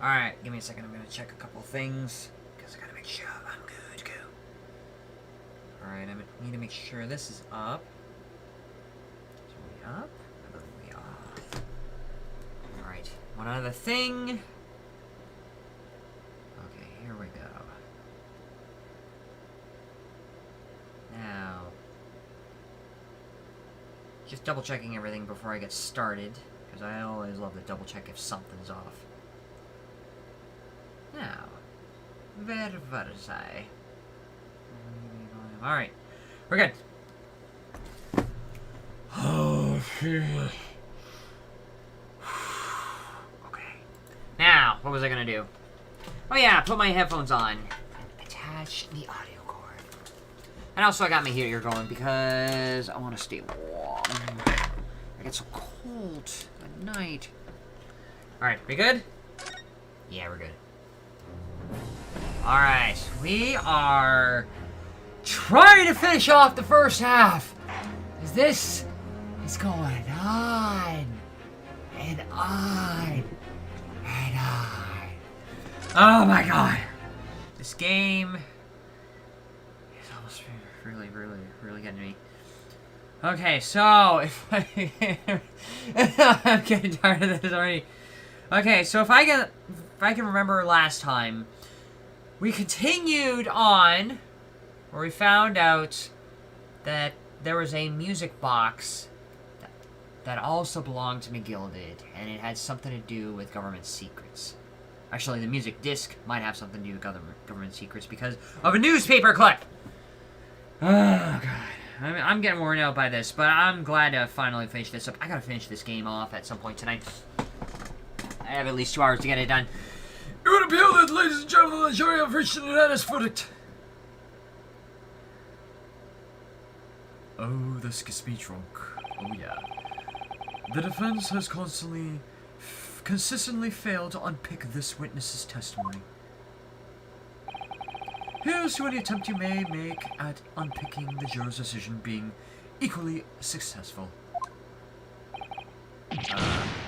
Alright, give me a second. I'm gonna check a couple things. Because I gotta make sure I'm good to go. Alright, I need to make sure this is up. Is we up? I believe we are. Alright, one other thing. Okay, here we go. Now, just double checking everything before I get started. Because I always love to double check if something's off. Now, where was I? Alright, we're good. Oh, shit. Okay. Now, what was I gonna do? Oh yeah, put my headphones on. And attach the audio cord. And also I got my heater going because I want to stay warm. I get so cold at night. Alright, we good? Yeah, we're good. Alright, we are trying to finish off the first half. Because this is going on and on and on. Oh my god. This game is almost really getting me. Okay, so if I'm getting tired of this already. Okay, so if I can remember last time, we continued on where we found out that there was a music box that also belonged to McGilded, and it had something to do with government secrets. Actually, the music disc might have something to do with government secrets because of a newspaper clip. Oh, God. I'm getting worn out by this, but I'm glad to finally finish this up. I gotta finish this game off at some point tonight. I have at least 2 hours to get it done. It would appear that, ladies and gentlemen, the jury have reached an unanimous verdict. Oh, this gets me drunk. Oh, yeah. The defense has consistently failed to unpick this witness's testimony. Here's to any attempt you may make at unpicking the juror's decision being equally successful.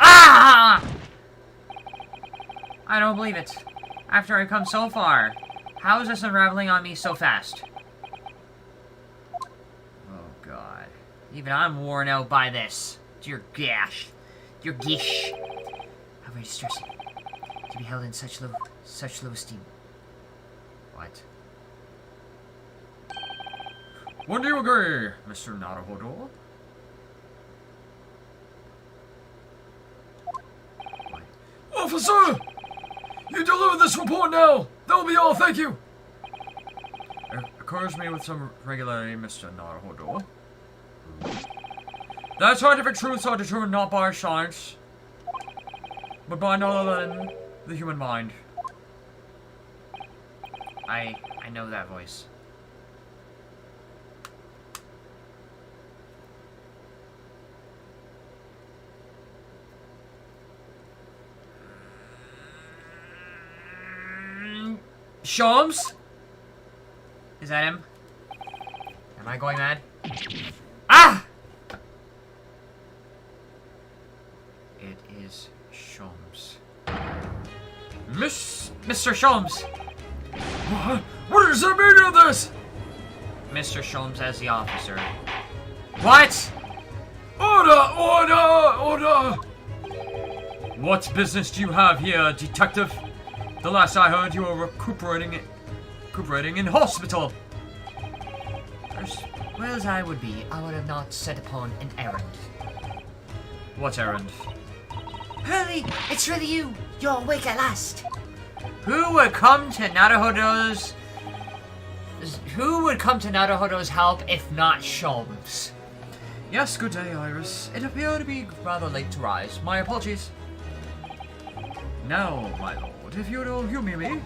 Ah! I don't believe it. After I've come so far, how is this unraveling on me so fast? Oh, God. Even I'm worn out by this. Dear gosh. Dear gish. How very distressing. To be held in such low esteem. What? When do you agree, Mr. Naruhodo? What? Officer! You deliver this report now! That will be all, thank you! It occurs me with some regularity, Mr. Naruhodo. That scientific truths are determined not by science, but by none other than the human mind. I know that voice. Sholmes? Is that him? Am I going mad? Ah! It is Sholmes. Mr. Sholmes! What does the meaning of this? Mr. Sholmes as the officer. What? Order! What business do you have here, detective? The last I heard, you were recuperating in hospital. As well as I would be, I would have not set upon an errand. What errand? Hurley, it's really you. You're awake at last. Who would come to Naruhodo's help if not Sholmes? Yes, good day, Iris. It appeared to be rather late to rise. My apologies. Now, my lord, if you will humor me. In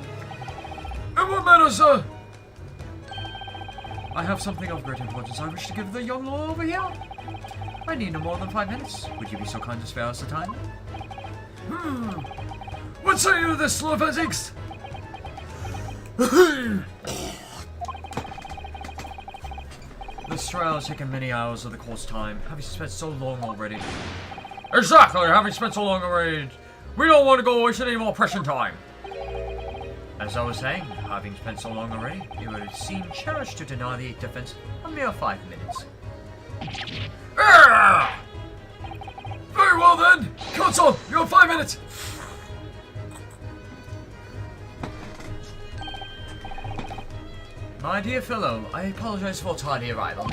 what manner, sir? I have something of great importance I wish to give the young lord over here. I need no more than 5 minutes. Would you be so kind to spare us the time? What say you to this, Livestream? This trial has taken many hours of the court's time. Having spent so long already. Exactly, having spent so long already. We don't want to go wasting any more precious time. As I was saying, having spent so long already, it would seem cherished to deny the defense a mere 5 minutes. Very well then! Counsel, you have 5 minutes! My dear fellow, I apologize for tardy arrival.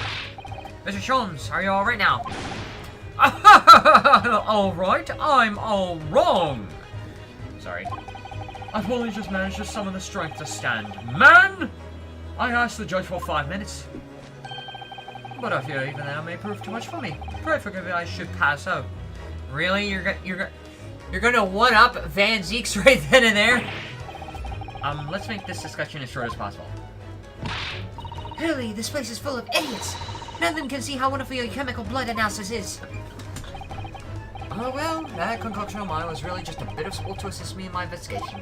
Mr. Sholmes, are you alright now? Alright, I'm all wrong! Sorry. I've only just managed to summon the strength to stand. Man! I asked the judge for 5 minutes. But I fear even that may prove too much for me. Pray forgive me, I should pass out. Really? You're gonna one-up Van Zeeks right then and there? Let's make this discussion as short as possible. Really, this place is full of idiots. None of them can see how wonderful your chemical blood analysis is. Oh well, that concoction of mine was really just a bit of sport to assist me in my investigation.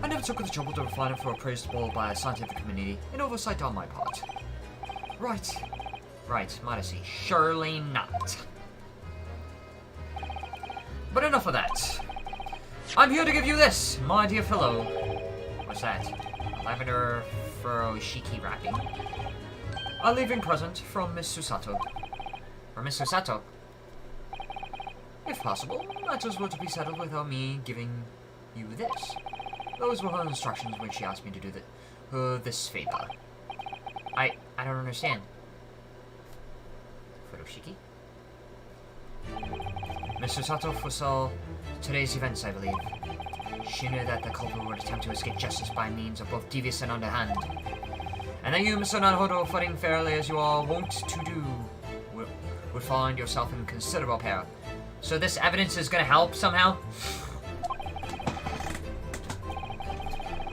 I never took the trouble to refine it for appraisal by a scientific community, an oversight on my part. Right, modesty. Surely not. But enough of that. I'm here to give you this, my dear fellow. What's that? A lavender furoshiki wrapping? A leaving present from Miss Susato. From Miss Susato? If possible, matters were to be settled without me giving you this. Those were her instructions when she asked me to do this favor. I don't understand. Furoshiki? Miss Susato foresaw today's events, I believe. She knew that the culprit would attempt to escape justice by means of both devious and underhand. And that you, Mr. Naruhodo, fighting fairly as you are wont to do, would find yourself in considerable peril. So this evidence is gonna help somehow?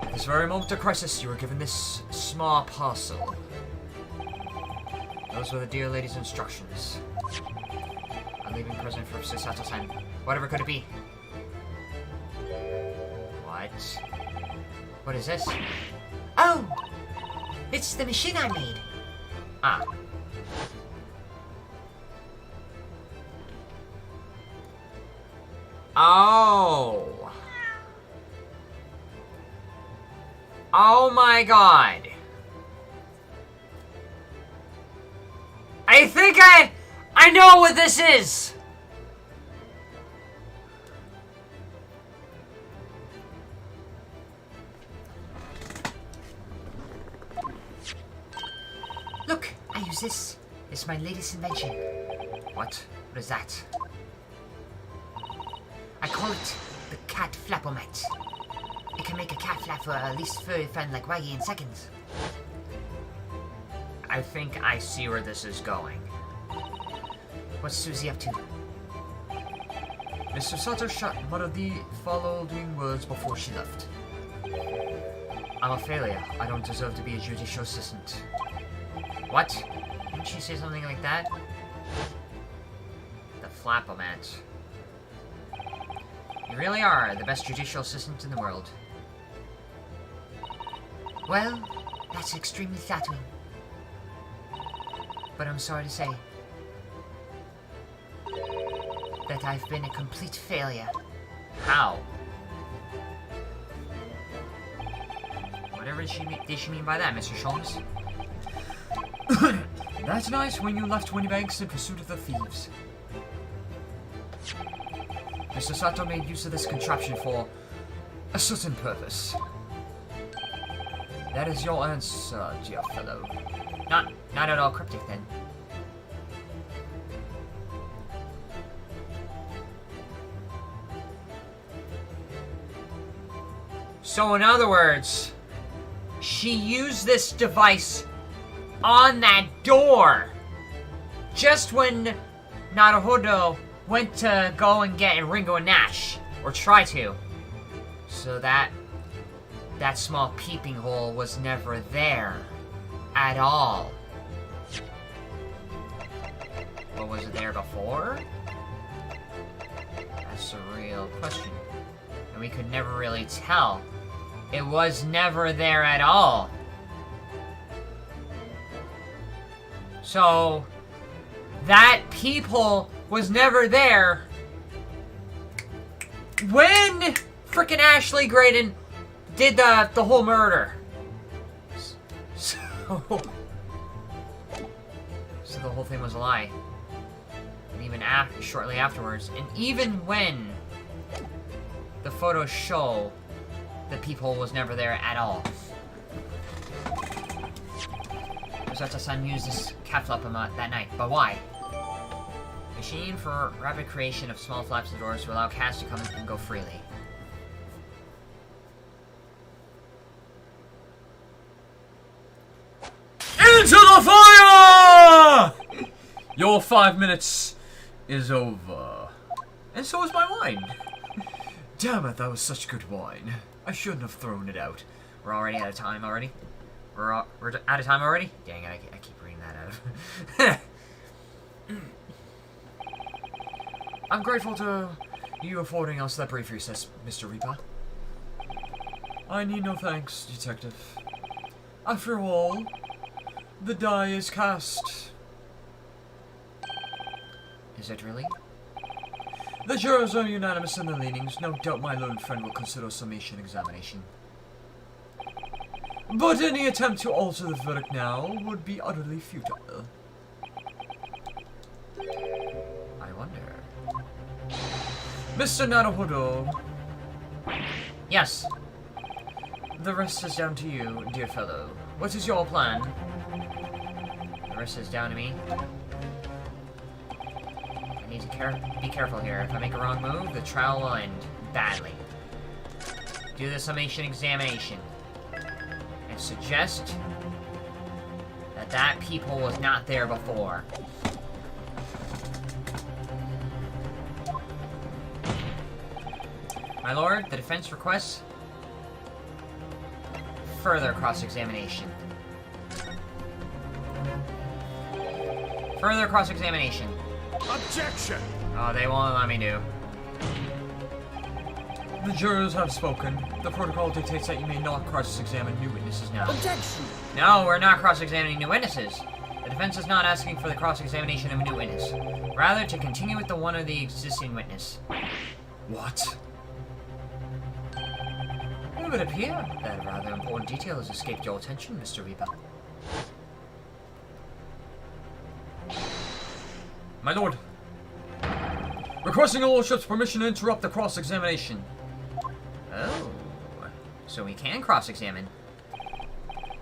At this very moment of crisis, you were given this small parcel. Those were the dear lady's instructions. I'm leaving present for Susato-san. Whatever could it be? What? What is this? Oh! It's the machine I made. Ah. Oh. Oh my god. I think I know what this is. Look, I use this. It's my latest invention. What? What is that? I call it the cat flapomat. It can make a cat flap for at least furry friend like Waggy in seconds. I think I see where this is going. What's Susie up to? Mr. Sutter muttered the following words before she left. I'm a failure. I don't deserve to be a judicial assistant. What? Didn't she say something like that? The flapomat. You really are the best judicial assistant in the world. Well, that's extremely flattering. But I'm sorry to say that I've been a complete failure. How? Whatever did she mean by that, Mr. Sholmes? That's nice when you left Winniebanks in pursuit of the thieves. Mr. Sato made use of this contraption for A certain purpose. That is your answer, dear fellow. Not at all cryptic, then. So, in other words, she used this device on that door just when Naruhodo went to go and get Ringo and Nash, or try to. So that small peeping hole was never there at all. But was it there before? That's a real question. And we could never really tell. It was never there at all. So, that peephole was never there. when frickin' Ashley Graydon did the whole murder. So the whole thing was a lie. And even shortly afterwards, and even when the photos show the peephole was never there at all. Rosetta's son used this capsulum that night, but why? Machine for rapid creation of small flaps of doors to allow cats to come and go freely. Into the fire! Your 5 minutes is over. And so is my wine. Damn it, that was such good wine. I shouldn't have thrown it out. We're already out of time already? We're out of time already? Dang it, I keep reading that out. I'm grateful to you affording us that brief recess, Mr. Reaper. I need no thanks, Detective. After all, the die is cast. Is it really? The jurors are unanimous in their leanings. No doubt my learned friend will consider summation examination. But any attempt to alter the verdict now would be utterly futile. I wonder. Mr. Naruhodo. Yes. The rest is down to you, dear fellow. What is your plan? The rest is down to me. I need to be careful here. If I make a wrong move, the trial will end badly. Do the summation examination. And suggest that peephole was not there before. My lord, the defense requests further cross-examination. Further cross-examination. Objection! Oh, they won't let me do. The jurors have spoken. The protocol dictates that you may not cross-examine new witnesses now. Objection! No, we're not cross-examining new witnesses. The defense is not asking for the cross-examination of a new witness. Rather, to continue with the one of the existing witness. What? It would appear that a rather important detail has escaped your attention, Mr. Reaper. My lord. Requesting your lordship's permission to interrupt the cross-examination. Oh. So we can cross-examine.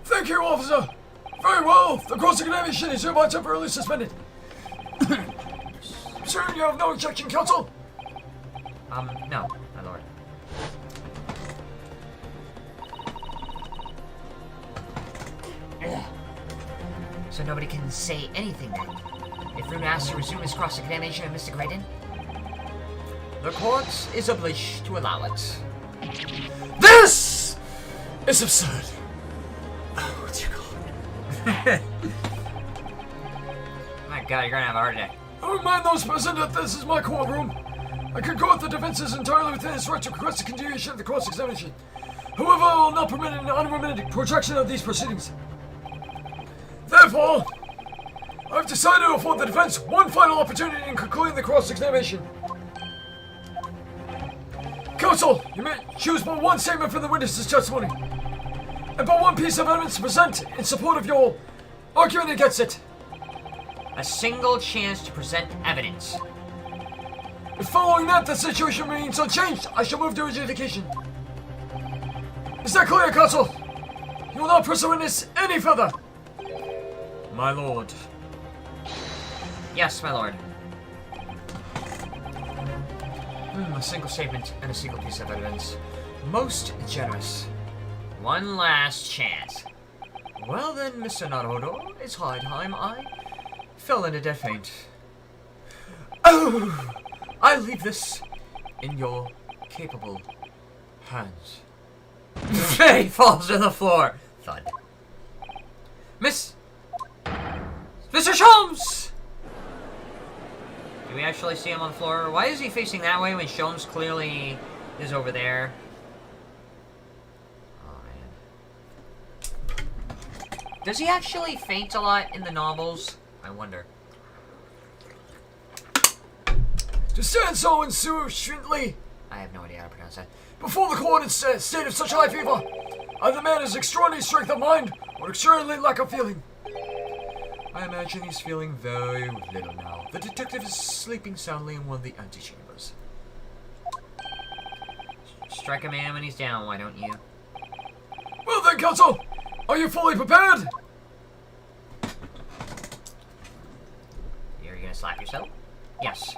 Thank you, officer. Very well. The cross-examination is hereby temporarily suspended. Sir, you have no objection, counsel? No, my lord. So nobody can say anything then? If Rune asks to resume his cross-examination of Mr. Graydon? The court is obliged to allow it. This is absurd. Oh, dear God. My God, you're gonna have a heart attack. I remind those present that this is my courtroom. I concur with the defense is entirely within its right to request a continuation of the cross-examination. However, I will not permit an unremitted projection of these proceedings. Therefore, I've decided to afford the defense one final opportunity in concluding the cross-examination. Counsel, you may choose but one statement from the witness's testimony, and but one piece of evidence to present in support of your argument against it. A single chance to present evidence. If following that the situation remains unchanged, I shall move to adjudication. Is that clear, counsel? You will not press the witness any further. My lord. Yes, my lord. A single statement and a single piece of evidence. Most generous. One last chance. Well then, Mr. Naruhodo, it's high time I fell in a dead faint. Oh! I leave this in your capable hands. He falls to the floor. Thud. Mr. Sholmes! Do we actually see him on the floor? Why is he facing that way when Sholmes clearly is over there? Oh, man. Does he actually faint a lot in the novels? I wonder. To stand so insufficiently I have no idea how to pronounce that. Before the court in state of such high fever, either the man has extraordinary strength of mind or extraordinary lack of feeling. I imagine he's feeling very little now. The detective is sleeping soundly in one of the antechambers. Strike a man when he's down, why don't you? Well then, counsel, are you fully prepared? You're gonna slap yourself? Yes.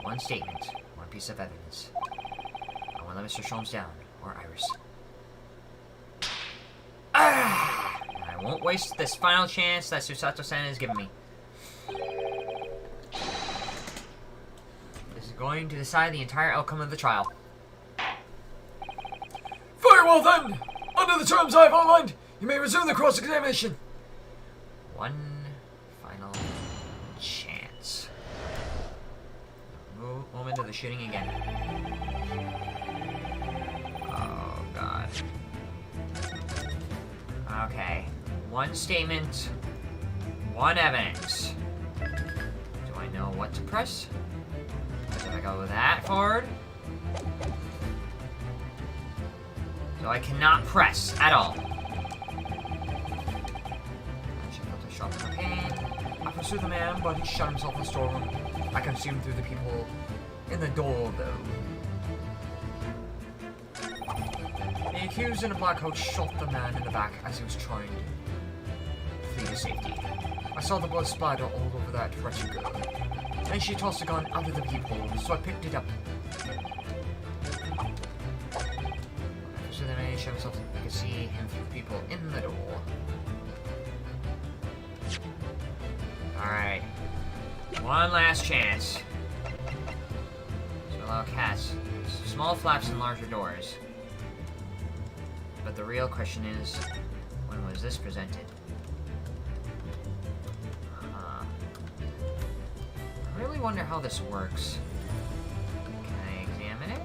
One statement, one piece of evidence. I won't let Mr. Sholmes down, or Iris. Ah! And I won't waste this final chance that Susato-san has given me. This is going to decide the entire outcome of the trial. Very well then! Under the terms I have outlined, you may resume the cross-examination. One final chance. Moment of the shooting again. Oh, God. Okay. One statement, one evidence. Do I know what to press? Do I go that forward? So I cannot press at all. I pursued the man, but he shut himself in the storeroom. I can see him through the people in the door, though. The accused in a black coat shot the man in the back as he was trying to flee to safety. I saw the blood splatter all over that wretched girl. Then she tossed the gun out of the peephole, so I picked it up. So then I showed himself, I could see him through the people in the door. Alright. One last chance. To allow cats. Small flaps and larger doors. But the real question is, when was this presented? I really wonder how this works. Can I examine it?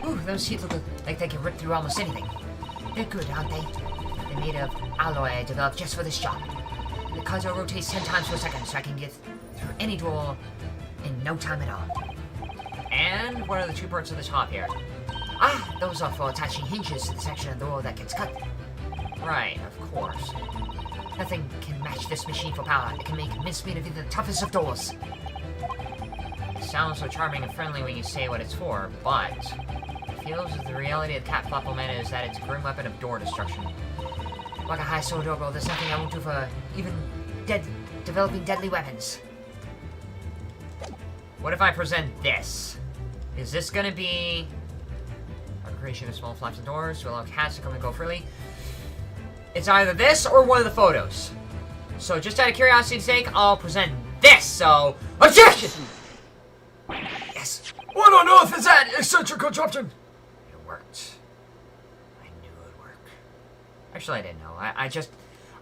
Ooh, those seats look like they can rip through almost anything. They're good, aren't they? They're made of alloy developed just for this job. The cutter rotates 10 times per second, so I can get through any door in no time at all. And what are the two parts at the top here? Ah, those are for attaching hinges to the section of the door that gets cut. Right, of course. Nothing can match this machine for power. It can make mincemeat of even the toughest of doors. It sounds so charming and friendly when you say what it's for, but it feels as the reality of the cat Flapomena is that it's a grim weapon of door destruction. Like a high sword doorbell, there's nothing I won't do for even developing deadly weapons. What if I present this? Is this gonna be a creation of small flaps and doors to allow cats to come and go freely? It's either this or one of the photos. So just out of curiosity's sake, I'll present this, so... Objection! Yes. What on earth is that eccentric contraption? It worked. I knew it would work. Actually, I didn't know.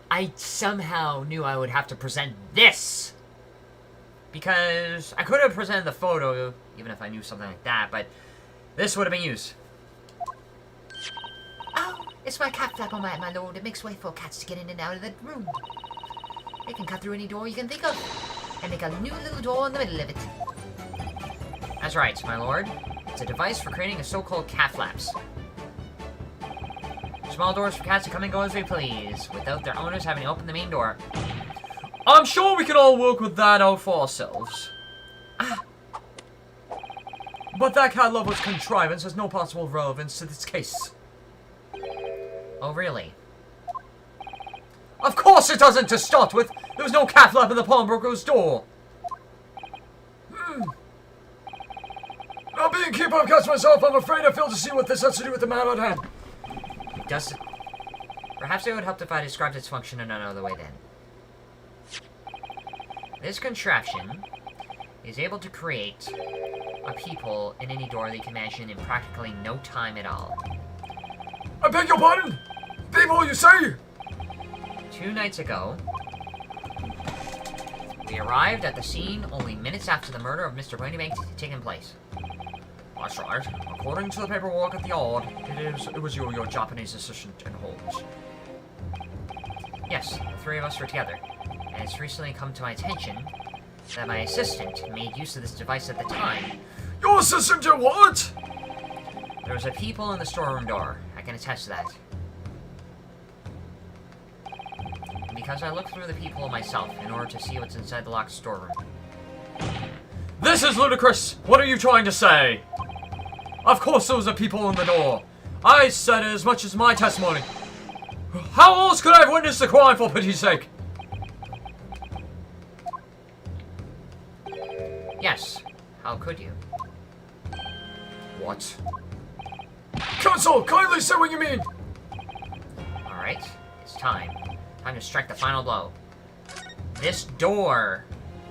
I somehow knew I would have to present this. Because I could have presented the photo, even if I knew something like that, but this would have been used. Oh, it's my cat flap on my lord. It makes way for cats to get in and out of the room. They can cut through any door you can think of, and make a new little door in the middle of it. That's right, my lord. It's a device for creating a so-called cat flaps. Small doors for cats to come and go as they please, without their owners having to open the main door. I'm sure we can all work with that out for ourselves. But that cat lover's contrivance has no possible relevance to this case. Oh, really? Of course it doesn't, to start with. There was no cat flap in the pawnbroker's door. Now, being keeper of cats myself, I'm afraid I fail to see what this has to do with the matter at hand. It does. Perhaps it would help if I described its function in another way then. This contraption is able to create a peephole in any door that you can imagine in practically no time at all. I beg your pardon? People, you say? 2 nights ago, we arrived at the scene only minutes after the murder of Mr. Brandybank had taken place. That's right. According to the paperwork at the yard, it was your Japanese assistant and Holmes. Yes, the 3 of us were together. And it's recently come to my attention that my assistant made use of this device at the time. Your assistant did what? There was a people in the storeroom door. I can attest to that. And because I looked through the people myself in order to see what's inside the locked storeroom. This is ludicrous! What are you trying to say? Of course those are people in the door. I said as much as my testimony. How else could I have witnessed the crime, for pity's sake? Yes. How could you? What? Counsel, kindly say what you mean! Alright, it's time. Time to strike the final blow. This door,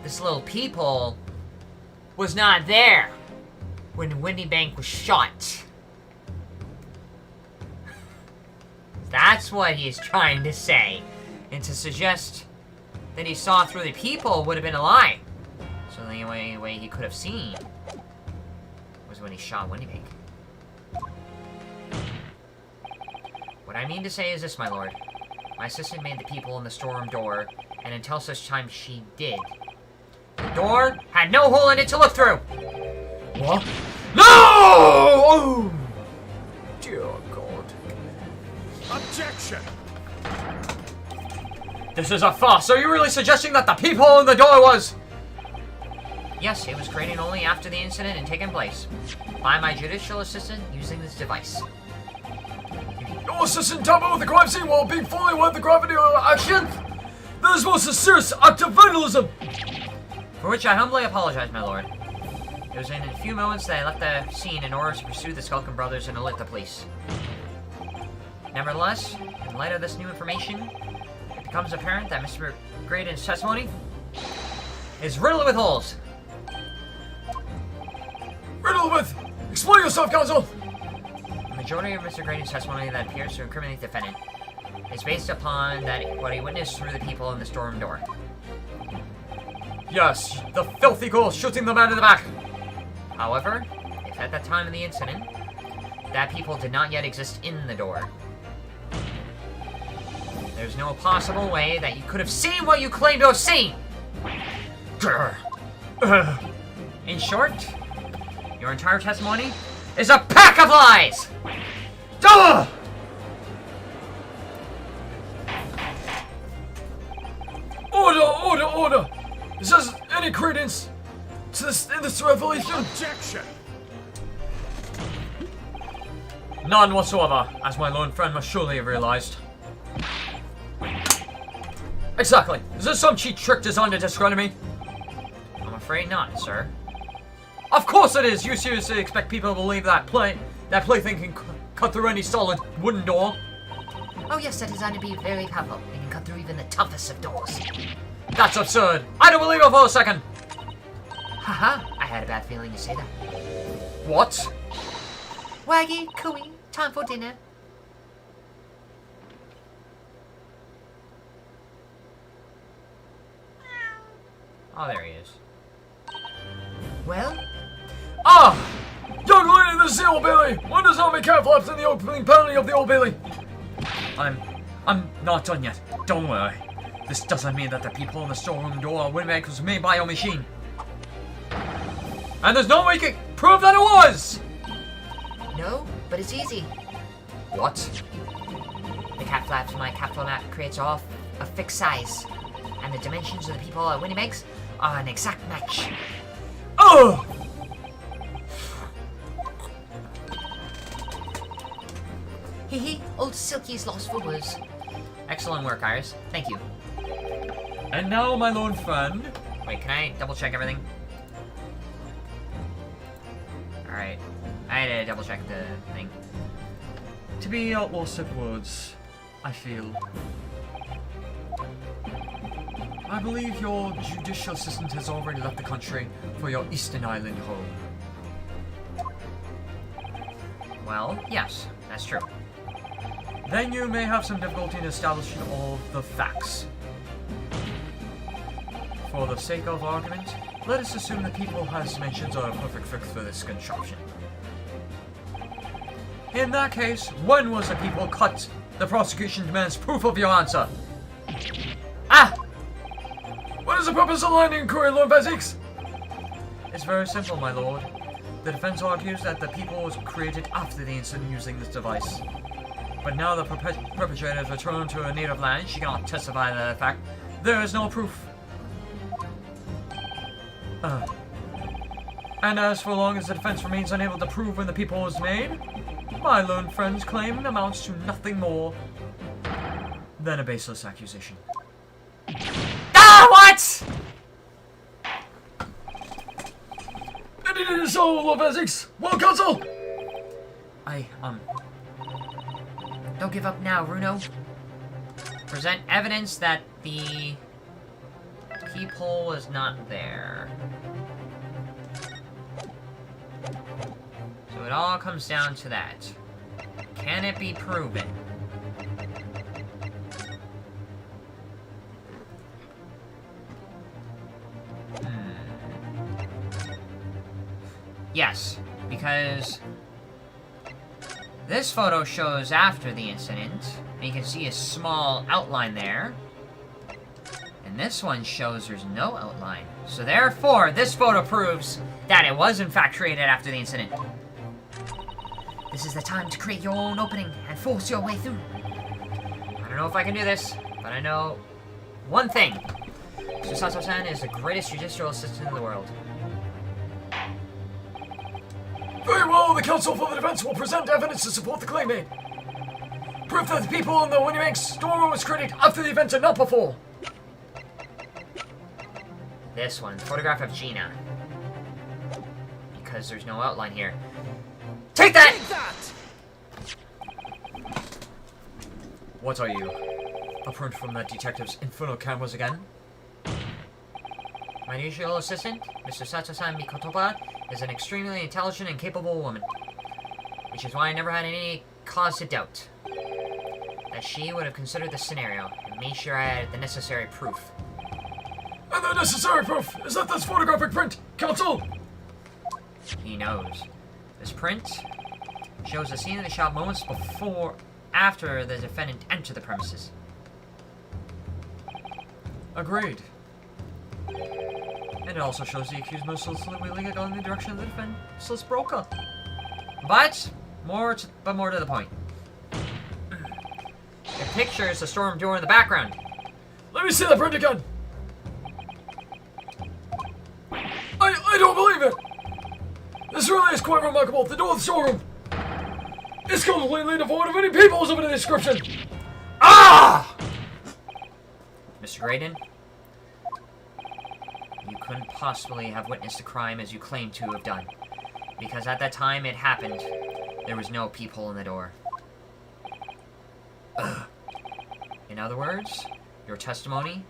this little peephole, was not there when Windy Bank was shot. That's what he's trying to say. And to suggest that he saw through the peephole would have been a lie. So the only way he could have seen was when he shot Windy Bank. What I mean to say is this, my lord. My assistant made the people in the storeroom door, and until such time she did, the door had no hole in it to look through! What? No! Oh! Dear God. Objection! This is a farce. Are you really suggesting that the peephole in the door was... Yes, it was created only after the incident had taken place, by my judicial assistant using this device. Your assistant tampered with the crime scene while being fully aware of the gravity of the action? That is most a serious act of vandalism! For which I humbly apologize, my lord. It was in a few moments that I left the scene in order to pursue the Skulkin brothers and alert the police. Nevertheless, in light of this new information, it becomes apparent that Mr. Graydon's testimony is riddled with holes. Riddled with! Explain yourself, counsel! The majority of Mr. Graydon's testimony that appears to incriminate the defendant is based upon what he witnessed through the people in the storeroom door. Yes, the filthy girl shooting the man in the back. However, if at the time of the incident, that people did not yet exist in the door, there's no possible way that you could have seen what you claim to have seen! In short, your entire testimony is a pack of lies! Duh! Order! Is there any credence to this revelation? Objection! None whatsoever, as my lone friend must surely have realized. Exactly. Is this some cheap trick designed to discredit me? I'm afraid not, sir. Of course it is! You seriously expect people to believe that plaything can cut through any solid wooden door? Oh yes, that is designed to be very powerful. It can cut through even the toughest of doors. That's absurd! I don't believe it for a second! Haha, I had a bad feeling you say that. What? Waggy, cooey, time for dinner. Oh, there he is. Well? Ah! Young lady, this is the Old Bailey! When does not make calf laps in the opening penalty of the Old Bailey? I'm not done yet. Don't worry. This doesn't mean that the people in the storeroom door Winbank was made by your machine. And there's no way you can prove that it was! No, but it's easy. What? The cat flaps my cat format creates off a fixed size, and the dimensions of the people at Winnie makes are an exact match. Oh! Hee old Silky's lost for words. Excellent work, Iris. Thank you. And now, my lone friend. Wait, can I double check everything? Alright. I had to double check the thing. To be out lost at words, I feel. I believe your judicial assistant has already left the country for your Eastern Island home. Well, yes, that's true. Then you may have some difficulty in establishing all the facts. For the sake of argument, let us assume that people has dimensions are a perfect fit for this contraption. In that case, when was the people cut? The prosecution demands proof of your answer. Ah! What is the purpose of line inquiry, Lord Garnetzx? It's very simple, my lord. The defense argues that the people was created after the incident using this device. But now the perpetrator has returned to her native land, she cannot testify to that fact. There is no proof. And as for long as the defense remains unable to prove when the people was made, my learned friend's claim amounts to nothing more than a baseless accusation. Ah, what? It is so, Lord Garnetzx. Well, counsel. Don't give up now, Runo. Present evidence that the peephole was not there. So it all comes down to that. Can it be proven? Yes, because this photo shows after the incident, and you can see a small outline there. And this one shows there's no outline. So therefore, this photo proves that it was in fact created after the incident. This is the time to create your own opening and force your way through. I don't know if I can do this, but I know one thing. Susato-san is the greatest judicial assistant in the world. Very well, the counsel for the defense will present evidence to support the claim made. Proof that the people in the Winnie storeroom was created after the event and not before. This one, photograph of Gina. Because there's no outline here. Take that! What are you? A print from the detective's infernal cameras again? My usual assistant, Mr. Sato-san Mikotoba, is an extremely intelligent and capable woman. Which is why I never had any cause to doubt that she would have considered this scenario and made sure I had the necessary proof. And the necessary proof is that this photographic print, counsel! He knows. This print shows the scene of the shot moments after the defendant entered the premises. Agreed. And it also shows the accused mercilessly wheeling a gun in the direction of the defenseless broker. But more to the point. It pictures the storm door in the background. Let me see that print again! I don't believe it! This really is quite remarkable. The door of the storeroom is completely devoid of any peoples of any description! Ah! Mr. Graydon, you couldn't possibly have witnessed the crime as you claim to have done. Because at that time it happened, there was no peephole in the door. Ugh. In other words, your testimony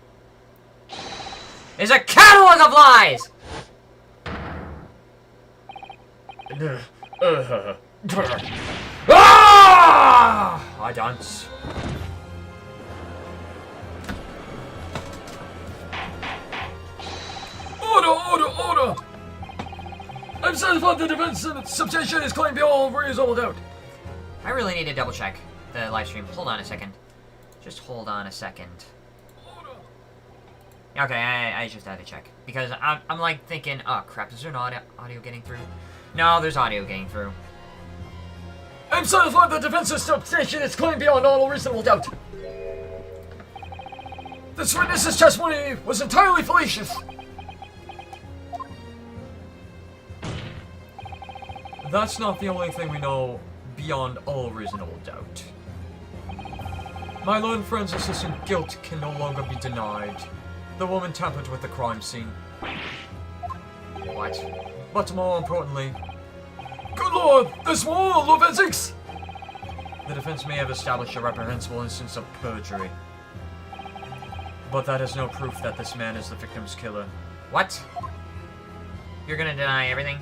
is a catalog of lies! Ah! I dance. Order! I'm satisfied the defense substantiation is claimed beyond reasonable doubt. I really need to double check the live stream. Hold on a second. Just hold on a second. Okay, I just had to check. Because I'm like thinking, oh crap, is there no audio getting through? No, there's audio getting through. I'm satisfied the defense's substantiation is claimed beyond all reasonable doubt. This witness's testimony was entirely fallacious. That's not the only thing we know beyond all reasonable doubt. My learned friend's assistant guilt can no longer be denied. The woman tampered with the crime scene. What? But more importantly, Good lord, there's more, Lord Garnetzx! the defense may have established a reprehensible instance of perjury. But that is no proof that this man is the victim's killer. What? You're gonna deny everything?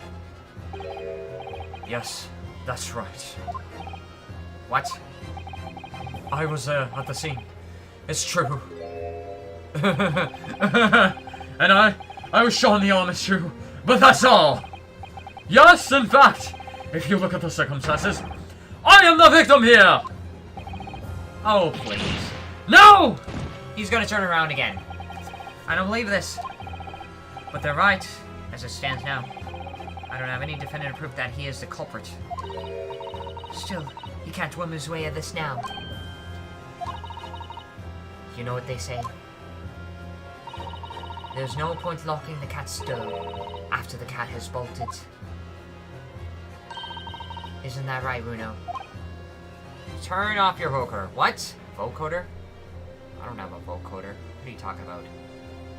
Yes, that's right. What? I was there at the scene. It's true. And I was shown the arm, it's true. But that's all. Yes, in fact, if you look at the circumstances, I am the victim here! Oh, please. No! He's gonna turn around again. I don't believe this. But they're right, as it stands now. I don't have any definitive proof that he is the culprit. Still, he can't whim his way out of this now. You know what they say? There's no point locking the cat's door after the cat has bolted. Isn't that right, Bruno? Turn off your vocoder. What? Vocoder? I don't have a vocoder. What are you talking about?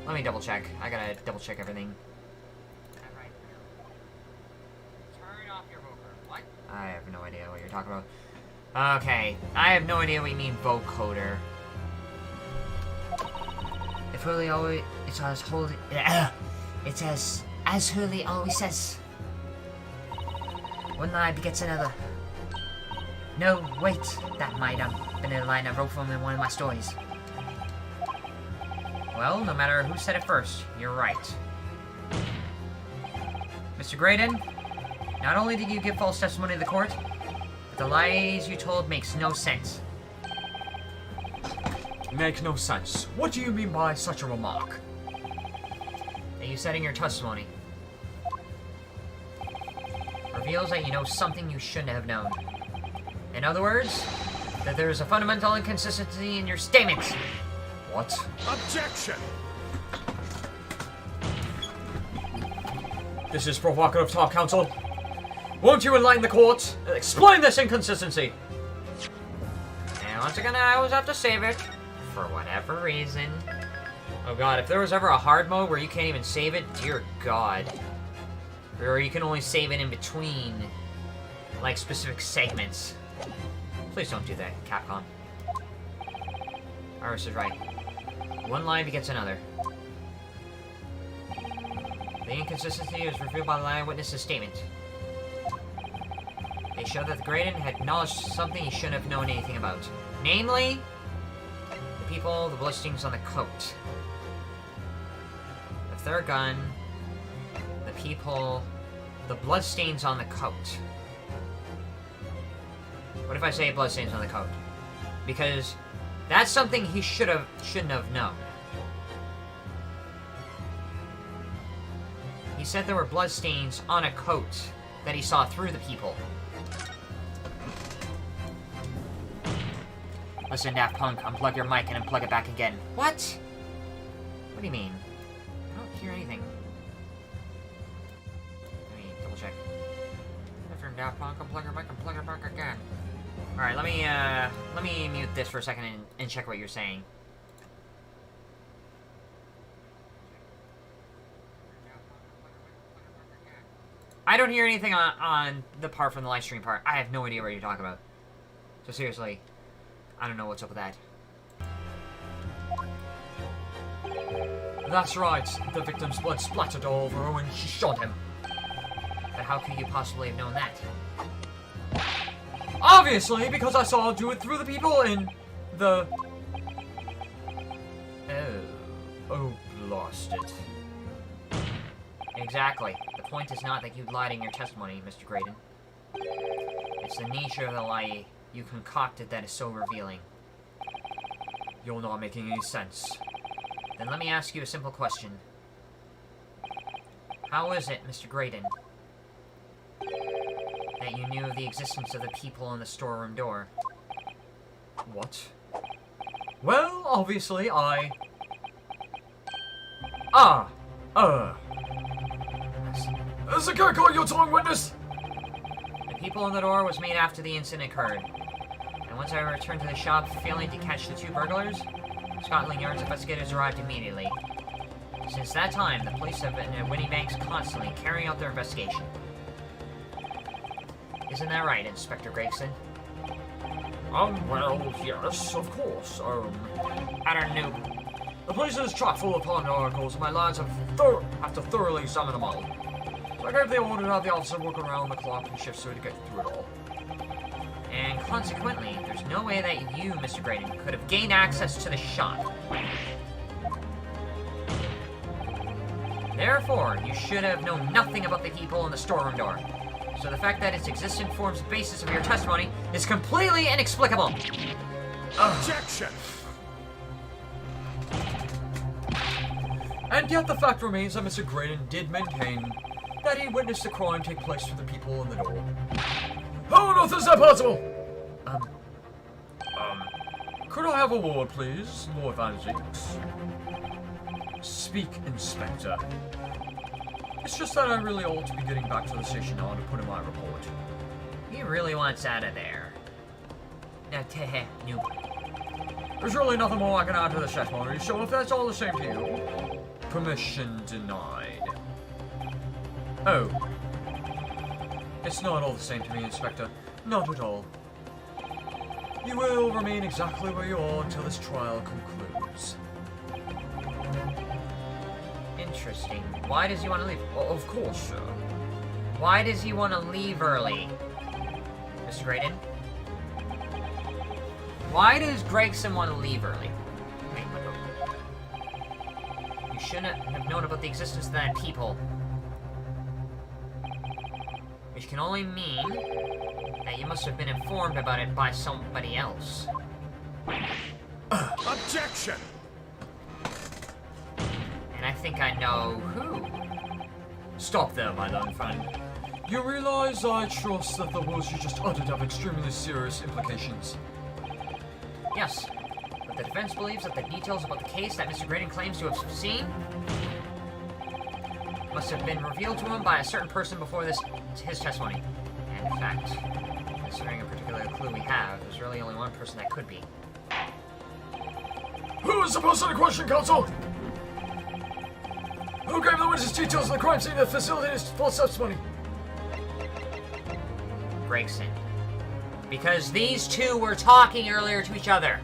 Let me double check. I gotta double check everything. Right, turn off your vocoder. What? I have no idea what you're talking about. Okay. I have no idea what you mean vocoder. If Hurley always... It's as holy... It's as Hurley always says. One lie begets another. No, wait. That might have been a line I wrote from in one of my stories. Well, no matter who said it first, you're right. Mr. Graydon, not only did you give false testimony to the court, but the lies you told makes no sense. Make no sense. What do you mean by such a remark? That you said in your testimony reveals that you know something you shouldn't have known. In other words, that there is a fundamental inconsistency in your statement. What? Objection! This is provocative talk, counsel. Won't you enlighten the court and explain this inconsistency? And once again, I always have to save it. For whatever reason. Oh god, if there was ever a hard mode where you can't even save it, dear god. Or you can only save it in between, like, specific segments. Please don't do that, Capcom. Iris is right. One lie begets another. The inconsistency is revealed by the eyewitness's statement. They show that the Graydon had acknowledged something he shouldn't have known anything about. Namely, the people, the bloodstains on the coat. The third gun, the people, the bloodstains on the coat. What if I say bloodstains on the coat? Because that's something he shouldn't have known. He said there were bloodstains on a coat that he saw through the people. Listen, Daft Punk, unplug your mic and unplug it back again. What? What do you mean? I don't hear anything. Let me double check. Listen, Daft Punk, unplug your mic and plug it back again. Alright, let me mute this for a second and check what you're saying. I don't hear anything on the part from the live stream part. I have no idea what you're talking about. So seriously, I don't know what's up with that. That's right. The victim's blood splattered all over her when she shot him. But how could you possibly have known that? Obviously, because I saw her do it through the people in the... Oh, blast it. Exactly. The point is not that you lied in your testimony, Mr. Graydon. It's the nature of the lie you concocted that is so revealing. You're not making any sense. Then let me ask you a simple question. How is it, Mr. Graydon, that you knew of the existence of the people on the storeroom door? What? Well, obviously, Sakako, your tongue witness! The people on the door was made after the incident occurred. And once I returned to the shop, failing to catch the two burglars, Scotland Yard's investigators arrived immediately. Since that time, the police have been at Winniebanks constantly carrying out their investigation. Isn't that right, Inspector Gregson? Well, yes, of course, I don't know. The place is chock full of pond articles, and my lads have to thoroughly examine them all. So I gave the order to have the officer work around the clock and shift so to get through it all. And consequently, there's no way that you, Mr. Graydon, could have gained access to the shop. Therefore, you should have known nothing about the people in the storeroom door. So the fact that its existence forms the basis of your testimony is completely inexplicable. Objection! And yet the fact remains that Mr. Graydon did maintain that he witnessed the crime take place with the people in the door. How on earth is that possible? Could I have a word, please, Lord Garnetzx? Speak, Inspector. It's just that I really ought to be getting back to the station now to put in my report. He really wants out of there. Now, noob. There's really nothing more I can add to the testimony, so if that's all the same to you, permission denied. Oh. It's not all the same to me, Inspector. Not at all. You will remain exactly where you are until this trial concludes. Interesting. Why does he want to leave? Well, of course, sir. Why does he want to leave early? Mr. Graydon? Why does Gregson want to leave early? Wait, you shouldn't have known about the existence of that people. Which can only mean that you must have been informed about it by somebody else. Objection! And I think I know who. Stop there, my learned friend. You realize I trust that the words you just uttered have extremely serious implications. Yes, but the defense believes that the details about the case that Mr. Graydon claims to have seen must have been revealed to him by a certain person before his testimony. And in fact, considering a particular clue we have, there's really only one person that could be. Who is the person in question, counsel? Who gave the witness details of the crime scene that facilitated his false testimony? Gregson. Because these two were talking earlier to each other.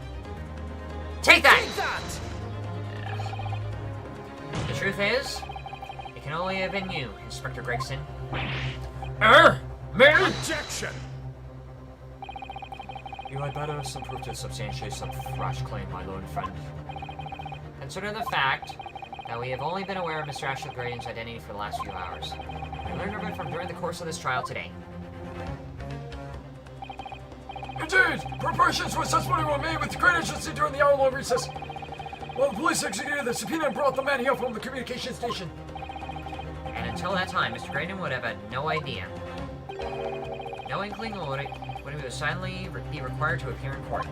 Take that! Take that! The truth is, it can only have been you, Inspector Gregson. Me? Objection! You had better some proof to substantiate some rash claim, my lone friend. Consider the fact that we have only been aware of Mr. Ashley Graydon's identity for the last few hours. We learned of it from during the course of this trial today. Indeed! Preparations for his testimony were made with great urgency during the hour-long recess, while the police executed the subpoena and brought the man here from the communication station. And until that time, Mr. Graydon would have had no idea. No inkling would he would silently be required to appear in court.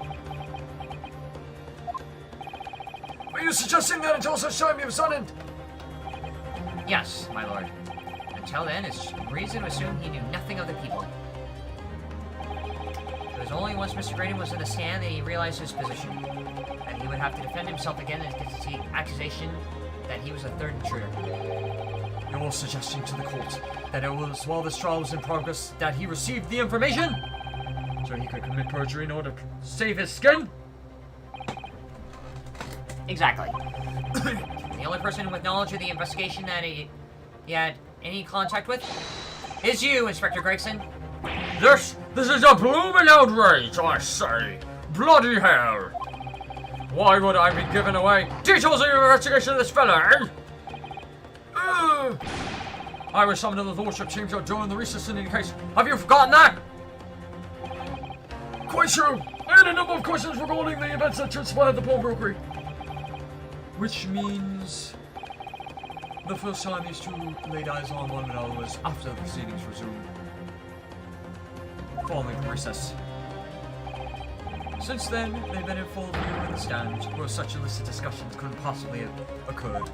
Are you suggesting that until such time he was on Yes, my lord. Until then, it's reason to assume he knew nothing of the people. It was only once Mr. Graydon was in the stand that he realized his position, that he would have to defend himself against the accusation that he was a third intruder. You're suggesting to the court that it was while this trial was in progress that he received the information? So he could commit perjury in order to save his skin? Exactly. The only person with knowledge of the investigation that he had any contact with is you, Inspector Gregson. This is a blooming outrage, I say. Bloody hell. Why would I be giving away details of your investigation of this fella, eh? I was summoned to the lordship chamber during the recess in any case. Have you forgotten that? Quite true. I had a number of questions regarding the events that transpired at the pawnbrokery. Which means the first time these two laid eyes on one another was after the proceedings resumed, following the recess. Since then, they've been in full view in the stand, where such illicit discussions couldn't possibly have occurred.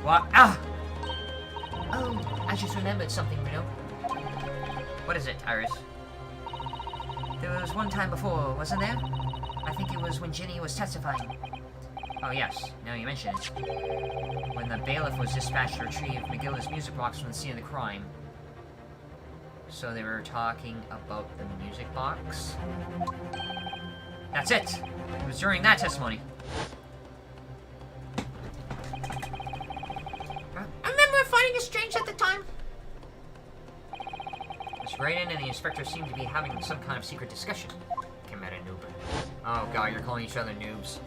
What? Ah! Oh, I just remembered something, Reno. What is it, Iris? There was one time before, wasn't there? I think it was when Ginny was testifying. Oh yes, now you mention it. When the bailiff was dispatched to retrieve McGillis' music box from the scene of the crime. So they were talking about the music box? That's it! It was during that testimony. I remember finding it strange at the time. Mr. Graydon and the inspector seemed to be having some kind of secret discussion. Came out a noob. Oh god, you're calling each other noobs.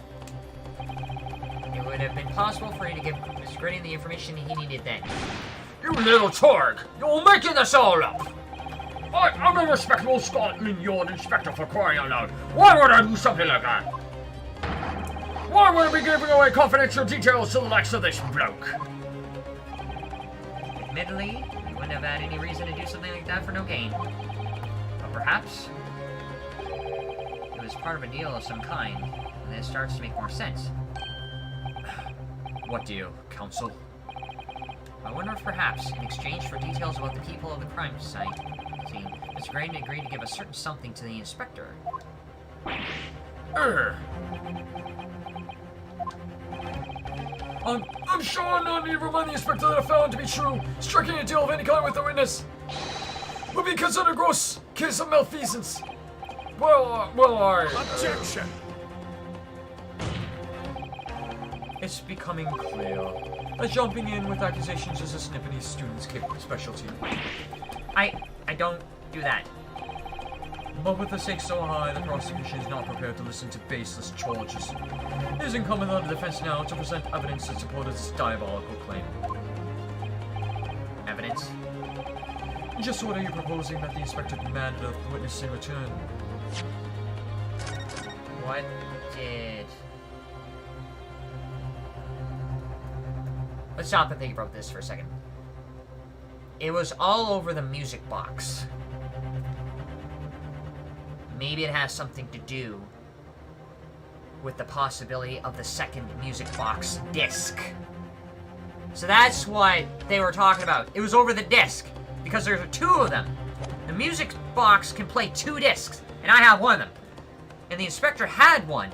It would have been possible for you to give Mr. Graydon the information he needed then. You little turd! You're making this all up! I'm a respectable Scotland Yard inspector, for crying out loud. Why would I do something like that? Why would I be giving away confidential details to the likes of this bloke? Admittedly, you wouldn't have had any reason to do something like that for no gain. But perhaps it was part of a deal of some kind, and it starts to make more sense. What deal, counsel? I wonder if perhaps, in exchange for details about the people of the crime scene, Mr. Graydon agreed to give a certain something to the inspector. I'm sure no need to remind the inspector that I found to be true. Striking a deal of any kind with the witness would be considered a gross case of malfeasance. Objection! It's becoming clear that jumping in with accusations is a Snippety student's specialty. I don't do that. But with the stakes so high, the prosecution is not prepared to listen to baseless charges. It is incumbent on the defense now to present evidence to support its diabolical claim. Evidence? Just what are you proposing that the inspector demanded of the witness in return? What did... Let's stop and think about this for a second. It was all over the music box. Maybe it has something to do with the possibility of the second music box disc. So that's what they were talking about. It was over the disc, because there's two of them. The music box can play two discs, and I have one of them. And the inspector had one.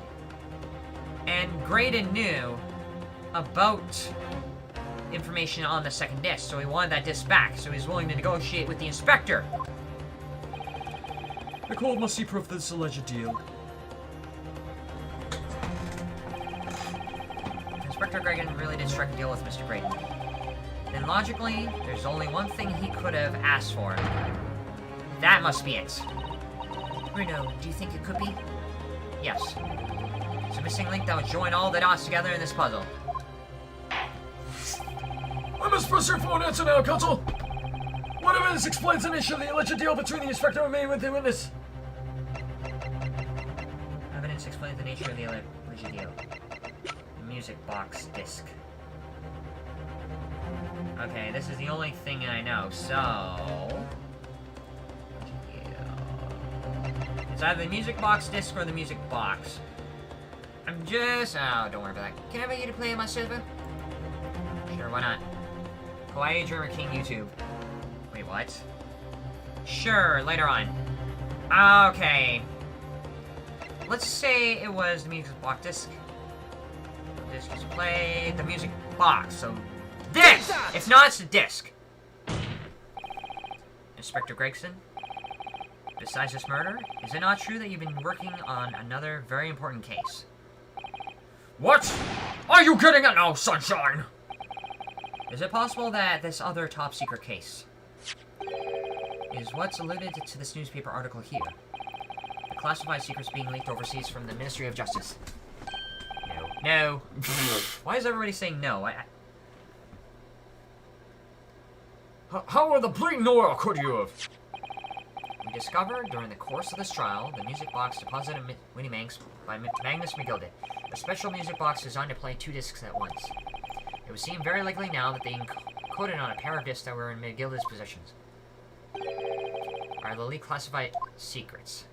And Graydon knew about information on the second disc, so he wanted that disc back, so he's willing to negotiate with the inspector. The court must see proof of this alleged deal. If Inspector Graydon really did strike a deal with Mr. Graydon, then logically, there's only one thing he could have asked for. That must be it. Bruno, do you think it could be? Yes. It's a missing link that would join all the dots together in this puzzle. I must press your phone answer now, counsel! What evidence explains the nature of the alleged deal between the inspector and me with the witness? Evidence explains the nature of the alleged deal. The music box disc. Okay, this is the only thing I know, so... Yeah. It's either the music box disc or the music box. I'm just... Oh, don't worry about that. Can I invite you to play on my server? Sure, why not? Kawaii Dreamer King YouTube. Wait, what? Sure, later on. Okay. Let's say it was the music box disc. The disc is played. The music box, so... Disc! If not, it's the disc. Inspector Gregson? Besides this murder, is it not true that you've been working on another very important case? What? Are you getting it now, sunshine? Is it possible that this other top-secret case is what's alluded to this newspaper article here? The classified secrets being leaked overseas from the Ministry of Justice. No. No. Why is everybody saying no? How in the bleeding oil could you have? We discovered during the course of this trial the music box deposited in Winnie Manx by Magnus McGildy, a special music box designed to play two discs at once. It would seem very likely now that they encoded on a pair of discs that were in McGildy's possessions. Are the leaked classified secrets.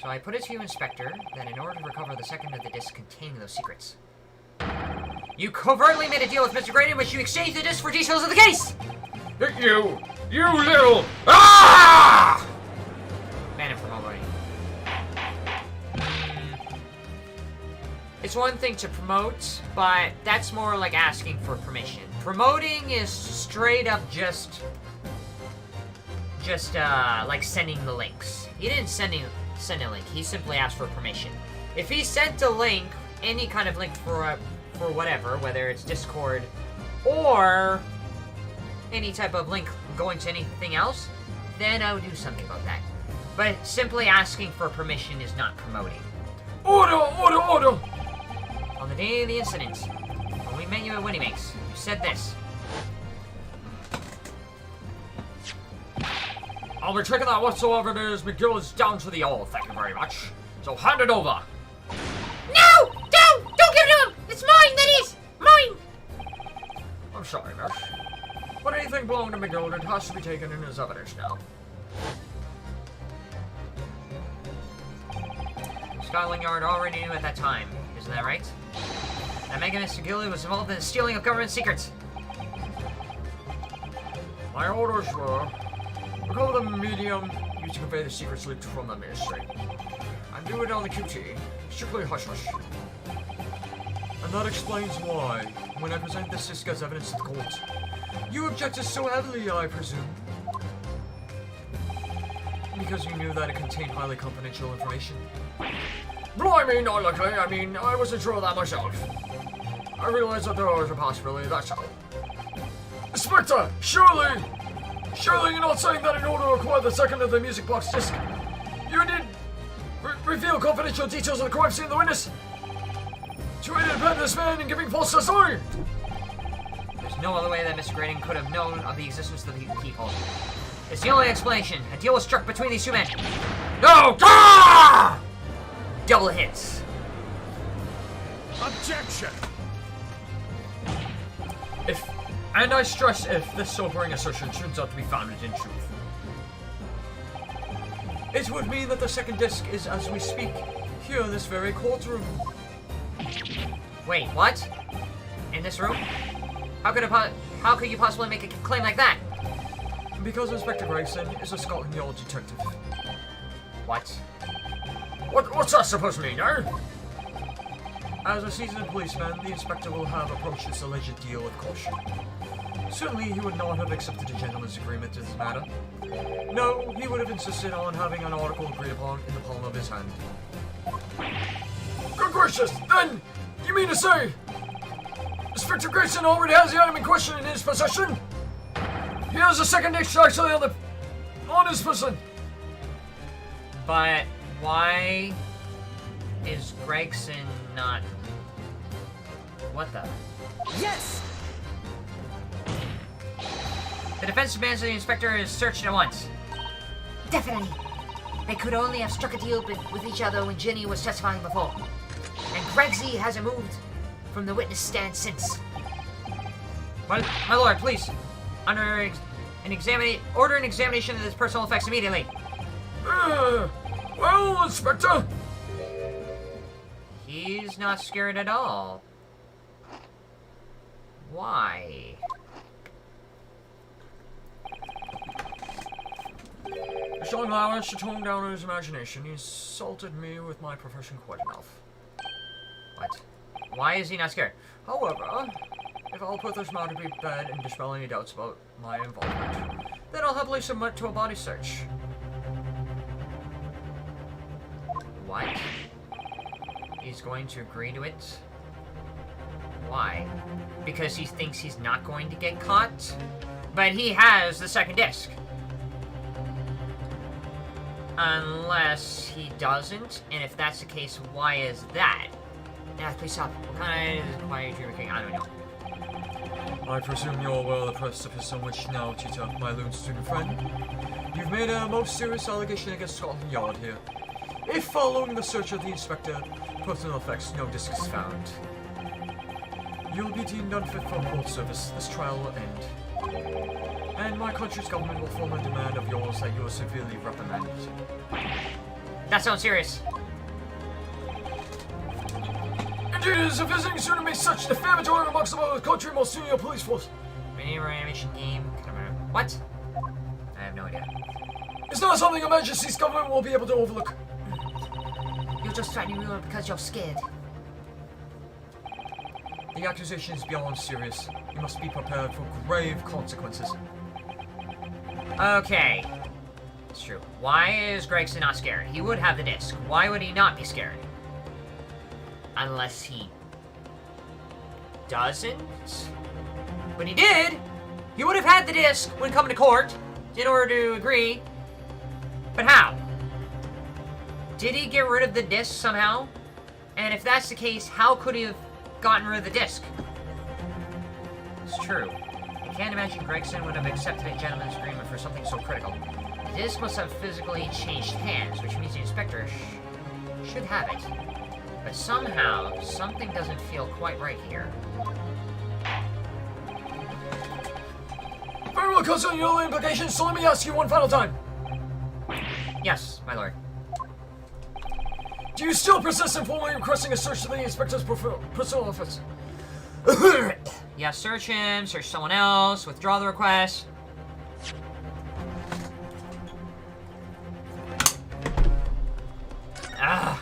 So I put it to you, Inspector, that in order to recover the second of the discs containing those secrets, you covertly made a deal with Mr. Graydon in which you exchanged the disc for details of the case! You little... Ah! Ban him from already. It's one thing to promote, but that's more like asking for permission. Promoting is straight up just like sending the links. He didn't send a link, he simply asked for permission. If he sent a link, any kind of link for whatever, whether it's Discord or any type of link going to anything else, then I would do something about that. But simply asking for permission is not promoting. Order! On the day of the incident, when we met you at Winnie Manx, you said this. I'll be taking that whatsoever it is. McGillis down to the old. Thank you very much. So hand it over. No! Don't give it to him! It's mine, that is! Mine! I'm sorry, miss. But anything belonging to McGillis has to be taken in as evidence now. Scotland Yard already knew at that time, isn't that right? That Megan Mr. Gilly was involved in the stealing of government secrets. My orders were recover the medium used to convey the secrets leaked from the ministry. And do it on the QT. Strictly hush-hush. And that explains why, when I present this disc as evidence to the court, you objected so heavily, I presume. Because you knew that it contained highly confidential information. Blimey, not luckily. I mean, I wasn't sure of that myself. I realized that there was a possibility, that's all. Inspector, surely you're not saying that in order to acquire the second of the music box disc, you did reveal confidential details of the crime scene of the witness to aid and abet this man in giving false testimony? There's no other way that Mr. Grading could have known of the existence of the people. It's the only explanation. A deal was struck between these two men. No! Ah! Double hits. Objection! And I stress if this sobering assertion turns out to be founded in truth. It would mean that the second disc is, as we speak, here in this very courtroom. Wait, what? In this room? How could you possibly make a claim like that? Because Inspector Gregson is a Scotland Yard detective. What? What's that supposed to mean, eh? As a seasoned policeman, the inspector will have approached this alleged deal with caution. Certainly, he would not have accepted a gentleman's agreement in this matter. No, he would have insisted on having an article agreed upon in the palm of his hand. Good gracious! Then, you mean to say, Inspector Grayson already has the item in question in his possession? He has a second dish actually on his person. But why is Gregson not... What the... Yes! The defense demands that the inspector is searched at once. Definitely. They could only have struck a deal with each other when Jenny was testifying before. And Greggsy hasn't moved from the witness stand since. My lord, please. Order an examination of his personal effects immediately. Well, Inspector. He's not scared at all. Why? Showing allowance to tone down his imagination, he insulted me with my profession quite enough. What? Why is he not scared? However, if I'll put this matter to bed and dispel any doubts about my involvement, then I'll happily submit to a body search. What? He's going to agree to it? Why? Because he thinks he's not going to get caught? But he has the second disc. Unless he doesn't, and if that's the case, why is that? Yeah, please stop. What kind of why are you drinking? I don't know. I presume you're aware of the precipice on which now, Tita, my loon student friend. You've made a most serious allegation against Scotland Yard here. If following the search of the inspector, personal effects, no disc is found, you'll be deemed unfit for court service. This trial will end. And my country's government will form a demand of yours that you are severely reprimanded. That sounds serious. Indeed, it is a visiting student makes such defamatory remarks about the country most senior police force. Mini animation game. What? I have no idea. It's not something Her Majesty's government will be able to overlook. You're just threatening me because you're scared. The accusation is beyond serious. You must be prepared for grave consequences. Okay. It's true. Why is Gregson not scared? He would have the disc. Why would he not be scared? Unless he doesn't? But he did! He would have had the disc when coming to court in order to agree. But how? Did he get rid of the disc somehow? And if that's the case, how could he have gotten rid of the disc? It's true. I can't imagine Gregson would have accepted a gentleman's agreement for something so critical. The disc must have physically changed hands, which means the inspector should have it. But somehow, something doesn't feel quite right here. Very well, cousin, you know the implications, so let me ask you one final time. Yes, my lord. Do you still persist in formally requesting a search of the inspector's personal office? Yeah, search him, search someone else, withdraw the request. Ah.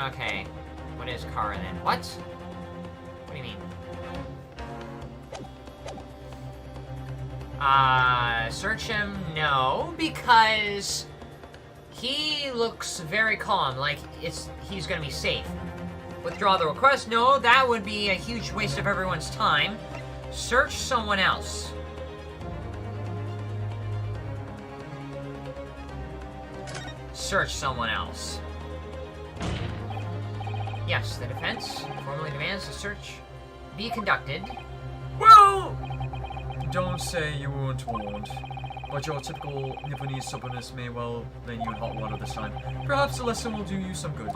Okay. What is Kara then? What? What do you mean? Search him? No, because he looks very calm, like he's gonna be safe. Withdraw the request? No, that would be a huge waste of everyone's time. Search someone else. Search someone else. Yes, the defense formally demands the search be conducted. Well, don't say you weren't warned, but your typical Nipponese stubbornness may well land you in hot water this time. Perhaps the lesson will do you some good.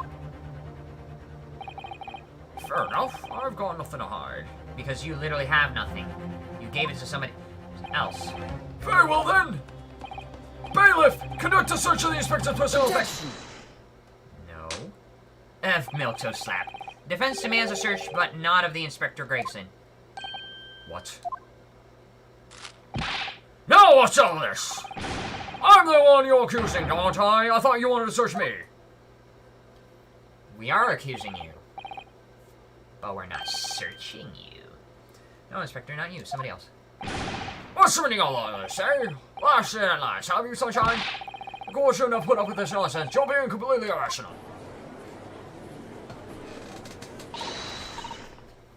Fair enough. I've got nothing to hide. Because you literally have nothing. You gave it to somebody else. Very well then! Bailiff, conduct a search of the inspector's personal effects. No. F Milktoast slap. Defense demands a search, but not of the Inspector Gregson. What? Now what's all this? I'm the one you're accusing, aren't I? I thought you wanted to search me. We are accusing you. But we're not searching you. No, Inspector, not you. Somebody else. What's the meaning of all this, eh? Last day and last, have you, sunshine? The court shouldn't have put up with this nonsense. You're being completely irrational.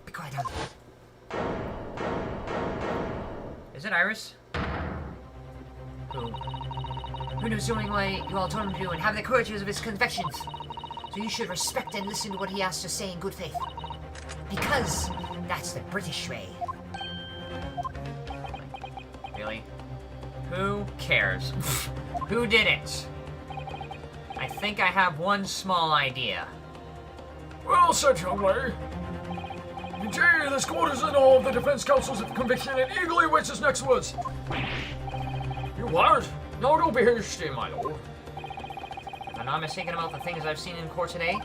Be quiet, Tom. Is it Iris? Who knows doing what you all told him to do and have the courage of his confessions. So you should respect and listen to what he has to say in good faith. Because that's the British way. Really? Who cares? Who did it? I think I have one small idea. Well said, young lady. Indeed, this court is in all of the defense counsel's conviction and eagerly awaits his next words. You what? No, don't be hasty, my lord. If I'm not mistaken about the things I've seen in court today,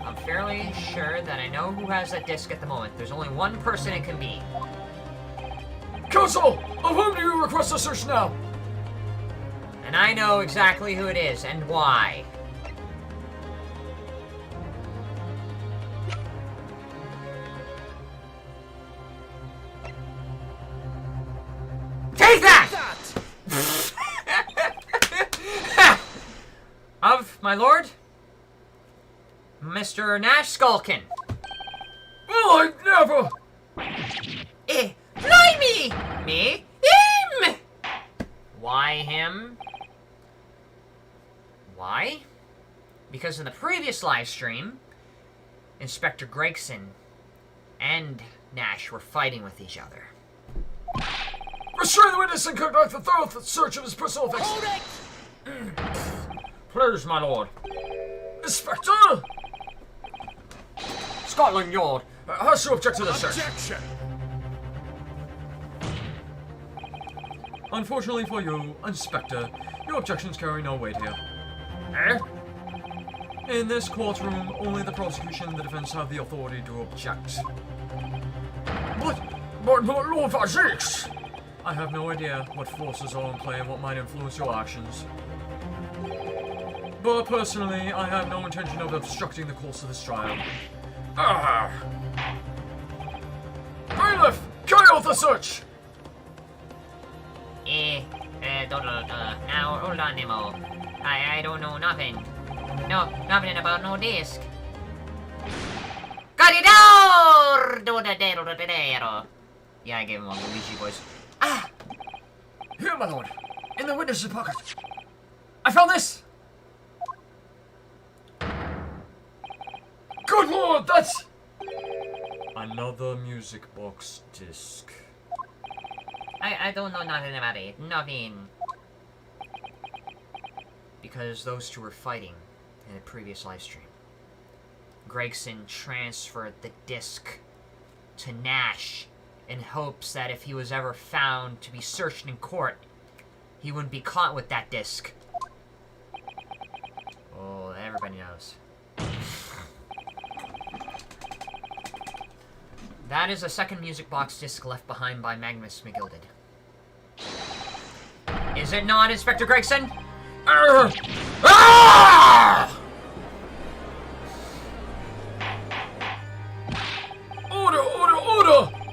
I'm fairly sure that I know who has that disc at the moment. There's only one person it can be. Counsel, of whom do you request a search now? And I know exactly who it is and why. Take that! Of my lord, Mr. Nash Skulkin. Well, I never... Blimey! Me? Him! Why him? Why? Because in the previous live stream, Inspector Gregson and Nash were fighting with each other. Restrain the witness and conduct a thorough search of his personal effects. Please, my lord. Inspector! Scotland Yard Has to object to this search. Objection! Unfortunately for you, Inspector, your objections carry no weight here. Eh? In this courtroom, only the prosecution and the defense have the authority to object. But Lord Garnetzx! I have no idea what forces are in play and what might influence your actions. But personally, I have no intention of obstructing the course of this trial. Bailiff, carry out the search! Now, hold on, Nemo. I don't know nothing. No, nothing about no disc. Yeah, I gave him a Luigi voice. Ah! Here, my lord, in the witness's pocket. I found this! Good lord, that's... Another music box disc. I don't know nothing about it. Nothing. Because those two were fighting in a previous live stream. Gregson transferred the disc to Nash in hopes that if he was ever found to be searched in court, he wouldn't be caught with that disc. Oh, everybody knows. That is a second music box disc left behind by Magnus McGilded. Is it not, Inspector Gregson? Ah! Order!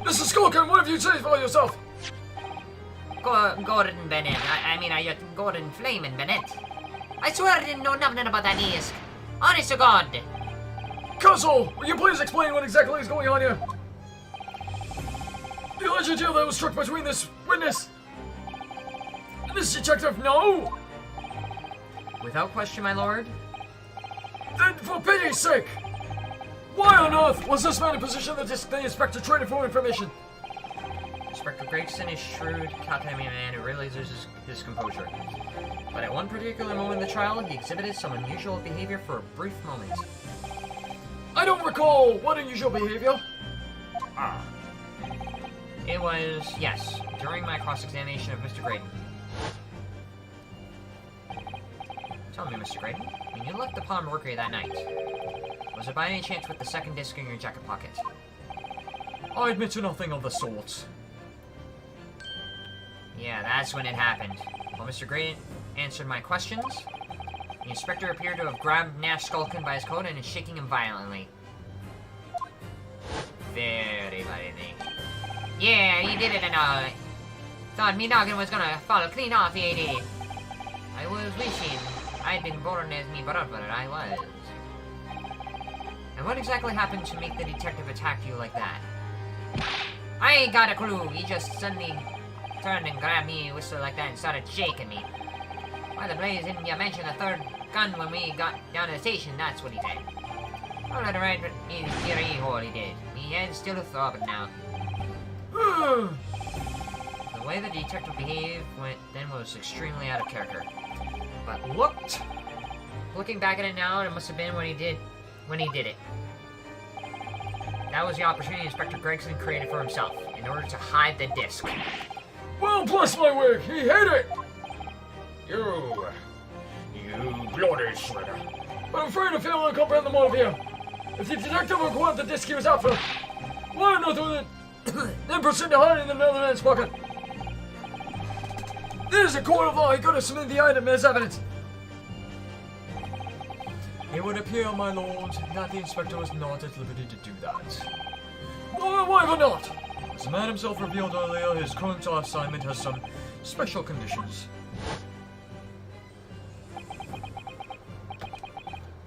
Mr. Skulkin, what have you said for yourself? Gordon Bennett. Gordon Flamin' Bennett. I swear I didn't know nothing about that disc. Honest to God. Counsel, will you please explain what exactly is going on here? The alleged deal that was struck between this witness and this detective, no? Without question, my lord. Then for pity's sake, why on earth was this man in position that the inspector traded for information? Inspector Gregson is shrewd, calculating man who rarely loses his composure. But at one particular moment in the trial, he exhibited some unusual behavior for a brief moment. I don't recall what unusual behavior. It was, yes, during my cross-examination of Mr. Graydon. Tell me, Mr. Graydon, when you left the Palm Mercury that night, was it by any chance with the second disc in your jacket pocket? I admit to nothing of the sort. Yeah, that's when it happened. While Mr. Graydon answered my questions, the inspector appeared to have grabbed Nash Skulkin by his coat and is shaking him violently. Very violently. Yeah, he did it and all. Thought me noggin was gonna fall clean off, he did. I was wishing I'd been born as me brother, I was. And what exactly happened to make the detective attack you like that? I ain't got a clue. He just suddenly turned and grabbed me, whistled like that, and started shaking me. Why the blaze didn't you mention a third gun when we got down to the station? That's what he said. All right, right, here he hole he did. Me head's still throbbing now. The way the detective behaved then was extremely out of character. But looking back at it now, it must have been when he did it. That was the opportunity Inspector Gregson created for himself, in order to hide the disc. Well, bless my wig, he hid it! You bloody shredder. But I'm afraid to fail to comprehend the motive here. If the detective acquired the disc he was after, why on earth would it then proceed to hide it in another man's pocket? This is a court of law, he could have submitted the item as evidence. It would appear, my lord, that the inspector was not at liberty to do that. Why not? As the man himself revealed earlier, his current assignment has some special conditions.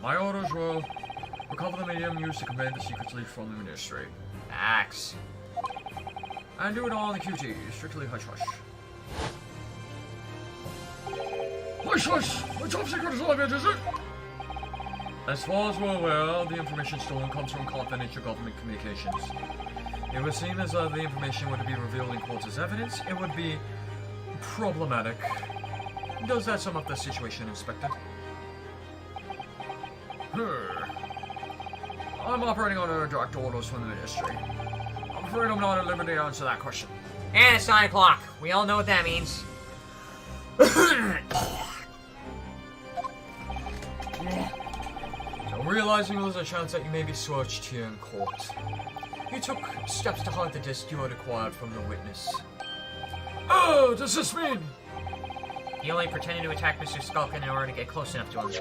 My orders were recover the medium used to convey the secrets leaked from the ministry. Facts. And do it all in the QT, strictly hush-hush. Hush-hush! My top secret is luggage, is it? As far as we're aware, the information stolen comes from confidential government communications. It would seem as though the information were to be revealed in court as evidence, it would be problematic. Does that sum up the situation, Inspector? I'm operating under direct orders from the ministry. I'm afraid I'm not at liberty to answer that question. And it's 9 o'clock. We all know what that means. So, realizing there's a chance that you may be searched here in court, you took steps to hide the disc you had acquired from the witness. Oh, does this mean? He only pretended to attack Mr. Skulkin in order to get close enough to him.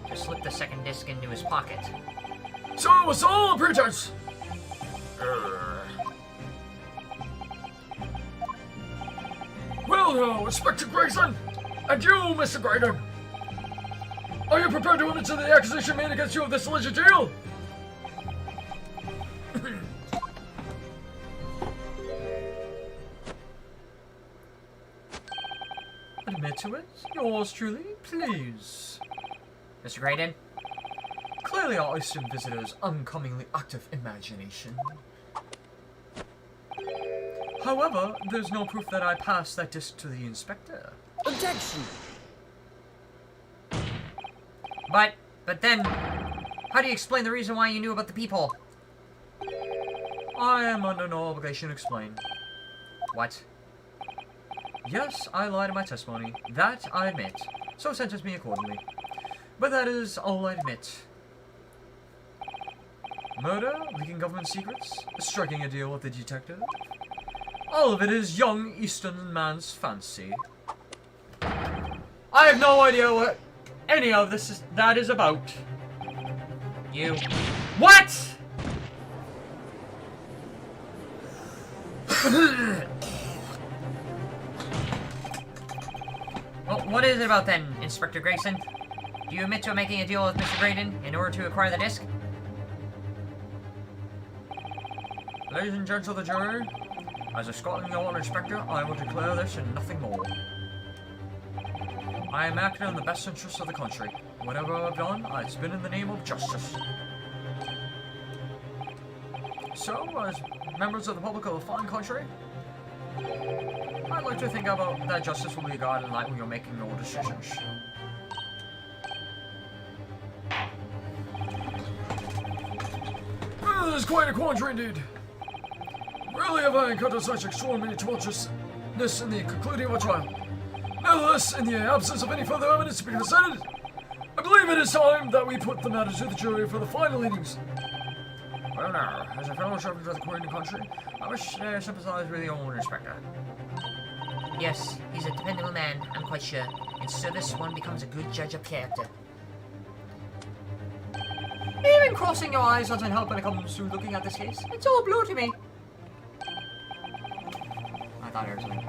To slip the second disc into his pocket. So it was all a pretense! Well now, Inspector Gregson, and you, Mr. Graydon, are you prepared to admit to the accusation made against you of this alleged deal? Admit to it? Yours truly, please. Mr. Graydon? Clearly Clearly our Eastern visitor's uncommonly active imagination. However, there's no proof that I passed that disc to the inspector. Objection! But then, how do you explain the reason why you knew about the peephole? I am under no obligation to explain. What? Yes, I lied in my testimony. That I admit. So sentence me accordingly. But that is all I admit. Murder, leaking government secrets, striking a deal with the detective. All of it is young Eastern man's fancy. I have no idea what any of that is about. You. What? Well, what is it about then, Inspector Grayson? Do you admit to making a deal with Mr. Graydon in order to acquire the disc? Ladies and gents of the jury, as a Scotland Yard inspector, I will declare this and nothing more. I am acting in the best interest of the country. Whatever I've done, it's been in the name of justice. So, as members of the public of a fine country, I'd like to think about that justice will be guided in light when you're making your decisions. Well, this is quite a quandary indeed. Rarely have I encountered such extraordinary tortuousness in the concluding of a trial. Nevertheless, in the absence of any further evidence to be presented, I believe it is time that we put the matter to the jury for the final readings. Well now, as a fellow servant of the Queen and country, I wish to sympathize with the old inspector. Yes, he's a dependable man, I'm quite sure. In service, one becomes a good judge of character. Even crossing your eyes doesn't help when it comes to looking at this case. It's all blue to me. I thought I heard something.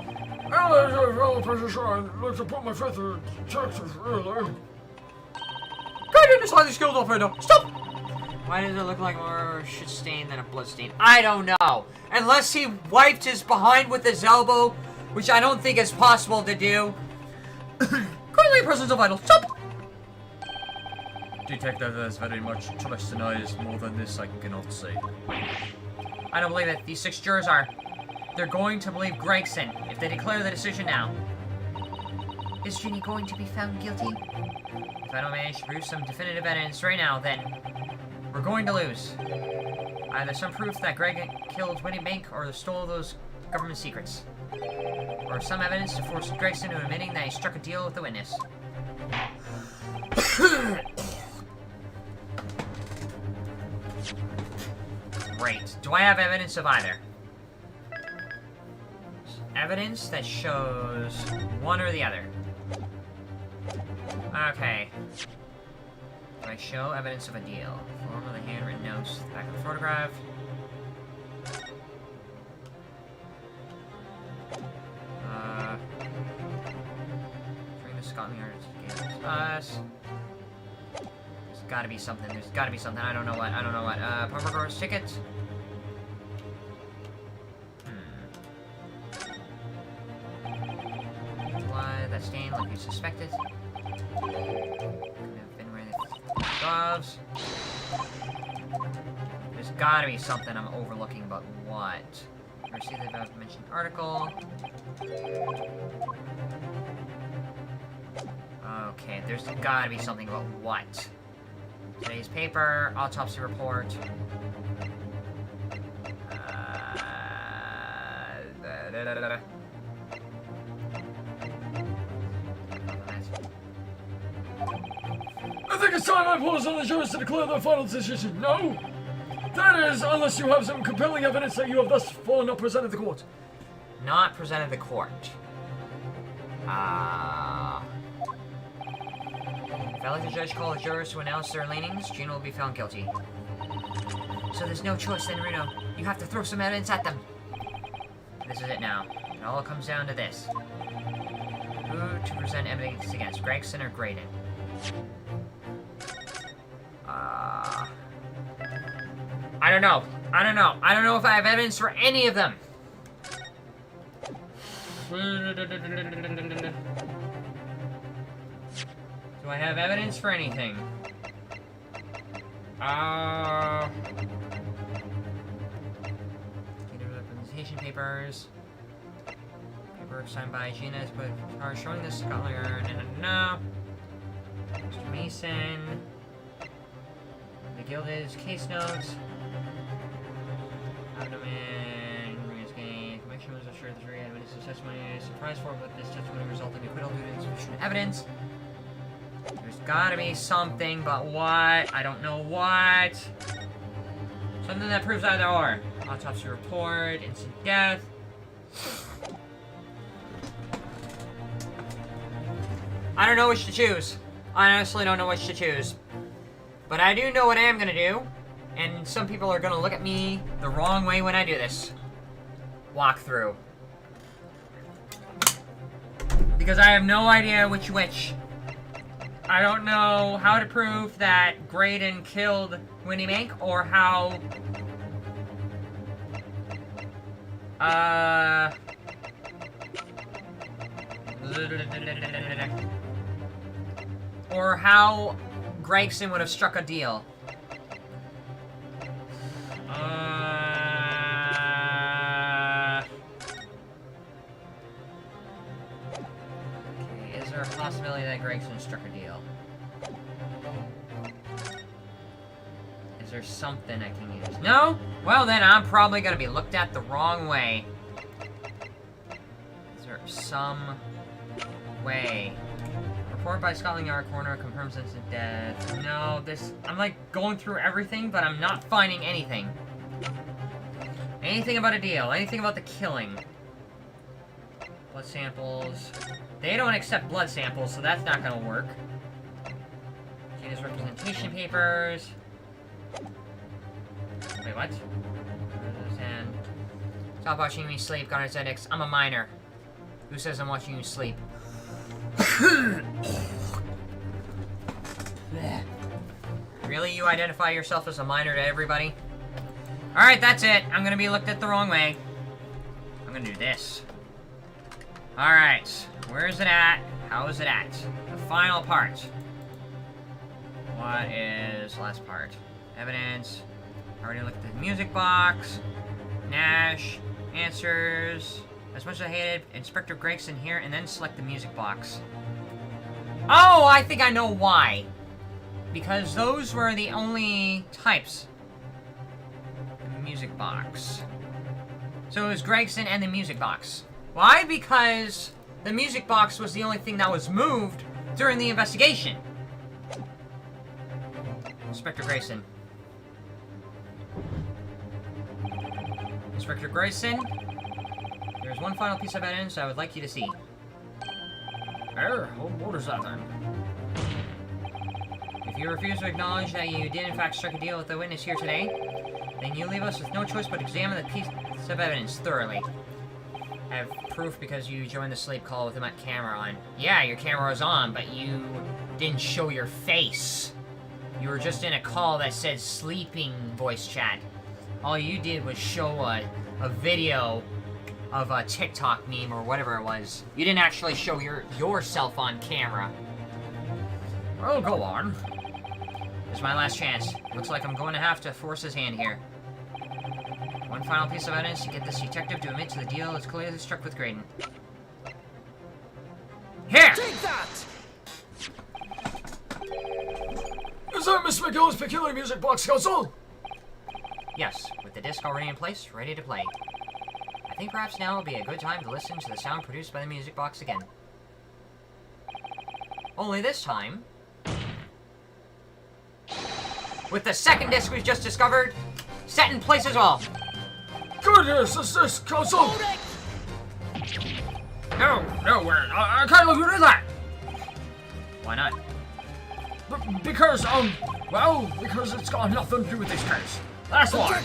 Well, as a fellow prisoner, I'd like to put my faith in detectives, really. Graydon is highly skilled operator. Stop! Why does it look like more shit stain than a blood stain? I don't know. Unless he wiped his behind with his elbow, which I don't think is possible to do. Currently, persons of vital. Stop! Detective, there's very much trust in eyes. More than this, I cannot say. I don't believe it. These 6 jurors are. They're going to believe Gregson if they declare the decision now. Is Ginny going to be found guilty? If I don't manage to produce some definitive evidence right now, then we're going to lose. Either some proof that Greg killed Winnie Bank or stole those government secrets. Or some evidence to force Gregson into admitting that he struck a deal with the witness. Great. Do I have evidence of either? Evidence that shows one or the other. Okay. Do I show evidence of a deal? Form of the handwritten notes, the back of the photograph. Bring the Scotland Yard against us. There's gotta be something. There's gotta be something. I don't know what. I don't know what. Permacourse ticket. Apply that stain like you suspected. Could have been wearing gloves. There's gotta be something I'm overlooking, but what? Receive the above mentioned article. Okay, there's gotta be something about what? Today's paper, autopsy report. I think it's time I pause on the jurors to declare their final decision. No? That is, unless you have some compelling evidence that you have thus far not presented the court. Not presented the court. If I let the judge call the jurors to announce their leanings, Gina will be found guilty. So there's no choice then, Reno. You have to throw some evidence at them. This is it now. It all comes down to this. Who to present evidence against, Gregson or Graydon? I don't know. I don't know. I don't know if I have evidence for any of them. Do I have evidence for anything? Representation papers. Paperwork signed by Gina is but are showing this scholar. No. Mr. Mason. The Gilded case notes. Abdomen. Conviction was assured the jury had witnessed testimony. Surprise for but this testimony resulted in acquittal due to insufficient evidence. There's gotta be something, but what? I don't know what. Something that proves either or. Autopsy report, instant death. I don't know which to choose. I honestly don't know which to choose. But I do know what I am gonna do. And some people are gonna look at me the wrong way when I do this. Walk through. Because I have no idea which. I don't know how to prove that Graydon killed Winnie Mink, or how... or how Gregson would have struck a deal. Okay, is there a possibility that Gregson struck a deal? Is there something I can use? No? Well then, I'm probably gonna be looked at the wrong way. Is there some way? Report by Scotland Yard coroner confirms instant death. No, this... I'm like going through everything, but I'm not finding anything. Anything about a deal. Anything about the killing. Blood samples. They don't accept blood samples, so that's not gonna work. Gina's representation papers. Wait, what? And stop watching me sleep, Garnetzx. I'm a minor. Who says I'm watching you sleep? Really? You identify yourself as a minor to everybody? Alright, that's it. I'm gonna be looked at the wrong way. I'm gonna do this. Alright. Where is it at? How is it at? The final part. What is last part? Evidence. I already looked at the music box. Nash. Answers. As much as I hated Inspector Gregson here, and then select the music box. Oh, I think I know why. Because those were the only types. The music box. So it was Gregson and the music box. Why? Because the music box was the only thing that was moved during the investigation. Inspector Grayson. Inspector Grayson, there's one final piece of evidence I would like you to see. What is that then? If you refuse to acknowledge that you did in fact strike a deal with the witness here today, then you leave us with no choice but to examine the piece of evidence thoroughly. I have proof because you joined the sleep call with my camera on. Yeah, your camera was on, but you didn't show your face. You were just in a call that said sleeping voice chat. All you did was show a video of a TikTok meme or whatever it was. You didn't actually show yourself on camera. Well, go on. This is my last chance. Looks like I'm going to have to force his hand here. One final piece of evidence to get this detective to admit to the deal is clearly struck with Graydon. Here! Take that! Is that Miss McGill's peculiar music box, Council? Yes, with the disc already in place, ready to play. I think perhaps now would be a good time to listen to the sound produced by the music box again. Only this time, with the second disc we've just discovered, set in place as well. Goodness, is this, Council? No, I can't let you do that! Why not? Because it's got nothing to do with this case. That's why.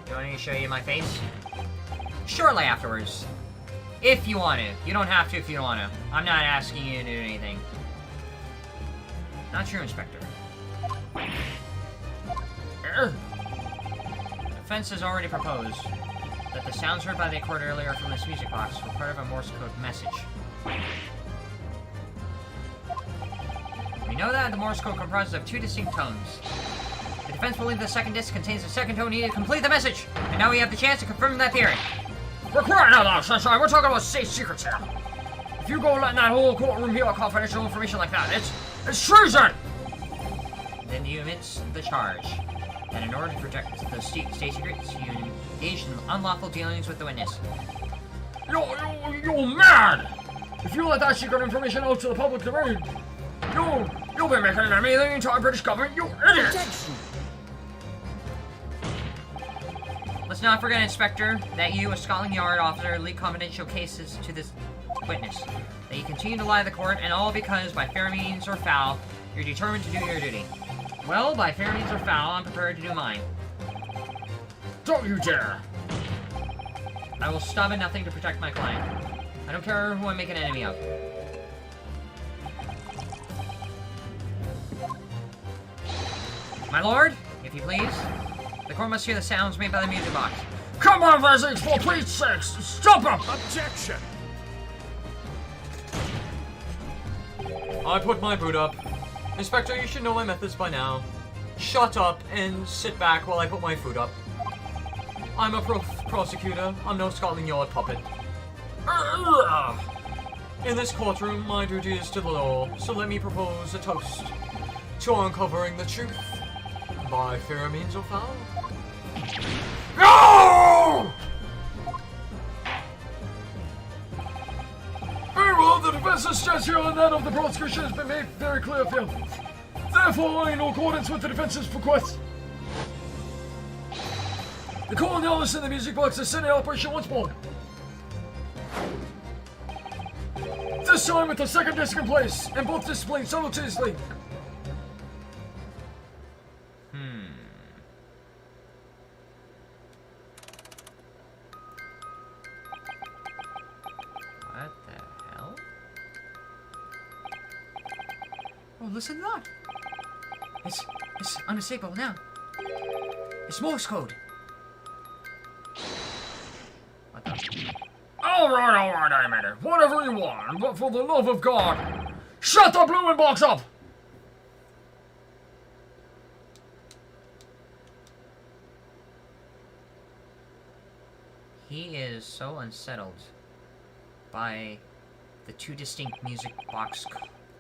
You want me to show you my face? Shortly afterwards. If you want to. You don't have to if you don't want to. I'm not asking you to do anything. Not true, Inspector. The defense has already proposed that the sounds heard by the court earlier from this music box were part of a Morse code message. We know that the Morse code comprises of two distinct tones. defense believed the second disc contains the second code needed to complete the message, and now we have the chance to confirm that theory. We're crying out loud, Sunshine. We're talking about state secrets here. If you go letting that whole courtroom hear confidential information like that, it's treason! Then you admit the charge. And in order to protect the state secrets, you engaged in unlawful dealings with the witness. You're mad! If you let that secret information out to the public domain, you'll be making an enemy of the entire British government, you idiot! Let's not forget, Inspector, that you, a Scotland Yard officer, leak confidential cases to this witness. That you continue to lie to the court, and all because, by fair means or foul, you're determined to do your duty. Well, by fair means or foul, I'm prepared to do mine. Don't you dare! I will stop at nothing to protect my client. I don't care who I make an enemy of. My lord, if you please, the court must hear the sounds made by the music box. Come on, Vesix, for Pete's sakes! Stop him! Objection! I put my boot up. Inspector, you should know my methods by now. Shut up and sit back while I put my foot up. I'm a prosecutor. I'm no Scotland Yard puppet. In this courtroom, my duty is to the law, so let me propose a toast to uncovering the truth by fair means or foul. No! Very well, the defense's stance here on that of the prosecution has been made very clear, Phil. Therefore, in accordance with the defense's request, the call now is in the music box is sending operation once more. This time with the second disc in place, and both displayed simultaneously. What the hell? Oh, listen to that. It's unmistakable now. It's Morse code. What the? Alright, I admit it. Whatever you want, but for the love of God, shut the blue box up! He is so unsettled by the two distinct music box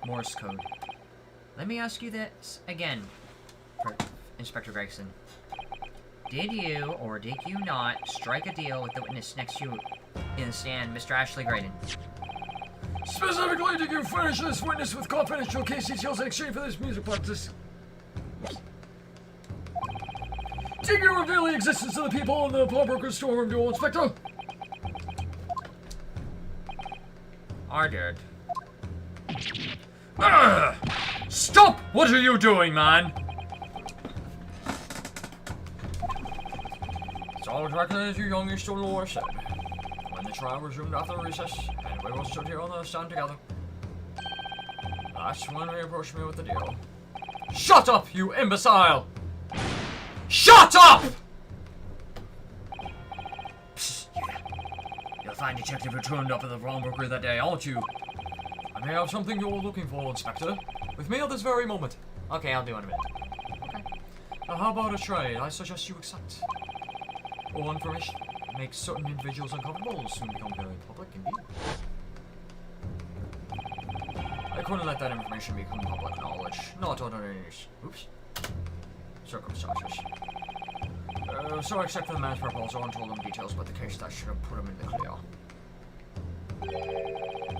Morse code. Let me ask you this again, Inspector Gregson. Did you, or did you not, strike a deal with the witness next to you in the stand, Mr. Ashley Graydon? Specifically, did you furnish this witness with confidential case details in exchange for this music box? Did you reveal the existence of the people in the pawnbroker's storeroom duel, Inspector? I did. Stop! What are you doing, man? It's all exactly as your youngest lawyer said. When the trial resumed after recess, and we all stood here on the stand together, that's when he approached me with the deal. Shut up, you imbecile! Shut up! Psst, you're the fine detective who turned up at the pawnbroker that day, aren't you? I may have something you're looking for, Inspector. With me at this very moment. Okay, I'll do it in a minute. Now how about a trade? I suggest you accept. All information makes certain individuals uncomfortable will soon become very public indeed. I couldn't let that information become public knowledge. Not under any circumstances. So I accepted the man's proposal and told him details about the case that should have put him in the clear.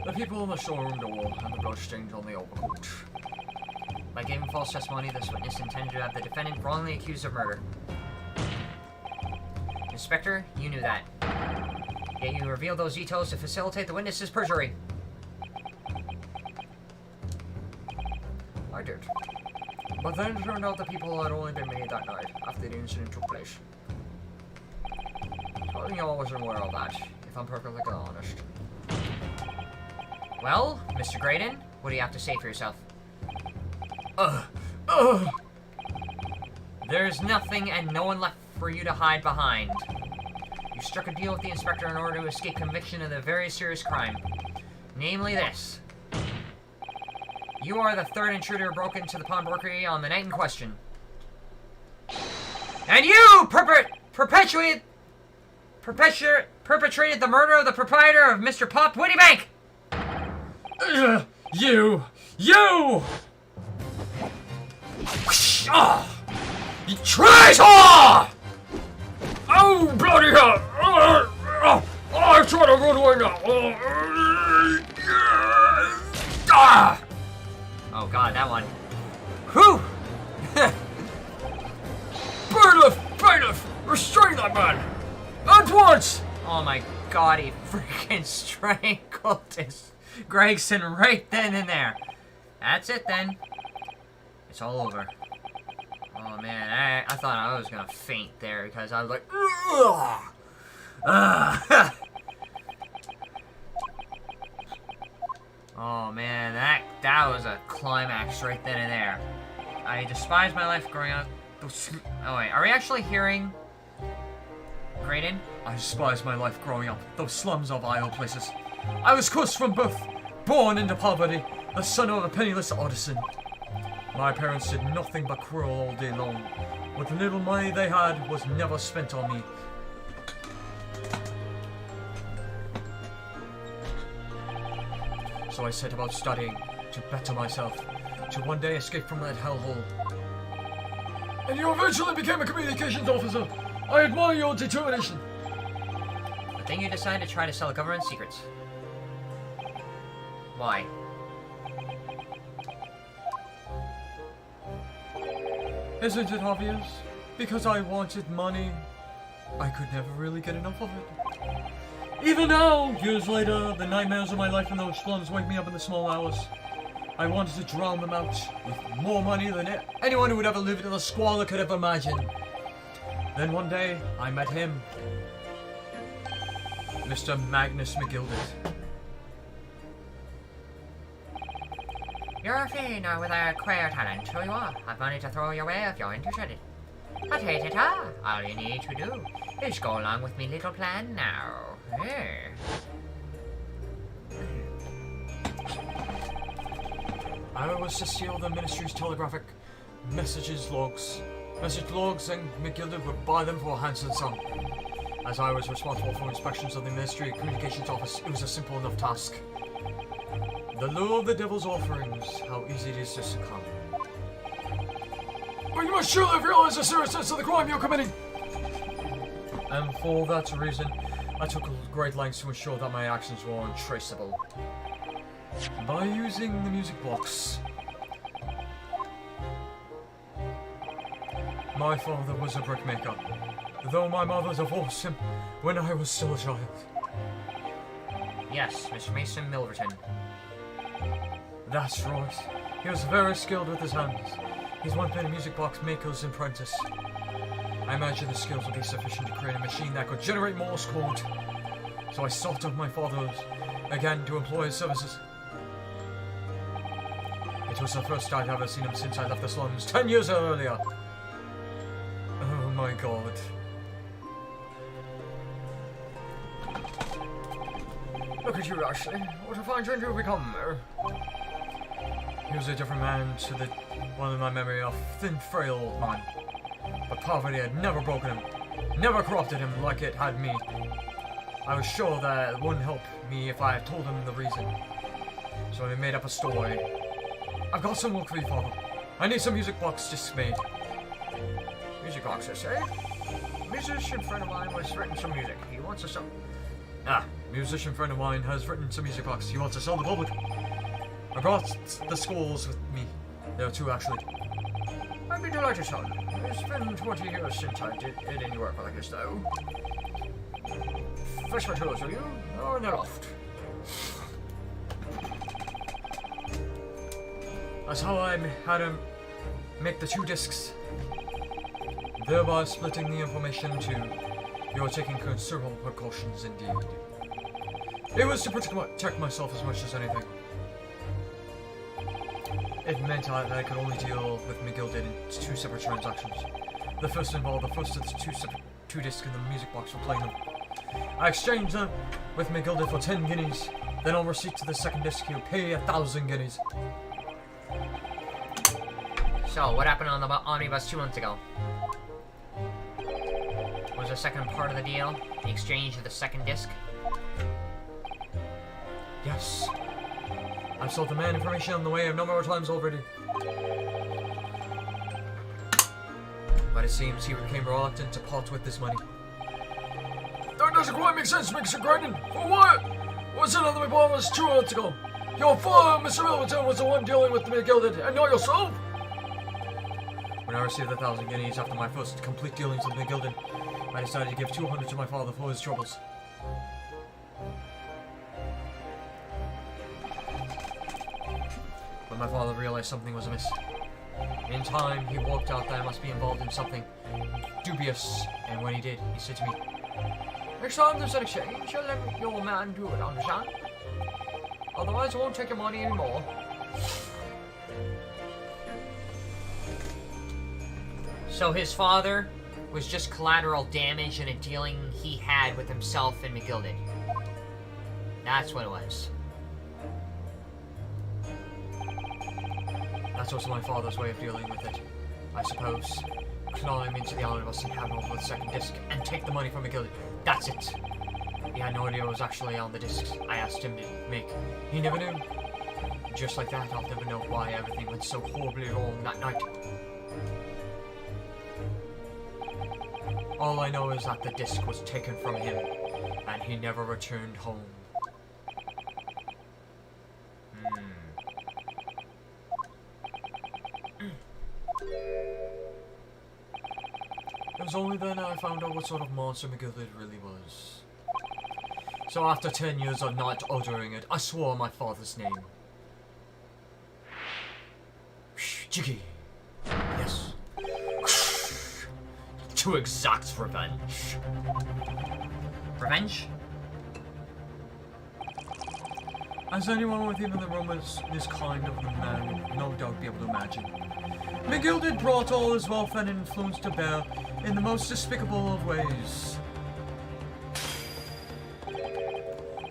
The people in the storeroom door and the blood stains on the overcoat. By giving false testimony, this witness intended to have the defendant wrongly accused of murder. Inspector, you knew that. Yet you revealed those details to facilitate the witness's perjury. I did. But then it turned out the people had only been made that night, after the incident took place. Scotland Yard wasn't aware of that, if I'm perfectly honest. Well, Mr. Graydon, what do you have to say for yourself? There's nothing and no one left for you to hide behind. You struck a deal with the inspector in order to escape conviction of a very serious crime. Namely this. You are the third intruder who broke into the pawnbroker on the night in question. And you perpetrated the murder of the proprietor of Mr. Pop Woody Bank! You! Oh, you traitor! Oh, bloody hell! I'm trying to run away now! Oh god, that one. Whew! Bailiff! Restrain that man! At once! Oh my god, he freaking strangled his Gregson right then and there. That's it then. It's all over. Oh man, I thought I was gonna faint there because I was like, ugh. Oh man, that was a climax right then and there. I despise my life growing up. Oh wait, are we actually hearing Graydon? I despise my life growing up. Those slums are vile places. I was cursed from birth, born into poverty, the son of a penniless artisan. My parents did nothing but quarrel all day long. What little money they had was never spent on me. So I set about studying to better myself, to one day escape from that hellhole. And you eventually became a communications officer. I admire your determination. But then you decided to try to sell government secrets. Why? Isn't it obvious? Because I wanted money. I could never really get enough of it. Even now, years later, the nightmares of my life in those slums wake me up in the small hours. I wanted to drown them out with more money than anyone who would ever lived in the squalor could ever imagine. Then one day, I met him. Mr. Magnus McGilded. You're a fiend with a queer talent, so you are. I've money to throw your way if you're interested. But all you need to do is go along with me little plan now. Here. I was to steal the ministry's telegraphic message logs, and McGilded would buy them for a handsome sum. As I was responsible for inspections of the Ministry Communications Office, it was a simple enough task. The lure of the devil's offerings, how easy it is to succumb. But you must surely have realized the seriousness of the crime you're committing! And for that reason, I took great lengths to ensure that my actions were untraceable. By using the music box. My father was a brickmaker, though my mother divorced him when I was still a child. Yes, Mr. Mason Milverton. That's right. He was very skilled with his hands. He's once been a music box maker's apprentice. I imagine the skills would be sufficient to create a machine that could generate Morse code. So I sought out my father's again to employ his services. It was the first I'd ever seen him since I left the slums 10 years earlier. Oh my god. Look at you, Ashley. What a fine change you've become. He was a different man to the one in my memory, a thin, frail old man. But poverty had never broken him, never corrupted him like it had me. I was sure that it wouldn't help me if I had told him the reason. So I made up a story. I've got some work for you, Father. I need some music box discs made. Music boxes, eh? Musician friend of mine was written some music. He wants to sell. Musician friend of mine has written some music box. He wants to sell the public. I brought the scores with me. There are two, actually. I'd be delighted, son. It's been 20 years since I did any work like this, though. Fetch my tools, will you? Oh, in the loft. That's how I had him make the two discs, thereby splitting the information to you're taking considerable precautions indeed. It was to protect myself as much as anything. It meant that I could only deal with McGilded in two separate transactions. The first involved the first of the two discs in the music box for playing them. I exchanged them with McGilded for 10 guineas. Then on receipt to the second disc, he would pay 1,000 guineas. So, what happened on the omnibus 2 months ago? was a second part of the deal? The exchange of the second disc? Yes. I've sold the man information on the way a number of times already. But it seems he became reluctant to part with this money. That doesn't quite make sense, Mr. Gordon. For what? What's it that we bought us 2 months ago? Your father, Mr. Milverton, was the one dealing with the McGilded, and not yourself? When I received the 1,000 guineas after my first complete dealings with McGilded, I decided to give 200 to my father for his troubles. But my father realized something was amiss. In time, he worked out that I must be involved in something dubious, and when he did, he said to me, Next time there's an exchange, you'll let your man do it, understand? Otherwise, I won't take your money anymore. So his father was just collateral damage in a dealing he had with himself and McGilded. That's what it was. That was my father's way of dealing with it, I suppose. Climb into the omnibus and hand over the second disc and take the money from McGilded. That's it. He had no idea what was actually on the discs I asked him to make. He never knew. Just like that, I'll never know why everything went so horribly wrong that night. All I know is that the disc was taken from him, and he never returned home. It was only then I found out what sort of monster McGilded really was. So after 10 years of not uttering it, I swore my father's name. Jiggy. Yes. To exact revenge. Revenge? As anyone with even the rumors this kind of man would no doubt be able to imagine, McGilded brought all his wealth and influence to bear in the most despicable of ways.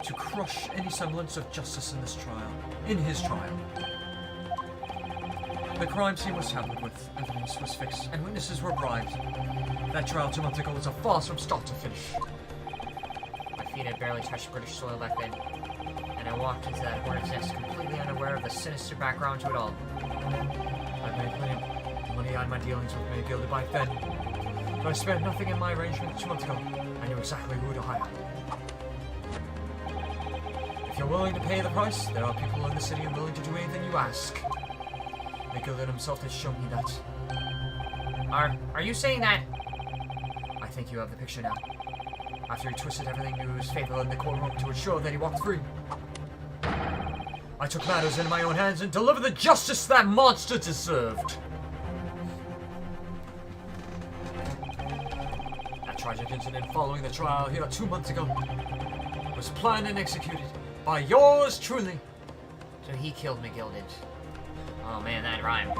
To crush any semblance of justice in his trial. The crime scene was tampered with, evidence was fixed, and witnesses were bribed. That trial 2 months ago was a farce from start to finish. My feet had barely touched British soil back then, and I walked into that hornet's nest completely unaware of the sinister background to it all. I made plenty of money on my dealings with McGilded by then, but I spared nothing in my arrangement 2 months ago. I knew exactly who to hire. If you're willing to pay the price, there are people in the city willing to do anything you ask. McGilded himself has shown me that. Are you saying that? I think you have the picture now. After he twisted everything to his favor in the courtroom to ensure that he walked free. I took matters into my own hands and delivered the justice that monster deserved. That tragic incident following the trial here 2 months ago was planned and executed by yours truly. So he killed McGilded. Oh man, that rhymed.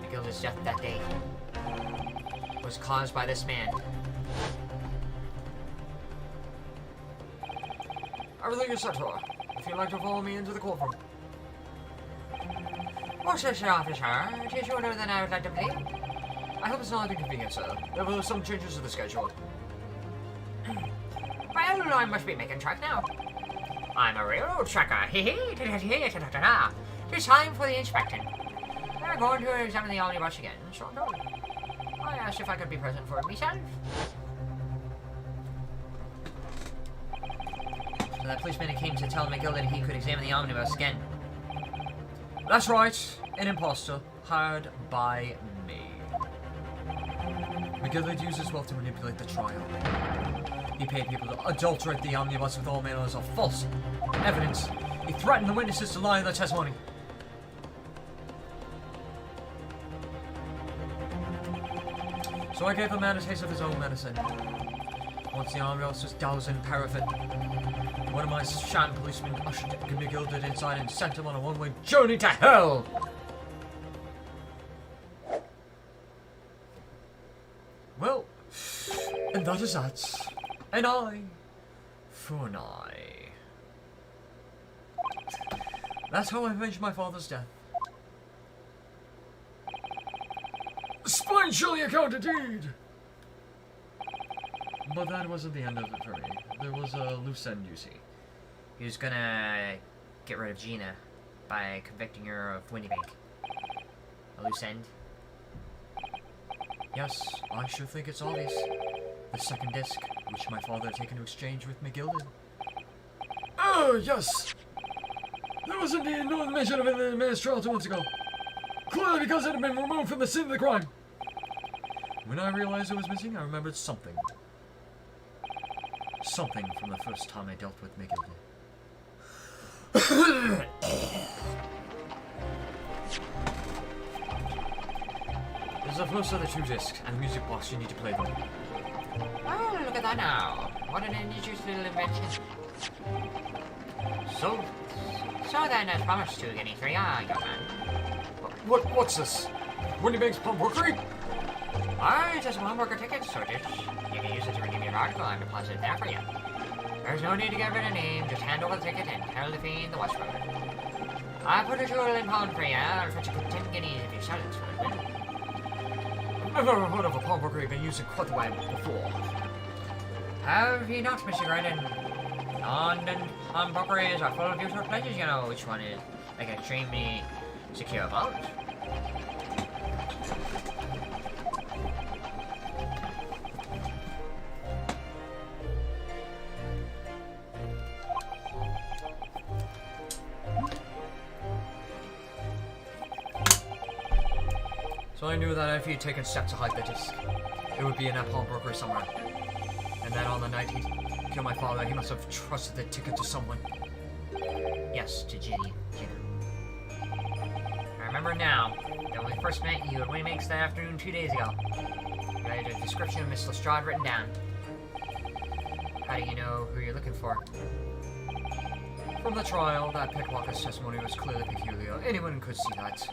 McGilded's death that day was caused by this man. Everything is set, sir. If you'd like to follow me into the courtroom. What's this, officer? It is shorter than I would like to believe. I hope it's not inconvenient, sir. There were some changes to the schedule. Well, I must be making track now. I'm a railroad tracker. It's time for the inspection. We're going to examine the omnibus again, so I asked if I could be present for it myself. So that policeman came to tell McGilded he could examine the omnibus again. That's right, an imposter hired by me. McGilded used his wealth to manipulate the trial. He paid people to adulterate the omnibus with all manners of false evidence. He threatened the witnesses to lie in their testimony. So I gave the man a taste of his own medicine. Once the omnibus was doused in paraffin, one of my sham policemen ushered McGilded inside and sent him on a one-way journey to hell! Well, and that is that. An eye for an eye. That's how I avenged my father's death. Spine-chilling account indeed! But that wasn't the end of it for me. There was a loose end, you see. He was gonna get rid of Gina by convicting her of Winniebank. A loose end? Yes, I should think it's obvious. The second disc, which my father had taken to exchange with McGilden. Oh, yes! There was indeed no mention of it in the man's trial 2 months ago. Clearly because it had been removed from the scene of the crime. When I realized it was missing, I remembered something. Something from the first time I dealt with McGilden. This is the first of the 2 discs, and the music box you need to play them. Oh, look at that now. What an ingenious little invention. So, So then, as promised to get E3, young man. what's this? Winniebank's Pawnbrokery? Just one worker ticket, so just you can use it to redeem your article and deposit it there for you. There's no need to give it a name, just hand over the ticket and tell the fiend the West Road. I put a jewel in pound for you, I'll fetch you 10 guineas if you sell it for it. I've never heard of a pawnbrokery been used in quite the way before. Have you not, Mr. Gordon? London pawnbrokeries are full of useless places, you know which one is like an extremely secure vault. So I knew that if he'd taken steps to hide the disc, it would be in that pawnbrokery somewhere. And then on the night he'd kill my father, he must have trusted the ticket to someone. Yes, to Ginny. I remember now that when we first met you at Winniebank's that afternoon 2 days ago. You had a description of Miss Lestrade written down. How do you know who you're looking for? From the trial, that pickpockett's testimony was clearly peculiar. Anyone could see that.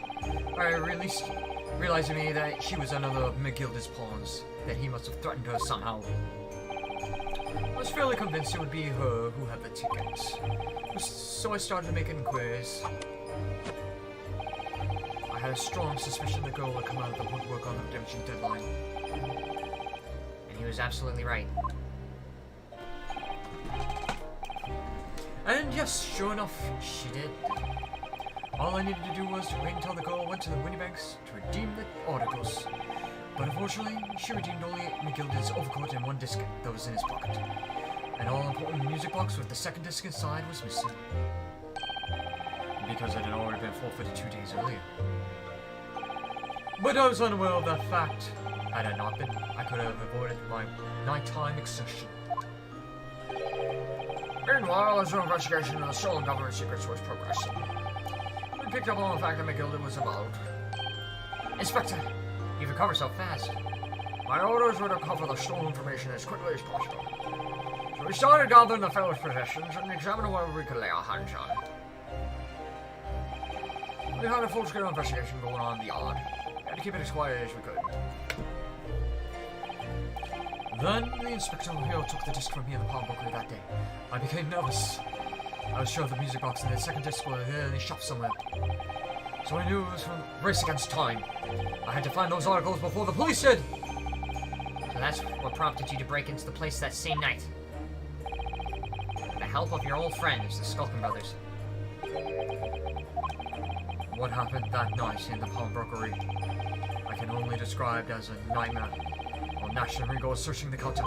I realized to me that she was another of McGilda's pawns, that he must have threatened her somehow. I was fairly convinced it would be her who had the ticket. So I started making inquiries. I had a strong suspicion the girl would come out of the woodwork on the redemption deadline. And he was absolutely right. And yes, sure enough, she did. All I needed to do was to wait until the girl went to the Winniebanks to redeem the articles. But unfortunately, she redeemed only McGilda's overcoat and 1 disc that was in his pocket. An all-important music box with the second disc inside was missing. Because it had already been forfeited 2 days earlier. But I was unaware of that fact. Had it not been, I could have avoided my nighttime exertion. Meanwhile, as our investigation into the stolen government secrets was progressing, we picked up on the fact that McGilda was involved. Inspector, you've recovered so fast. My orders were to cover the stolen information as quickly as possible. So we started gathering the fellow's possessions and examining whatever we could lay our hands on. We had a full-scale investigation going on in the yard. We had to keep it as quiet as we could. Then the inspector here took the disc from me in the pawnbrokery that day. I became nervous. I was sure the music box and the second disc were there in the shop somewhere. So I knew it was from race against time. I had to find those articles before the police did. So that's what prompted you to break into the place that same night. With the help of your old friends, the Skulkin brothers. What happened that night in the pawnbrokery, I can only describe as a nightmare. While Nash and Ringo was searching the counter,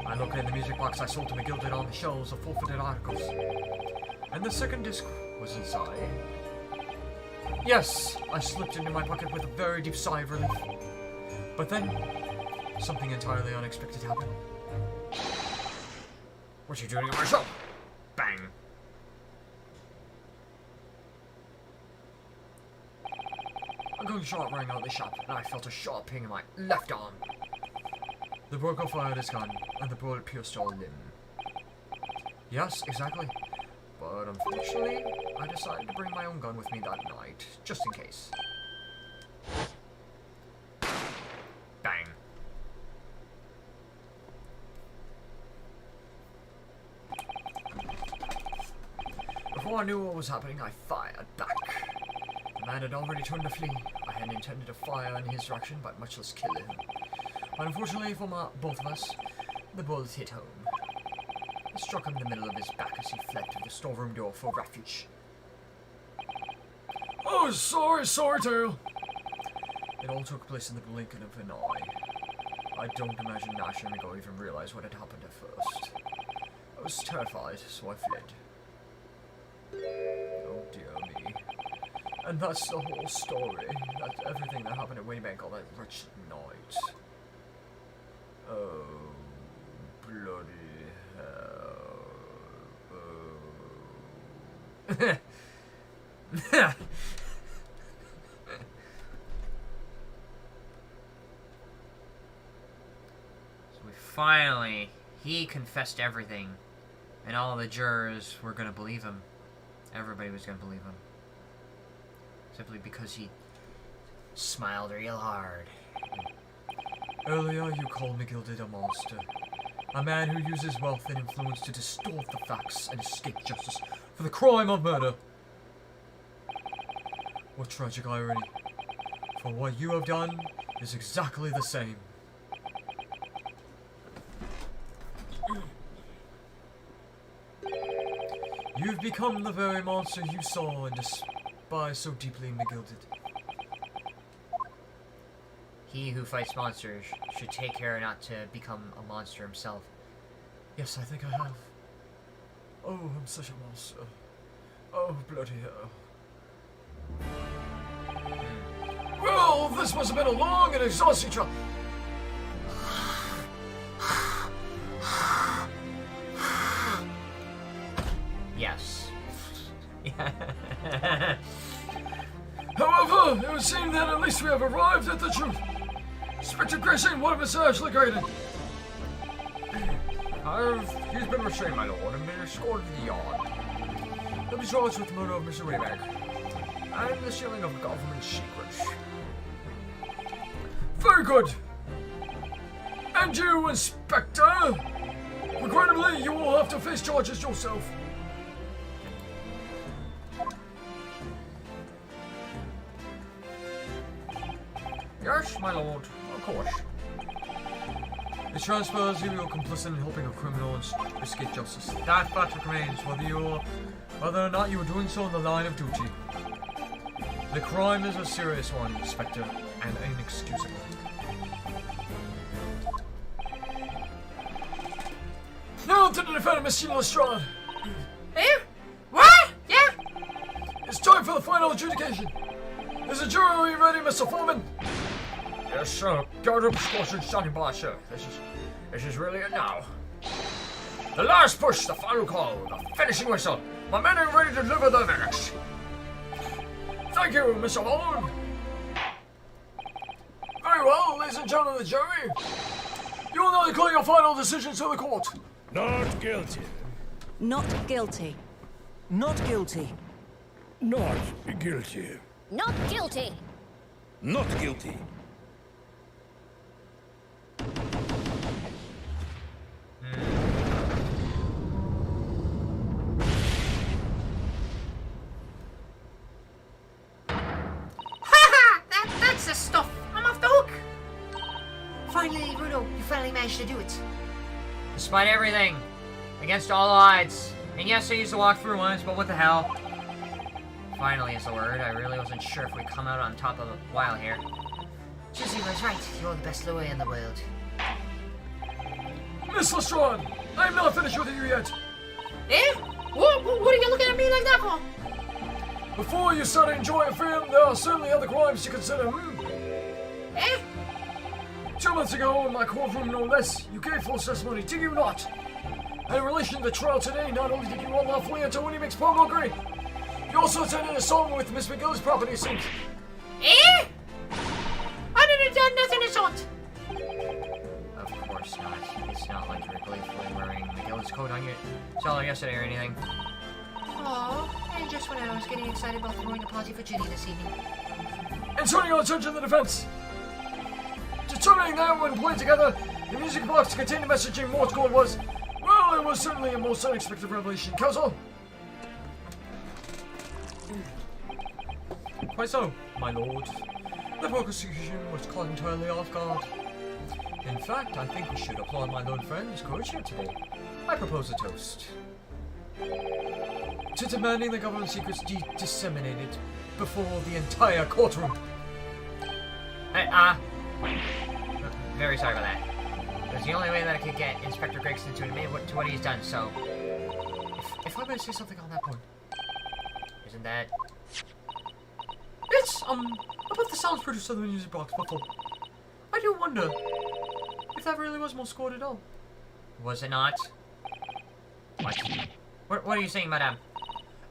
I located the music box I sold to McGilda on the shelves of forfeited articles. And the second disc was inside. Yes, I slipped into my pocket with a very deep sigh of relief. But then, something entirely unexpected happened. What are you doing in my shop? Bang. A gunshot rang out of the shop, and I felt a sharp ping in my left arm. The broker fired his gun, and the bullet pierced our limb. Yes, exactly. But unfortunately, I decided to bring my own gun with me that night, just in case. Bang. Before I knew what was happening, I fired back. The man had already turned to flee. I had intended to fire in his direction, but much less kill him. But unfortunately for both of us, The bullet hit home. It struck him in the middle of his back as he fled to the storeroom door for refuge. Oh, sorry, Tail. It all took place in the blink of an eye. I don't imagine Nash and Miguel even realized what had happened at first. I was terrified, so I fled. Oh dear me. And that's the whole story. That's everything that happened at Winnebank on that wretched night. Oh, bloody hell. Oh. Finally, he confessed everything, and all the jurors were going to believe him. Everybody was going to believe him. Simply because he smiled real hard. Earlier, you called McGilded a monster. A man who uses wealth and influence to distort the facts and escape justice for the crime of murder. What tragic irony. For what you have done is exactly the same. You've become the very monster you saw and despised so deeply, McGilded. He who fights monsters should take care not to become a monster himself. Yes, I think I have. Oh, I'm such a monster. Oh, bloody hell. Well, this must have been a long and exhausting trial. Yes. However, it would seem that at least we have arrived at the truth. Inspector Grayson, what of us actually graded? He's been restrained, my lord, and been escorted to the yard. He'll be charged with the murder of Mr. Winnebank and the stealing of government secrets. Very good. And you, Inspector? Regrettably, you will have to face charges yourself. Yes, my lord, of course. It transfers you are complicit in helping a criminal escape justice. That fact remains Whether or not you were doing so in the line of duty. The crime is a serious one, Inspector, and inexcusable. Now to the defendant, Miss Sheila Lestrade. Eh? What? Yeah? It's time for the final adjudication. Is the jury ready, Mr. Foreman? Yes, sir. Guard up squadron standing by, sir. This is really it now. The last push, the final call, the finishing whistle. My men are ready to deliver the verdicts. Thank you, Mr. Holland. Very well, ladies and gentlemen of the jury. You will now declare your final decisions to the court. Not guilty. Not guilty. Not guilty. Not guilty. Not guilty. Not guilty. That's the stuff. I'm off the hook. Finally, Bruno, you finally managed to do it. Despite everything, against all odds. And yes, I used to walk through once, but what the hell? Finally is the word. I really wasn't sure if we'd come out on top of a while here. Susie was right. You're the best lawyer in the world. Miss Lestrade, I am not finished with you yet. Eh? What are you looking at me like that for? Before you start enjoying film, there are certainly other crimes to consider. Eh? 2 months ago, in my courtroom no less, you gave false testimony, did you not? And in relation to the trial today, not only did you unlawfully enter Winnebank's property, you also attended a song with Miss McGill's property estate. Eh? I didn't have done nothing to sort. Of course not. It's not like you were gleefully wearing McGill's coat on your cellar yesterday or anything. Aw, and just when I was getting excited about throwing a party for Ginny this evening. And turning your attention to the defense. Determining that when played together, the music box containing the messaging Morse code was, well, it was certainly a most unexpected revelation. Counsel? Quite so, my lord. The prosecution was caught entirely off guard. In fact, I think we should applaud my lone friend's courage here today. I propose a toast to demanding the government secrets disseminated before the entire courtroom. Very sorry about that. It was the only way that I could get Inspector Gregson to admit to what he's done, so... If I may say something on that point. Isn't that... It's, about the sounds produced on the music box before. I do wonder if that really was Morse code at all. Was it not? What are you saying, madame?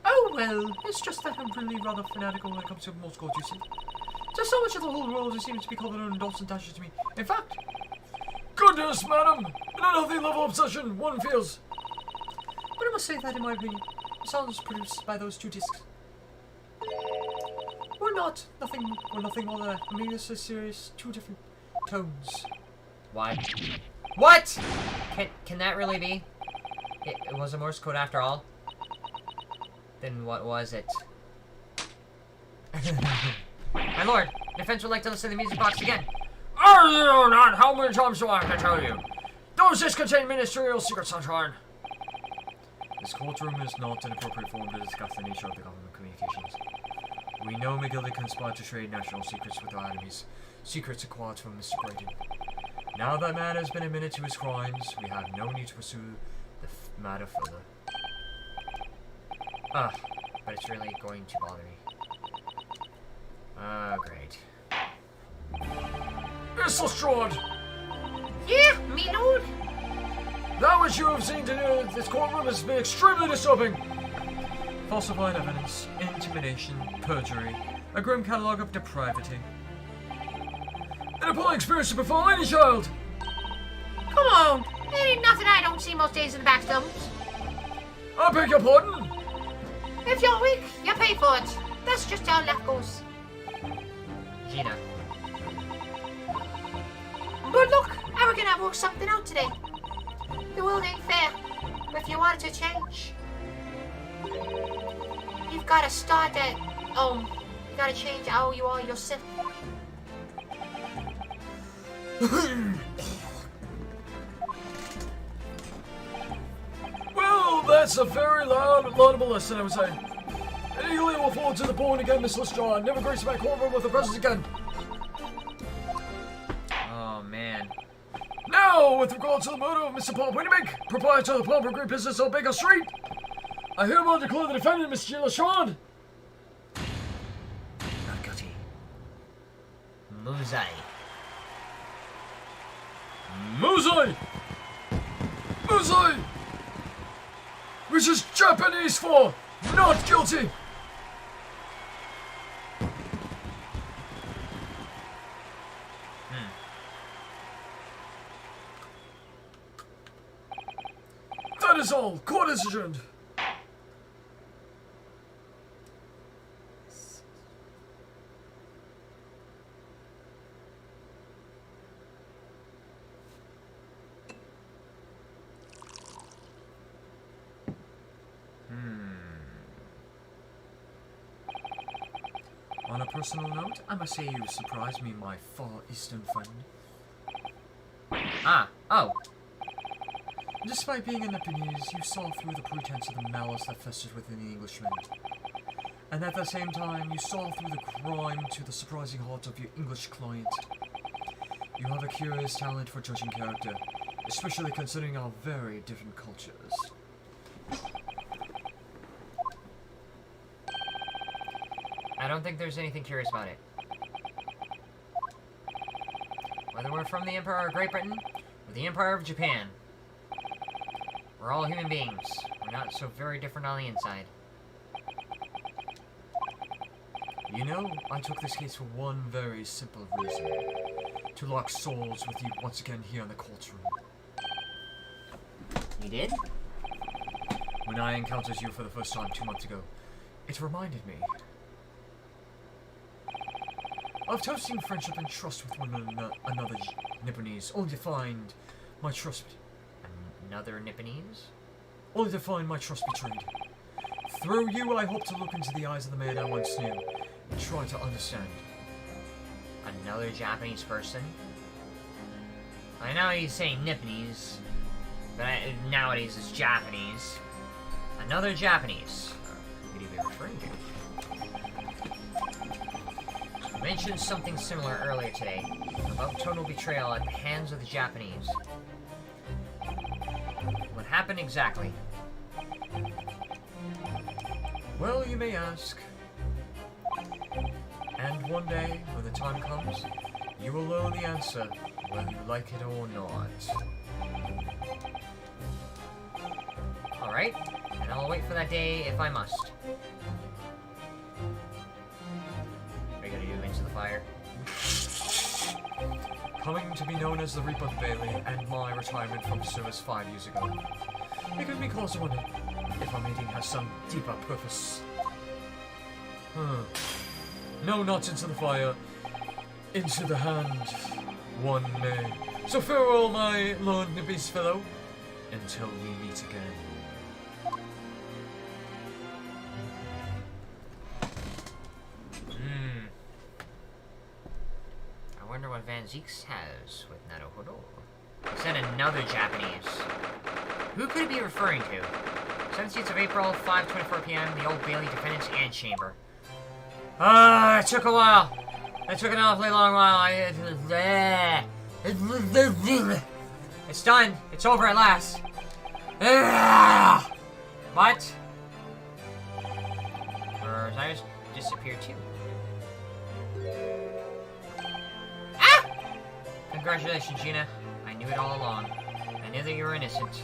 Oh, well, it's just that I'm really rather fanatical when it comes to Morse code, you see. There's so much of the whole world that seems to be called an endorsed and attached to me. In fact... Goodness, madam! An unhealthy level of obsession one feels. But I must say that, in my opinion, the sounds produced by those two discs were nothing more than a merely serious two different tones. What? What? Can that really be? It was a Morse code after all? Then what was it? My lord, defense would like to listen to the music box again. Are you not? How many times do I have to tell you? Those discs contain ministerial secrets, sunshine. This courtroom is not an appropriate forum to discuss the nature of the government communications. We know McGildy conspired to trade national secrets with our enemies, secrets acquired from Mr. Graydon. Now that man has been admitted to his crimes, we have no need to pursue the matter further. But it's really going to bother me. Great. Miss Lestrade! Yeah, me lord. That which you have seen today in this courtroom has been extremely disturbing. Falsified evidence, intimidation, perjury, a grim catalogue of depravity. An appalling experience to befall any child! Come on. There ain't nothing I don't see most days in the backstones. I beg your pardon? If you're weak, you pay for it. That's just how life goes. Gina. But look, I reckon I've worked something out today. The world ain't fair, but if you want it to change, you've got to start at you got to change how you are yourself. Well, that's a very laudable lesson, I would say. And eagerly will forward to the point again, Miss Lestrade. Never grace my courtroom with a presence again. Oh, man. Now, with regard to the murder of Mr. Paul Winnebig, proprietor of the Palmer Green Business on Baker Street, I hereby declare the defendant, Mr. Lestrade, Not guilty. Muzai. Muzai! Muzai! Which is Japanese for not guilty! That is all. Court is adjourned. On a personal note, I must say you surprised me, my far eastern friend. Oh. Despite being a Nepalese, you saw through the pretense of the malice that festered within the Englishman. And at the same time, you saw through the crime to the surprising heart of your English client. You have a curious talent for judging character, especially considering our very different cultures. I don't think there's anything curious about it. Whether we're from the Empire of Great Britain or the Empire of Japan, we're all human beings. We're not so very different on the inside. You know, I took this case for one very simple reason. To lock souls with you once again here in the courtroom. You did? When I encountered you for the first time 2 months ago, it reminded me of toasting friendship and trust with one another Nipponese, only to find my trust... Another Nipponese? Only to find my trust betrayed. Through you, I hope to look into the eyes of the man I once knew and try to understand. Another Japanese person? I know he's saying Nipponese, but nowadays it's Japanese. Another Japanese. Who could he be referring to? I mentioned something similar earlier today about total betrayal at the hands of the Japanese. What happened exactly? Well, you may ask. And one day, when the time comes, you will learn the answer, whether you like it or not. Alright, and I'll wait for that day if I must. What are you gonna do, into the fire? Coming to be known as the Reaper of the Bailey and my retirement from service 5 years ago. It gives me cause to wonder if our meeting has some deeper purpose. No, not into the fire. Into the hand. One may. So farewell, my Lord Nibby's fellow. Until we meet again. I wonder what Van Zeeks has with Naruhodo. He said another Japanese. Who could it be referring to? 17th of April, 5:24 p.m., the Old Bailey Defendant's Antechamber. Ah, it took a while. It took an awfully long while. It's done. It's over at last. But her eyes disappeared too. Ah! Congratulations, Gina. I knew it all along. I knew that you were innocent.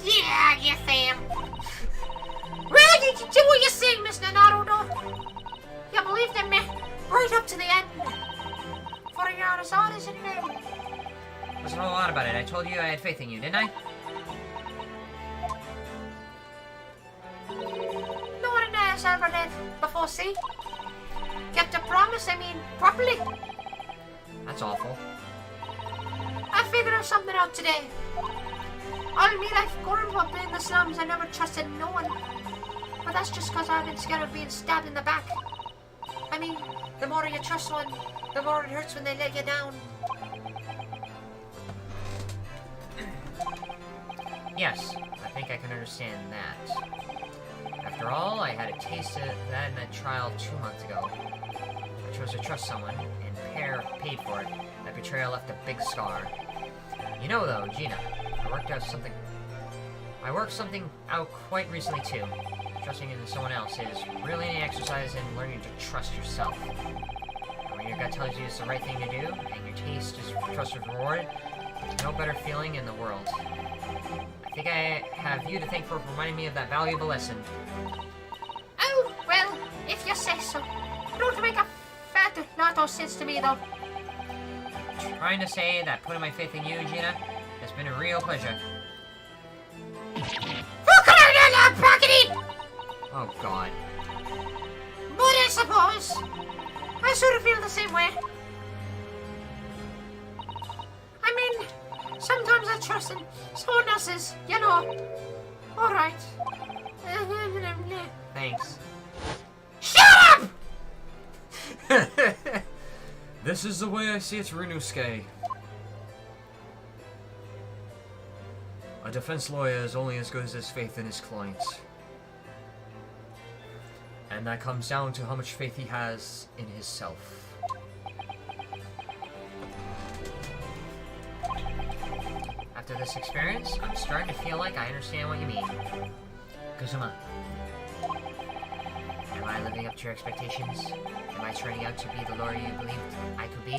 Yeah, you fam. Well, you do what you say, Mr. Naruto. You believed in me right up to the end. For your honest in you. Wasn't a whole lot about it. I told you I had faith in you, didn't I? No one has ever did before, see? Kept a promise, properly. That's awful. I figured out something out today. All my life growing up in the slums, I never trusted no one. But that's just because I've been scared of being stabbed in the back. The more you trust one, the more it hurts when they let you down. Yes, I think I can understand that. After all, I had a taste of that in that trial 2 months ago. I chose to trust someone, and paid for it. That betrayal left a big scar. You know though, Gina, I worked something out quite recently too. Trusting in someone else is really an exercise in learning to trust yourself. And when your gut tells you it's the right thing to do, and your taste is trust is rewarded, there's no better feeling in the world. I think I have you to thank for reminding me of that valuable lesson. Oh, well, if you say so. Don't make a fat lot of sense to me though. Trying to say that putting my faith in you, Gina, has been a real pleasure. Who could I not pocket? Oh God. But I suppose I sort of feel the same way. Sometimes I trust in someone else's, you know. Alright. Thanks. Shut up! This is the way I see it, Ryunosuke. A defense lawyer is only as good as his faith in his client. And that comes down to how much faith he has in himself. After this experience, I'm starting to feel like I understand what you mean. Kazuma, am I living up to your expectations? Am I turning out to be the lawyer you believed I could be?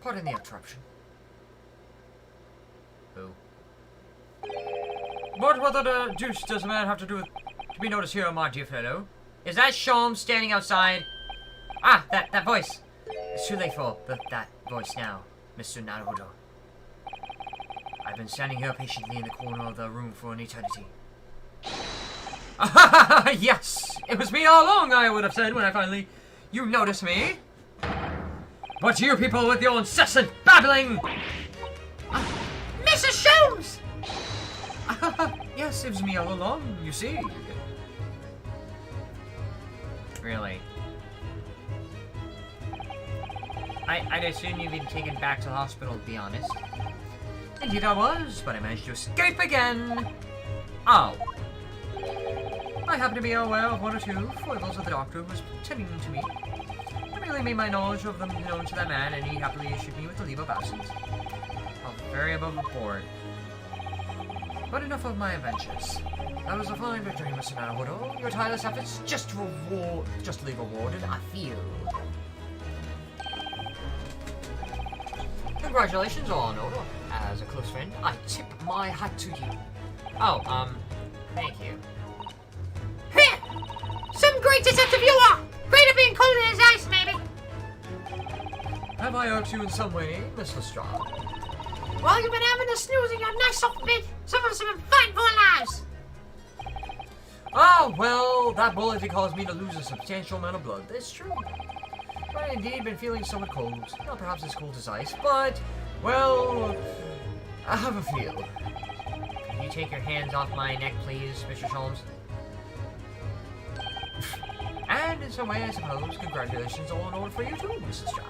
Pardon the interruption. Who? But what the deuce does a man have to do with to be noticed here, my dear fellow? Is that Sholmes standing outside? Ah, that voice! It's too late for that voice now, Mr. Naruto. I've been standing here patiently in the corner of the room for an eternity. Yes! It was me all along, I would have said when I finally... You noticed me? But you people with your incessant babbling! Mrs. Sholmes! Yes, it was me all along, you see. Really. I'd assume you've been taken back to the hospital, to be honest. Indeed I was, but I managed to escape again. Oh. I happen to be aware of one or two foibles that the doctor was tending to me. I merely made my knowledge of them known to that man, and he happily issued me with a leave of absence. Oh, very above board. But enough of my adventures. That was a fine victory, Mr. Naruto. Your tireless efforts justly rewarded, I feel. Congratulations on order. As a close friend, I tip my hat to you. Oh, thank you. Here! Some great detective you are! Great at being cold as ice, maybe! Have I irked you in some way, Miss Lestrade? Well, you've been having a snooze in your nice soft bed. Some of us have been fighting for our lives. Oh, well, that bullet did cause me to lose a substantial amount of blood. That's true. I indeed been feeling somewhat cold. Not perhaps as cold as ice, but, well, I have a feel. Can you take your hands off my neck, please, Mr. Sholmes? And in some way, I suppose, congratulations all in order for you too, Mrs. Strad.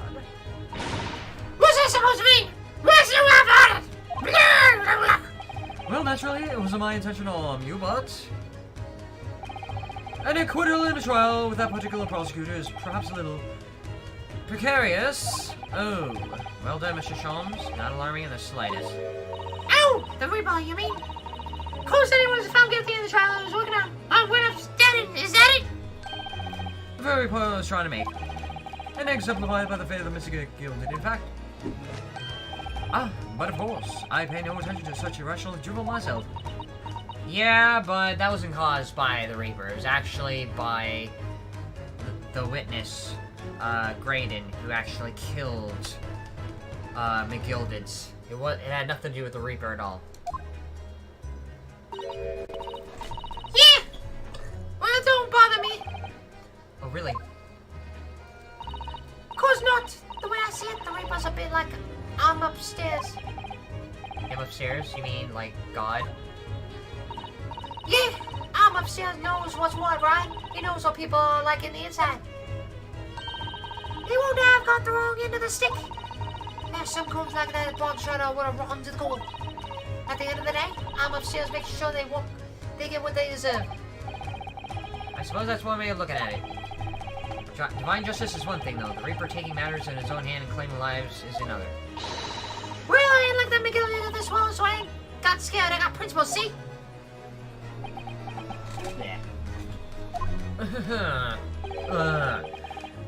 What's that supposed to mean? Where's the way about it? Blah, blah, blah. Well, naturally, it wasn't my intention to harm you, but an acquittal in a trial with that particular prosecutor is perhaps a little precarious. Oh, well done, Mr. Sholmes. Not alarming in the slightest. Ow! The Reaper, you mean? Of course anyone was found guilty in the trial I was working on. I went upstanding. Is that it? The very point I was trying to make. And exemplified by the fate of the Mr. Gilded, in fact. Ah, but of course, I pay no attention to such irrational drivel myself. Yeah, but that wasn't caused by the Reaper. It was actually by the witness, Graydon, who actually killed McGilded's. It had nothing to do with the Reaper at all. Yeah! Well, don't bother me. Oh, really? Of course not. The way I see it, the Reaper's a bit like I'm upstairs. Him upstairs? You mean, like, God? Yeah, I'm upstairs knows what's what, right? He knows what people are like in the inside. He won't have got the wrong end of the stick. There's some comes like that Bond Shadow would have rotten to the core. At the end of the day, I'm upstairs making sure they get what they deserve. I suppose that's one way of looking at it. Divine justice is one thing, though. The Reaper taking matters in his own hand and claiming lives is another. Well, I ain't like that McGillian of this world, so I ain't got scared. I got principles, see?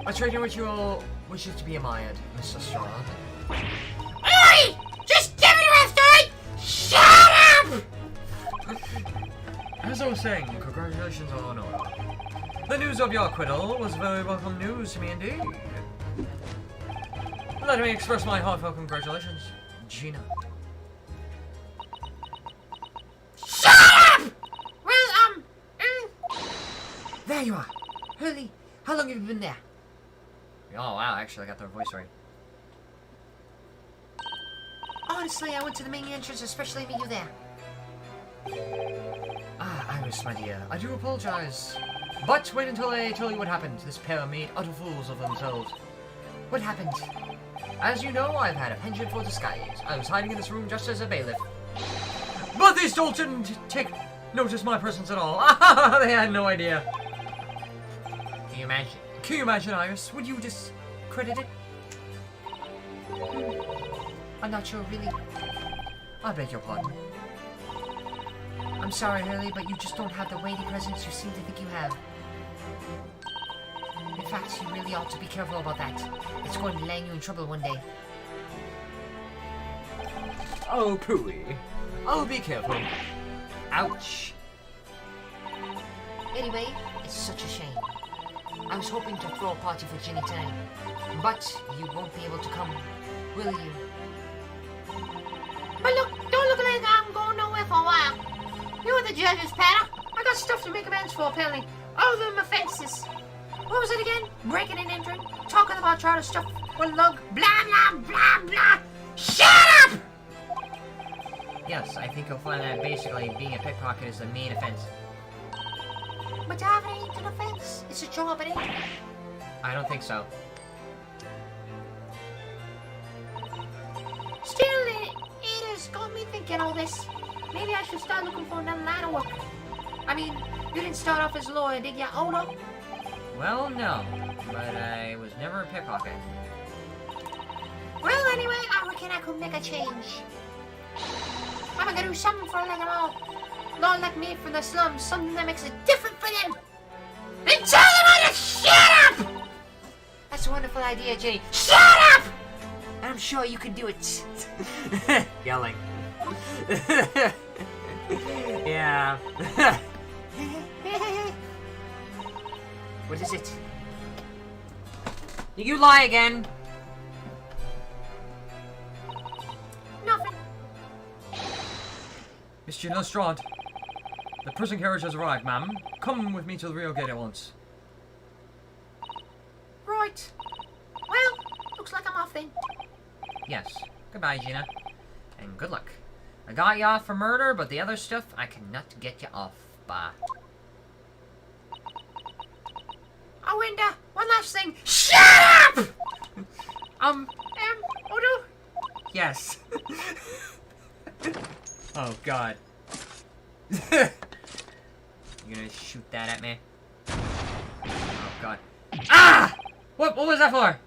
A traitor which you all wishes to be admired, Mr. Strahd. Oi! Just give it a rest, alright? Shut up! As I was saying, congratulations on order. The news of your acquittal was very welcome news to me indeed. Let me express my heartfelt congratulations, Gina. Shut up! Well, There you are. Hurley, how long have you been there? Oh, wow, actually, I got their voice right. honestly, I went to the main entrance, especially meet you there. Ah, Iris, my dear, I do apologize. But wait until I tell you what happened. This pair made utter fools of themselves. What happened? As you know, I've had a penchant for disguise. I was hiding in this room just as a bailiff. But they still didn't notice my presence at all. They had no idea. Can you imagine? Can you imagine, Iris? Would you discredit it? I'm not sure, really. I beg your pardon. I'm sorry, Hurley, but you just don't have the weighty presence you seem to think you have. In fact, you really ought to be careful about that. It's going to land you in trouble one day. Oh, pooey. I'll be careful. Ouch. Anyway, it's such a shame. I was hoping to throw a party for Ginny tonight, but you won't be able to come, will you? But look, don't look like I'm going nowhere for a while. You're the judges, Patter. I got stuff to make amends for, apparently. All them offenses. What was it again? Breaking and entering? Talking about charter stuff with lug. Blah, blah, blah, blah. Shut up! Yes, I think you'll find that basically being a pickpocket is the main offense. But having ain't an offense. It's a job, it ain't. I don't think so. Still, it has got me thinking all this. Maybe I should start looking for another line of work. I mean, you didn't start off as a lawyer, did ya, Odo? Well, no. But I was never a pickpocket. Well, anyway, I reckon I could make a change. I'm gonna do something for like them all. Not like me from the slums, something that makes it different for them. And tell them how to shut up! That's a wonderful idea, Jenny. Shut up! And I'm sure you can do it. Yelling. Yeah. What is it? You lie again. Nothing. Mr. Lestrade, the prison carriage has arrived, ma'am. Come with me to the Rio Gate at once. Right. Well, looks like I'm off then. Yes. Goodbye, Gina. And good luck. I got you off for murder, but the other stuff I cannot get you off by. Oh, and one last thing. Shut up! Odo? Yes. Oh, God. You gonna shoot that at me? Oh, God. Ah! What was that for?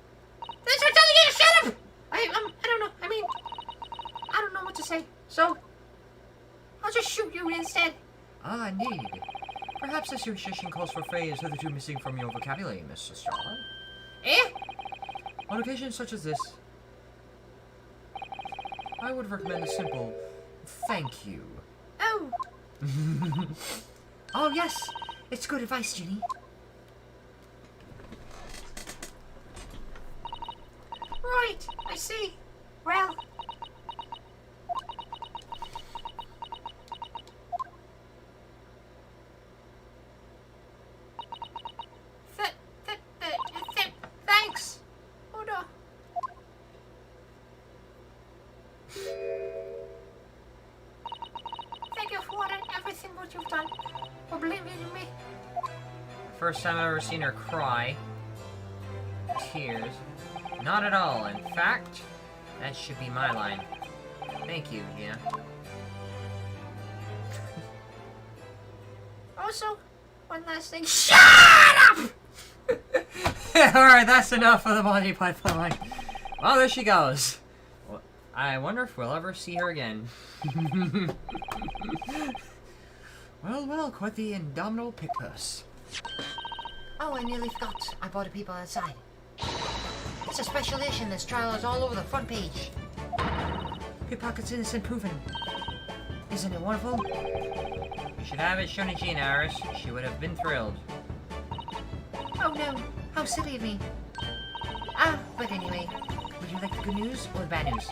That's what I'm telling you to shut up! I don't know. I mean, I don't know what to say. So, I'll just shoot you instead. Ah, indeed. Perhaps this suggestion calls for a phrase hitherto missing from your vocabulary, Mr. Lestrade. Eh? On occasions such as this, I would recommend a simple thank you. Oh. Oh, yes. It's good advice, Ginny. Right. I see. Well. Thanks. Odo. Thank you for everything what you've done. For believing in me. First time I've ever seen her cry. Tears. Not at all. In fact, that should be my line. Thank you, Gina. Also, one last thing. Shut up! Alright, that's enough for the Monty Python line. Well, there she goes. Well, I wonder if we'll ever see her again. Well, quite the indomitable pick purse. Oh, I nearly forgot. I bought the people outside. It's a special edition. This trial is all over the front page. Pickpocket's innocent proven. Isn't it wonderful? You should have it shown to Gina, Iris. She would have been thrilled. Oh no, how silly of me. But anyway, would you like the good news or the bad news?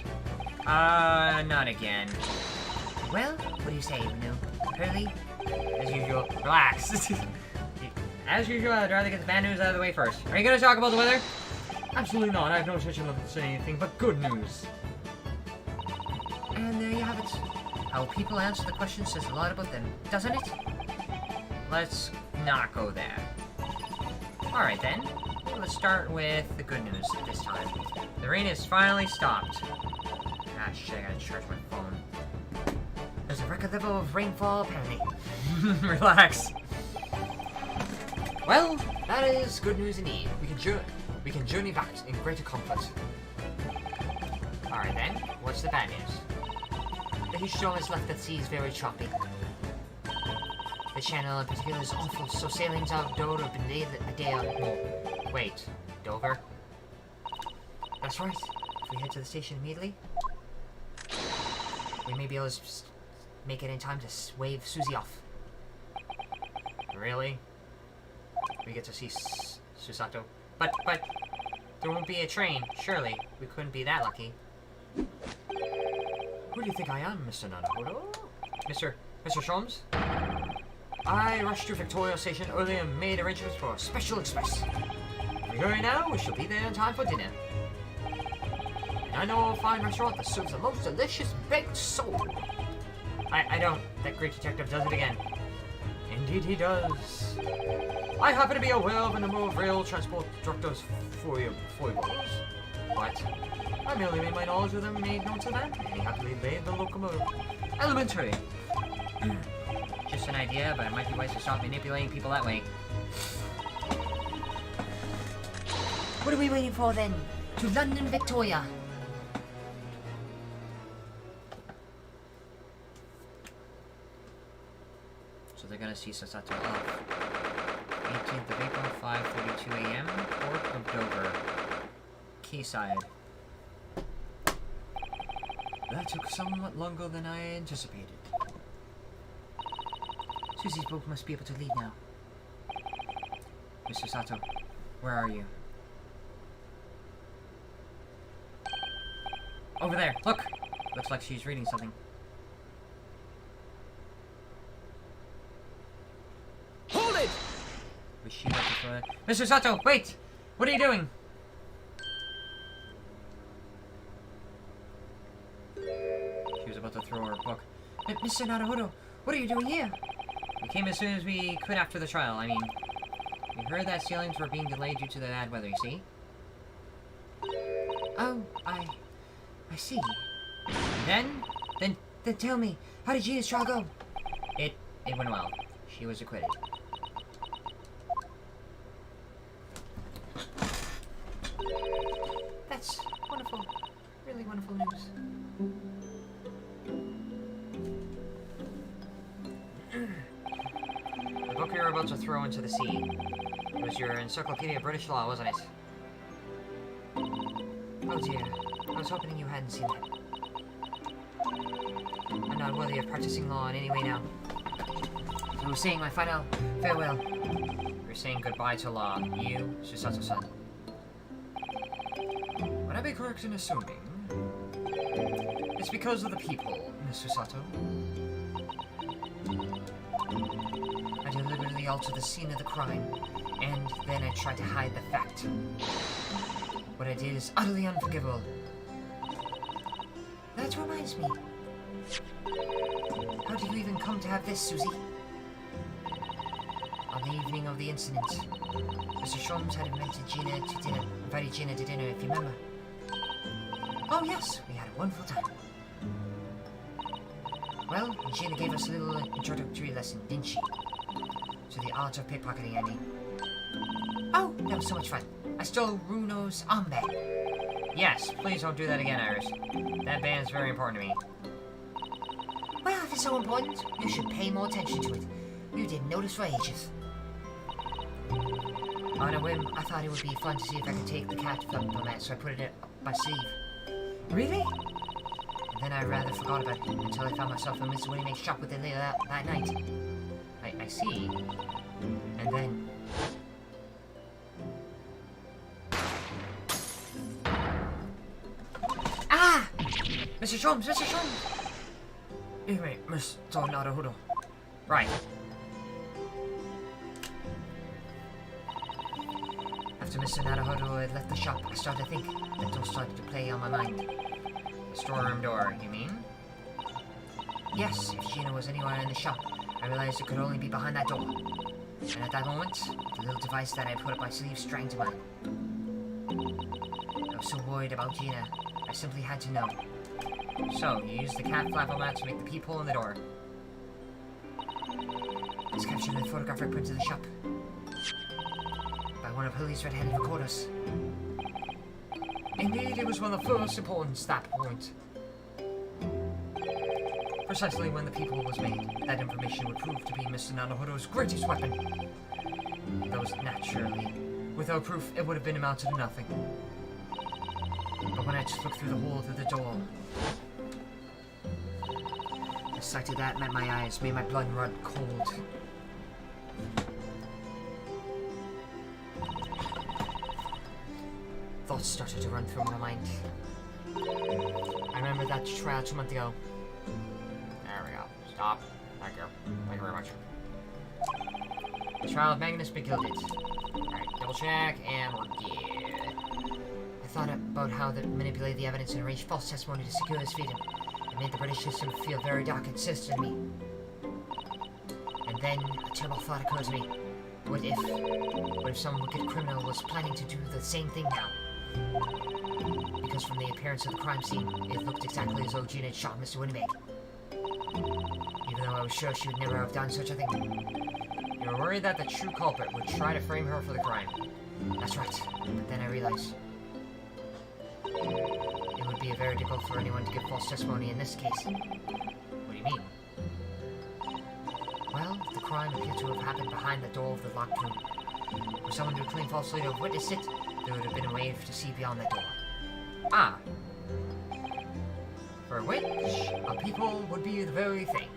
Not again. Well, what do you say, Renu? Hurley? As usual. Relax. As usual, I'd rather get the bad news out of the way first. Are you gonna talk about the weather? Absolutely not. I have no intention of saying anything but good news. And there you have it. How people answer the question says a lot about them, doesn't it? Let's not go there. Alright then. Let's start with the good news this time. The rain has finally stopped. Ah shit, I gotta charge my phone. There's a record level of rainfall, apparently. Relax. Well, that is good news indeed. We can journey back in greater comfort. Alright then, what's the bad news? The heat storm has left the seas very choppy. The channel in particular is awful, so sailings out of Dover have been delayed a day or more. Wait, Dover? That's right. If we head to the station immediately, we may be able to make it in time to wave Susie off. Really? We get to see Susato. But, there won't be a train, surely. We couldn't be that lucky. Who do you think I am, Mr. Nanahodo? Mr. Sholmes? I rushed to Victoria Station early and made arrangements for a special express. If we hurry now, we shall be there in time for dinner. And I know a fine restaurant that serves the most delicious baked sole. I don't. That great detective does it again. Indeed he does. I happen to be aware of a number of rail transport directors foibles. What? I merely made my knowledge of them made known to them, and he happily laid the locomotive. Elementary. Just an idea, but it might be wise to stop manipulating people that way. What are we waiting for then? To London, Victoria. So they're gonna see Sasato off. 18th of April, 5:32 a.m. Port of Dover. Quayside. That took somewhat longer than I anticipated. Susie's boat must be able to leave now. Mr. Sato, where are you? Over there, look! Looks like she's reading something. Hold it! Was she about to throw it? Mr. Sato, wait! What are you doing? She was about to throw her book. Mr. Naruhodo, what are you doing here? We came as soon as we could after the trial. I mean, we heard that sailings were being delayed due to the bad weather, you see? Oh, I see. Then tell me, how did Gina's trial go? It went well. She was acquitted. That's wonderful. Really wonderful news. The book you were about to throw into the sea. It was your Encyclopedia of British Law, wasn't it? Oh dear. I was hoping you hadn't seen that. I'm not worthy of practicing law in any way now. So I was saying my final farewell. You're saying goodbye to law. You, Susato-san. Would I be correct in assuming It's because of the people, Miss Susato. I deliberately altered the scene of the crime, and then I tried to hide the fact. What I did is utterly unforgivable. That reminds me. How did you even come to have this, Susie? On the evening of the incident, Mr. Sholmes had invited Gina to dinner, if you remember. Oh yes, we had a wonderful time. Well, Gina gave us a little introductory lesson, didn't she? To the art of pickpocketing, I mean. Oh, that was so much fun. I stole Runo's armband. Yes, please don't do that again, Iris. That band's very important to me. Well, if it's so important, you should pay more attention to it. You didn't notice for ages. On a whim, I thought it would be fun to see if I could take the cat diplomat, so I put it up my sleeve. Really? And then I rather forgot about it until I found myself in Mr. Winnimake's shop with it later that night. I see. And then... Ah! Mr. Sholmes! Mr. Sholmes! Anyway, Mr. Naruhodo. Right. After Mr. Naruhodo had left the shop, I started to think. That door started to play on my mind. The storeroom door, you mean? Yes, if Gina was anywhere in the shop, I realized it could only be behind that door. And at that moment, the little device that I put up my sleeve sprang to mind. I was so worried about Gina, I simply had to know. So, you used the cat flapomat to make the peephole in the door. It's captured in the photographic print of the shop. By one of Hurley's red-handed recorders. Indeed, it was one of the first important stat point. Precisely when the people was made, that information would prove to be Mr. Naruhodo's greatest weapon. Though, naturally, without proof, it would have been amounted to nothing. But when I just looked through the hole through the door, the sight of that met my eyes, made my blood run cold. Thoughts started to run through my mind. I remember that trial 2 months ago. There we go. Stop. Thank you. Thank you very much. The trial of Magnus McGilded. Alright, double check, and we're good. I thought about how they manipulated the evidence and arranged false testimony to secure his freedom. It made the British system feel very dark and sinister to me. And And then a terrible thought occurred to me. What if some wicked criminal was planning to do the same thing now? Because from the appearance of the crime scene, it looked exactly as though Gina had shot Mr. Winnipeg. Even though I was sure she would never have done such a thing. You were worried that the true culprit would try to frame her for the crime. That's right. But then I realized it would be very difficult for anyone to give false testimony in this case. What do you mean? Well, if the crime appeared to have happened behind the door of the locked room, for someone to claim falsely to have witnessed it, there would have been a way to see beyond that door. Ah. For which a people would be the very thing.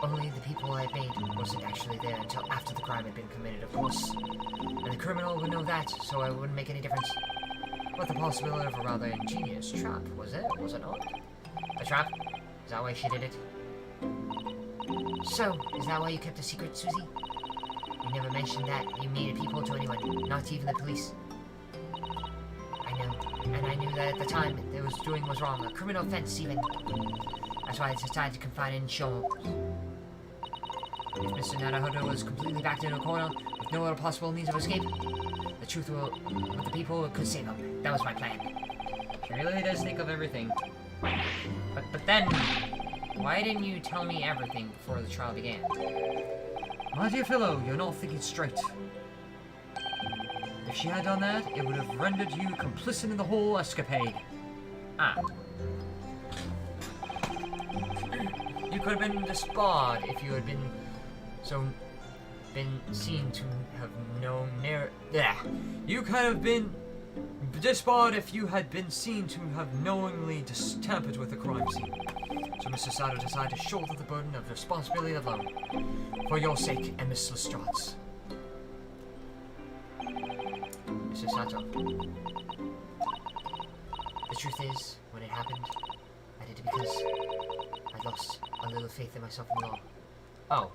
Only the people I had made wasn't actually there until after the crime had been committed, of course. And the criminal would know that, so it wouldn't make any difference. But the possibility of a rather ingenious trap, was it not? A trap? Is that why she did it? So, is that why you kept a secret, Susie? You never mentioned that you made people to anyone, not even the police. I know, and I knew that at the time it was doing was wrong, a criminal offense even. That's why I decided to confide in Shomo. If Mr. Naruhodo was completely backed into a corner with no other possible means of escape, the truth with the people could save him. That was my plan. She really does think of everything. But then, why didn't you tell me everything before the trial began? My dear fellow, you're not thinking straight. If she had done that, it would have rendered you complicit in the whole escapade. Ah. You could have been disbarred if you had been seen to have known near. Yeah. You could have been disbarred if you had been seen to have knowingly tampered with the crime scene. So Mr. Sato decided to shoulder the burden of responsibility alone, for your sake and Miss Lestrade's. Mr. Sato, the truth is, when it happened, I did it because I lost a little faith in myself in law. Oh.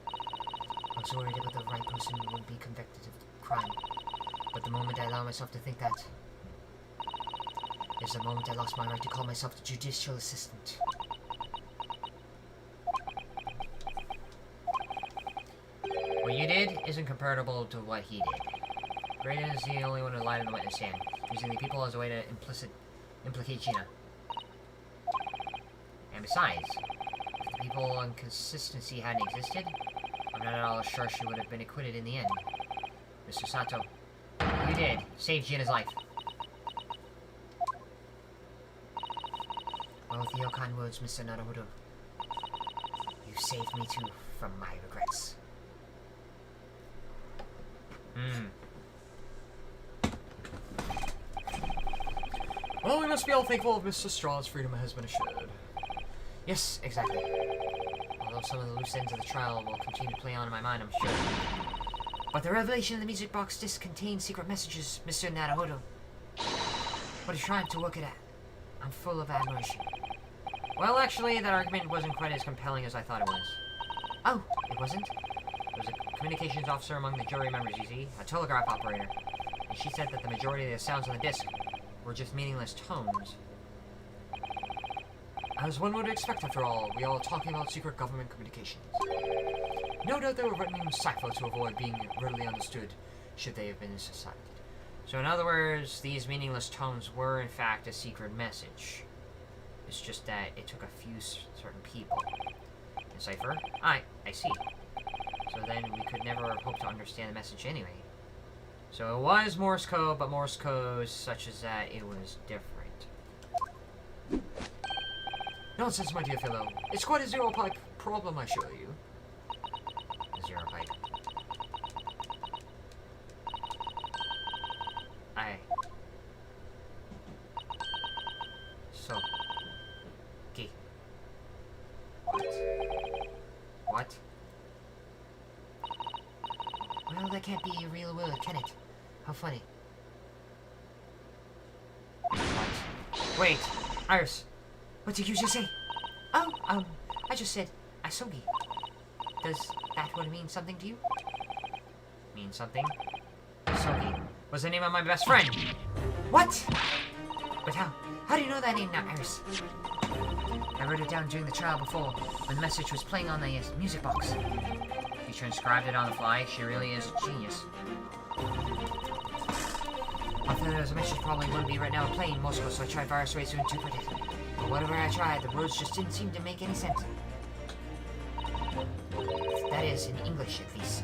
I was worried about the right person who wouldn't be convicted of crime. But the moment I allowed myself to think that, is the moment I lost my right to call myself the judicial assistant. What you did isn't comparable to what he did. Graydon is the only one who lied in the witness stand, using the people as a way to implicate Gina. And besides, if the people inconsistency hadn't existed, I'm not at all sure she would have been acquitted in the end. Mr. Sato, you did save Gina's life. Well, with your kind words, Mr. Naruhodo, you saved me too from my regrets. Well, we must be all thankful of Mr. Straw's freedom has been assured. Yes, exactly. Although some of the loose ends of the trial will continue to play on in my mind, I'm sure. But the revelation of the music box disc contains secret messages, Mr. Naruhodo. What a triumph to work it at. I'm full of admiration. Well, actually, that argument wasn't quite as compelling as I thought it was. Oh, it wasn't? There was a communications officer among the jury members, you see, a telegraph operator, and she said that the majority of the sounds on the disc were just meaningless tones. As one would expect, after all, we are talking about secret government communications. No doubt they were written in cipher to avoid being readily understood, should they have been suspected. So in other words, these meaningless tones were in fact a secret message. It's just that it took a few certain people. In cipher? I see. So then we could never hope to understand the message anyway. So it was Morse code, but Morse code such as that it was different. Nonsense, my dear fellow. It's quite a zero-pipe problem, I assure you. A zero pipe. So. Okay. What? Well, that can't be a real word, can it? How funny. Wait, Iris. What did you just say? Oh, I just said Asogi. Does that one mean something to you? Mean something? Sogi was the name of my best friend. What? But how do you know that name now, Iris? I wrote it down during the trial before, when the message was playing on the music box. She transcribed it on the fly. She really is a genius. I thought there was a message probably wouldn't be right now playing Morse code, so I tried various ways to interpret it. But whatever I tried, the words just didn't seem to make any sense. That is, in English at least.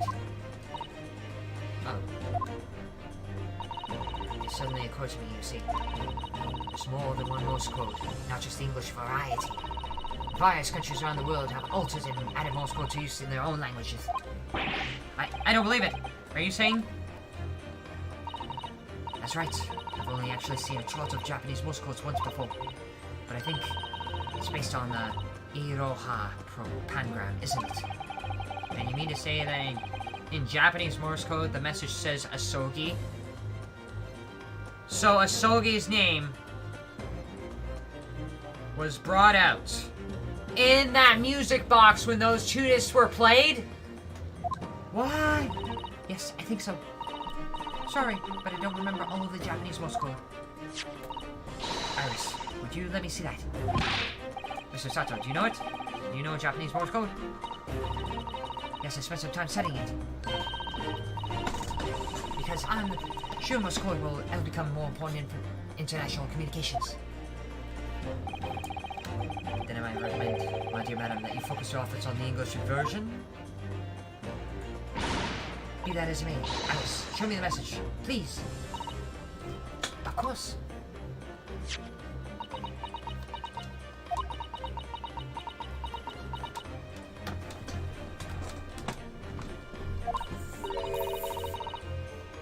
Oh. It suddenly occurred to me, you see. There's more than one Morse code, not just the English variety. Various countries around the world have altered and added Morse code to use in their own languages. I don't believe it. Are you saying? That's right. I've only actually seen a chart of Japanese Morse codes once before. But I think it's based on the Iroha pangram, isn't it? And you mean to say that in Japanese Morse code, the message says Asogi? So Asogi's name was brought out in that music box when those two discs were played? What? Yes, I think so. Sorry, but I don't remember all of the Japanese Morse code. Iris, would you let me see that? Mr. Sato, do you know it? Do you know Japanese Morse code? Yes, I spent some time studying it. Because I'm sure Morse code will ever become more important in international communications. Then I might recommend, my dear madam, that you focus your efforts on the English version. Be that as it may, Alice, show me the message, please. Of course.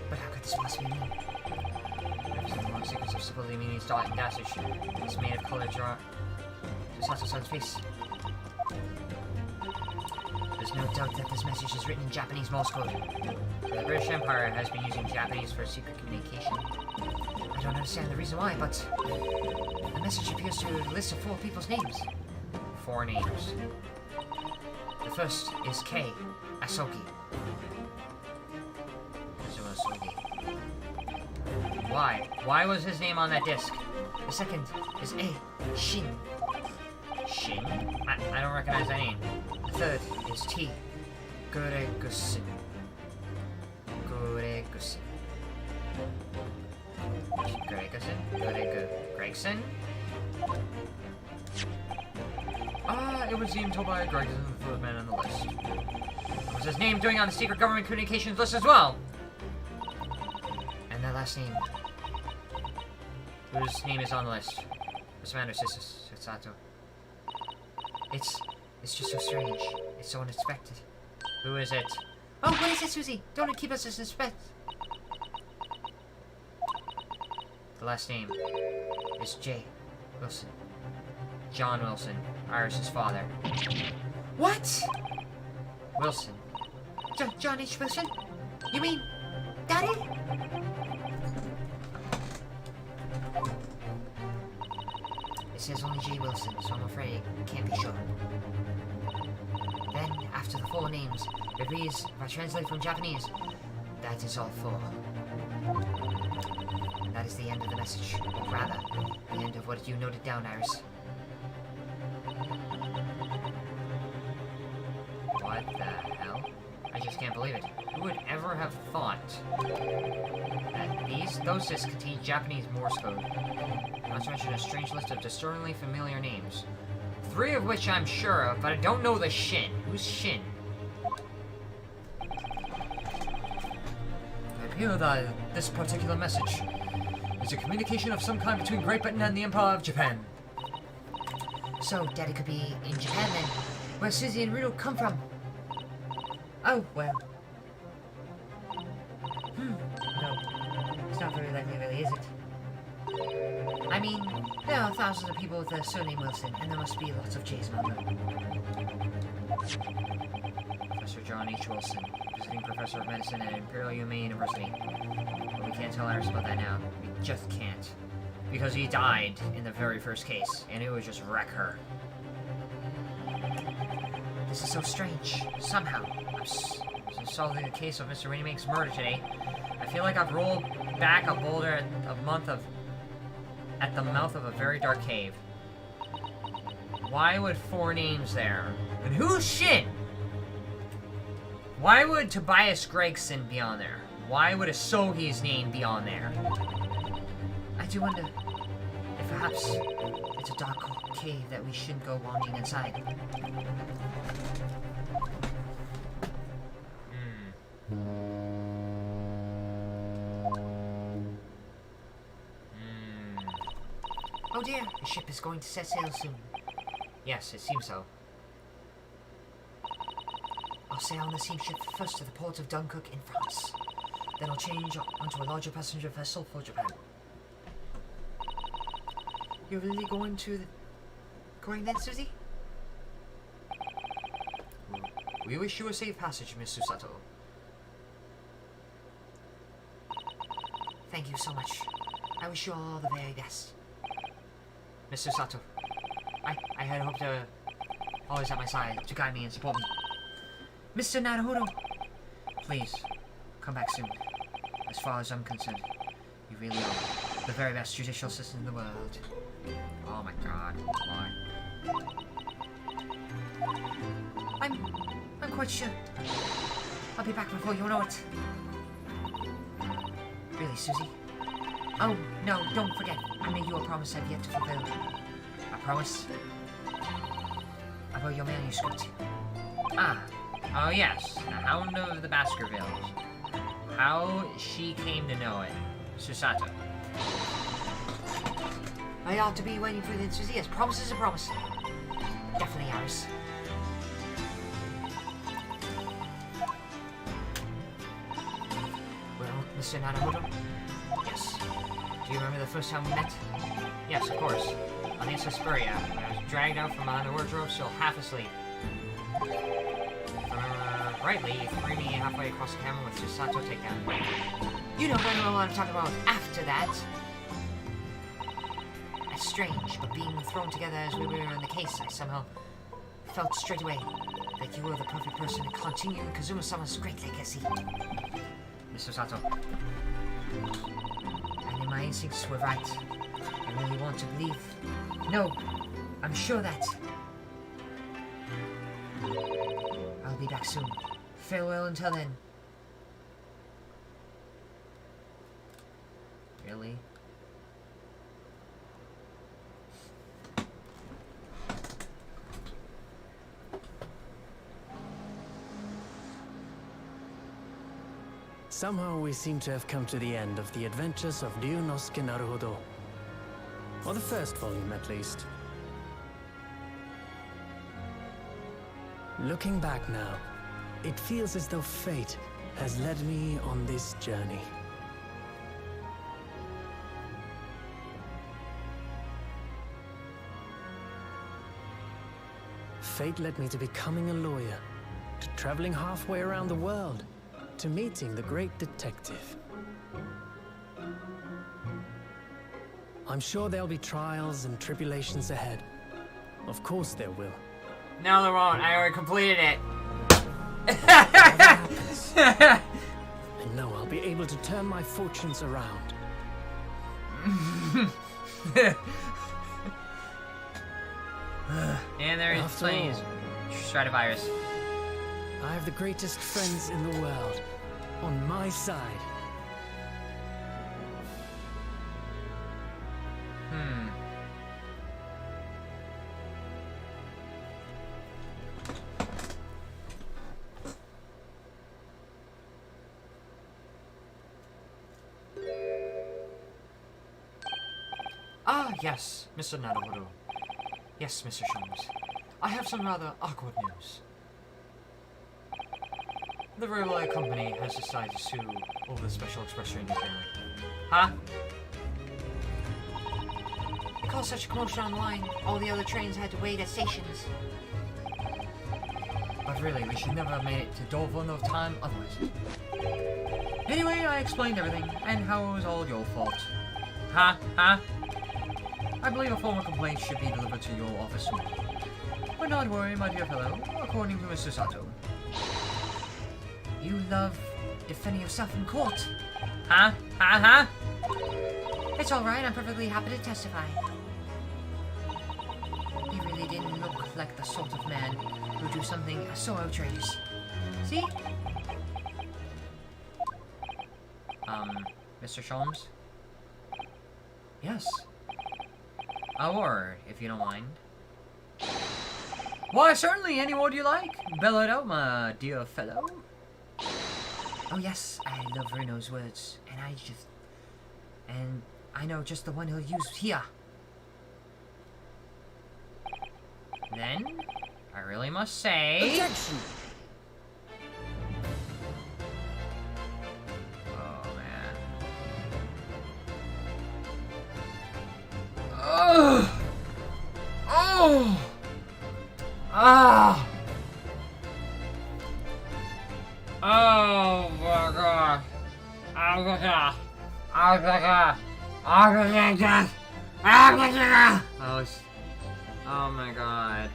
But how could this possibly mean? Representing one sequence of supposedly meaningless dot and dash. It's made of colored draw. Sato-san's face. There's no doubt that this message is written in Japanese Morse code. The British Empire has been using Japanese for secret communication. I don't understand the reason why, but the message appears to list of 4 people's names. 4 names. The first is K. Asogi. Asogi. Why? Why was his name on that disc? The second is A. Shin. Shin? I don't recognize that name. The third is T. Garnetzx. Garnetzx. Gregson? It was named told by Gregson, the fourth man on the list. What was his name doing on the secret government communications list as well? And that last name. Whose name is on the list? What's the matter, Sato? It's just so strange. It's so unexpected. Who is it? Oh, what is it, Susie? Don't keep us in suspense. The last name is J. Wilson. John Wilson, Iris's father. What? Wilson. John H. Wilson? You mean Daddy? It says only J. Wilson, so I'm afraid it can't be sure. Then, after the 4 names, it reads, if I translate from Japanese, that is all 4. And that is the end of the message, or rather, the end of what you noted down, Iris. What the hell? I just can't believe it. Who would ever have thought that those discs contain Japanese Morse code? Not to mention a strange list of disturbingly familiar names. 3 of which I'm sure of, but I don't know the Shin. Who's Shin? It appears that this particular message is a communication of some kind between Great Britain and the Empire of Japan. So, Daddy could be in Japan then. Where Susie and Rito come from? Oh, well. No. It's not very likely, really, is it? I mean, there are thousands of people with the surname Wilson, and there must be lots of J's among them. Professor John H. Wilson, visiting professor of medicine at Imperial Yuma University. But we can't tell Iris about that now. We just can't. Because he died in the very first case, and it would just wreck her. This is so strange. Somehow. Since solving the case of Mr. Remake's murder today, I feel like I've rolled back a boulder at the mouth of a very dark cave. Why would 4 names there? And who's Shin? Why would Tobias Gregson be on there? Why would Asohi's name be on there? I do wonder if perhaps it's a dark cave that we shouldn't go wandering inside. Oh dear, the ship is going to set sail soon. Yes, it seems so. I'll sail on the same ship first to the port of Dunkirk in France. Then I'll change onto a larger passenger vessel for Japan. You're really going then, Susie? We wish you a safe passage, Miss Susato. Thank you so much. I wish you all the very best. Mr. Sato, I had hoped to always at my side to guide me and support me. Mr. Naruhodo, please, come back soon. As far as I'm concerned, you really are the very best judicial system in the world. Oh my god, why? I'm quite sure. I'll be back before you know it. Really, Susie? Oh, no, don't forget. I made you a promise I've yet to fulfill. A promise? About your manuscript. Oh yes, the Hound of the Baskervilles. How she came to know it. Susato. I ought to be waiting for the Susie. Yes, promise is a promise. Definitely ours. Well, Mr. Naruhodo? Yes. Do you remember the first time we met? Yes, of course. On the Suspiria, when I was dragged out from behind the wardrobe, still half asleep. If I remember rightly, you threw me halfway across the camera with Susato takedown. You don't know what I'm talking about after that. That's strange, but being thrown together as we were in the case, I somehow felt straight away that you were the perfect person to continue Kazuma-sama's great legacy. Mr. Sato, And my instincts were right. I really want to believe. No, I'm sure that. I'll be back soon. Farewell until then. really? Somehow we seem to have come to the end of the adventures of Ryunosuke Naruhodo. Or the first volume, at least. Looking back now, it feels as though fate has led me on this journey. Fate led me to becoming a lawyer, to traveling halfway around the world, to meeting the great detective. I'm sure there'll be trials and tribulations ahead. Of course there will. No, there won't. I already completed it. I know I'll be able to turn my fortunes around. And there is After planes. Stratovirus. I have the greatest friends in the world on my side. Ah, yes, Mr. Naruhodo. Yes, Mr. Sholmes. I have some rather awkward news. The railway company has decided to sue over the Special Express train you're carrying. Huh? They caused such a commotion online, all the other trains had to wait at stations. But really, we should never have made it to Dover no time otherwise. Anyway, I explained everything, and how it was all your fault. Huh? Huh? I believe a formal complaint should be delivered to your office soon. But not worry, my dear fellow, according to Mr. Sato. You love defending yourself in court. Huh? Huh? Huh? It's alright, I'm perfectly happy to testify. You really didn't look like the sort of man who do something so outrageous. See? Mr. Sholmes? Yes. A word, if you don't mind. Why, certainly, any word you like. Bellowed out, my dear fellow. Oh, yes, I love Reno's words, and I know just the one he'll use here. Then, I really must say... Objection! Oh, man. Oh! Oh! Ah! Oh my god. Oh my god. Oh my god. Oh my god. Oh my god. Oh my god.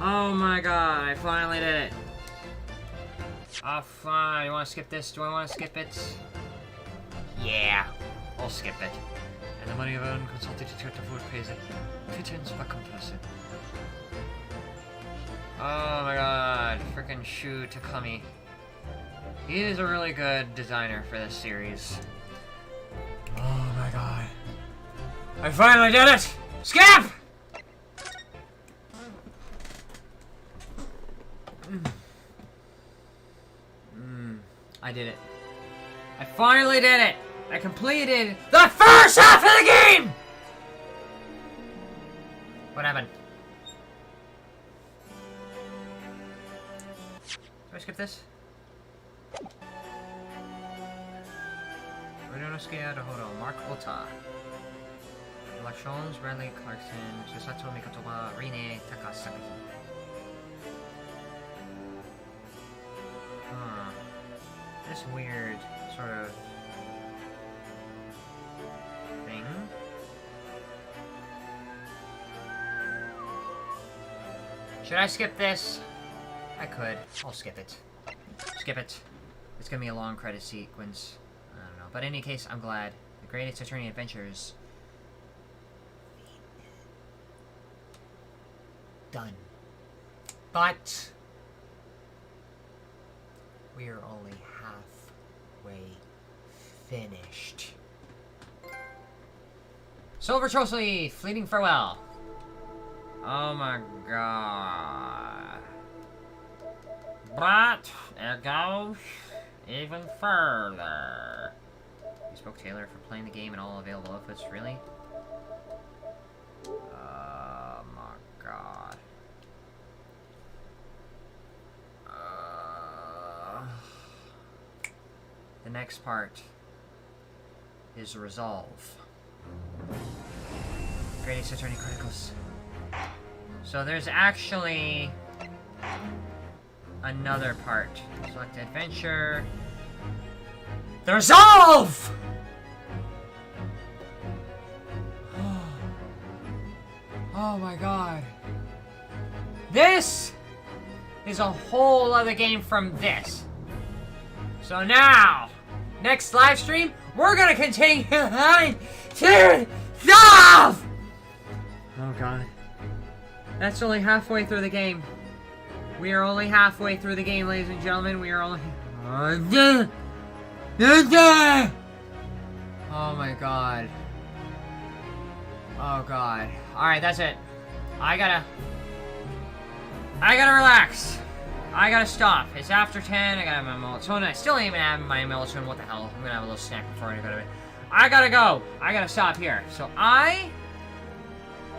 Oh my god, I finally did it. Oh, fine. You want to skip this? Do I want to skip it? Yeah, I'll skip it. And the money of an unconsulted detective would pays it. Pittance but complicit. Oh my god, frickin' Shu Takumi. He is a really good designer for this series. Oh my god. I finally did it! Skip! I did it. I finally did it! I completed the first half of the game! What happened? Do I skip this? Ryunosuke Adahodo, Mark Ota. Electrons, Bradley Clarkson, Susato Mikatoba, Rine Takasaki. Huh. This weird sort of thing. Should I skip this? I could. I'll skip it. Skip it. It's gonna be a long credit sequence. I don't know. But in any case, I'm glad. The Greatest Attorney Adventures. Done. But we are only halfway finished. Silver Trolsley, fleeting farewell. Oh my god. But it goes even further. You spoke Taylor for playing the game and all available outfits, really? Oh my god. The next part is Resolve. Greatest Attorney Chronicles. So there's actually another part. Select Adventure. The Resolve! Oh my god. This is a whole other game from this. So now, next live stream, we're gonna continue on to Resolve! Oh god. That's only halfway through the game. We are only halfway through the game, ladies and gentlemen. We are only... Oh my god. Oh god. Alright, that's it. I gotta relax. I gotta stop. It's after 10. I gotta have my melatonin. I still ain't even having my melatonin. What the hell? I'm gonna have a little snack before I go to bed. I gotta go. I gotta stop here. So I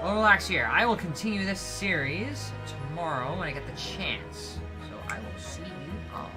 will relax here. I will continue this series tomorrow when I get the chance. So I will see you all.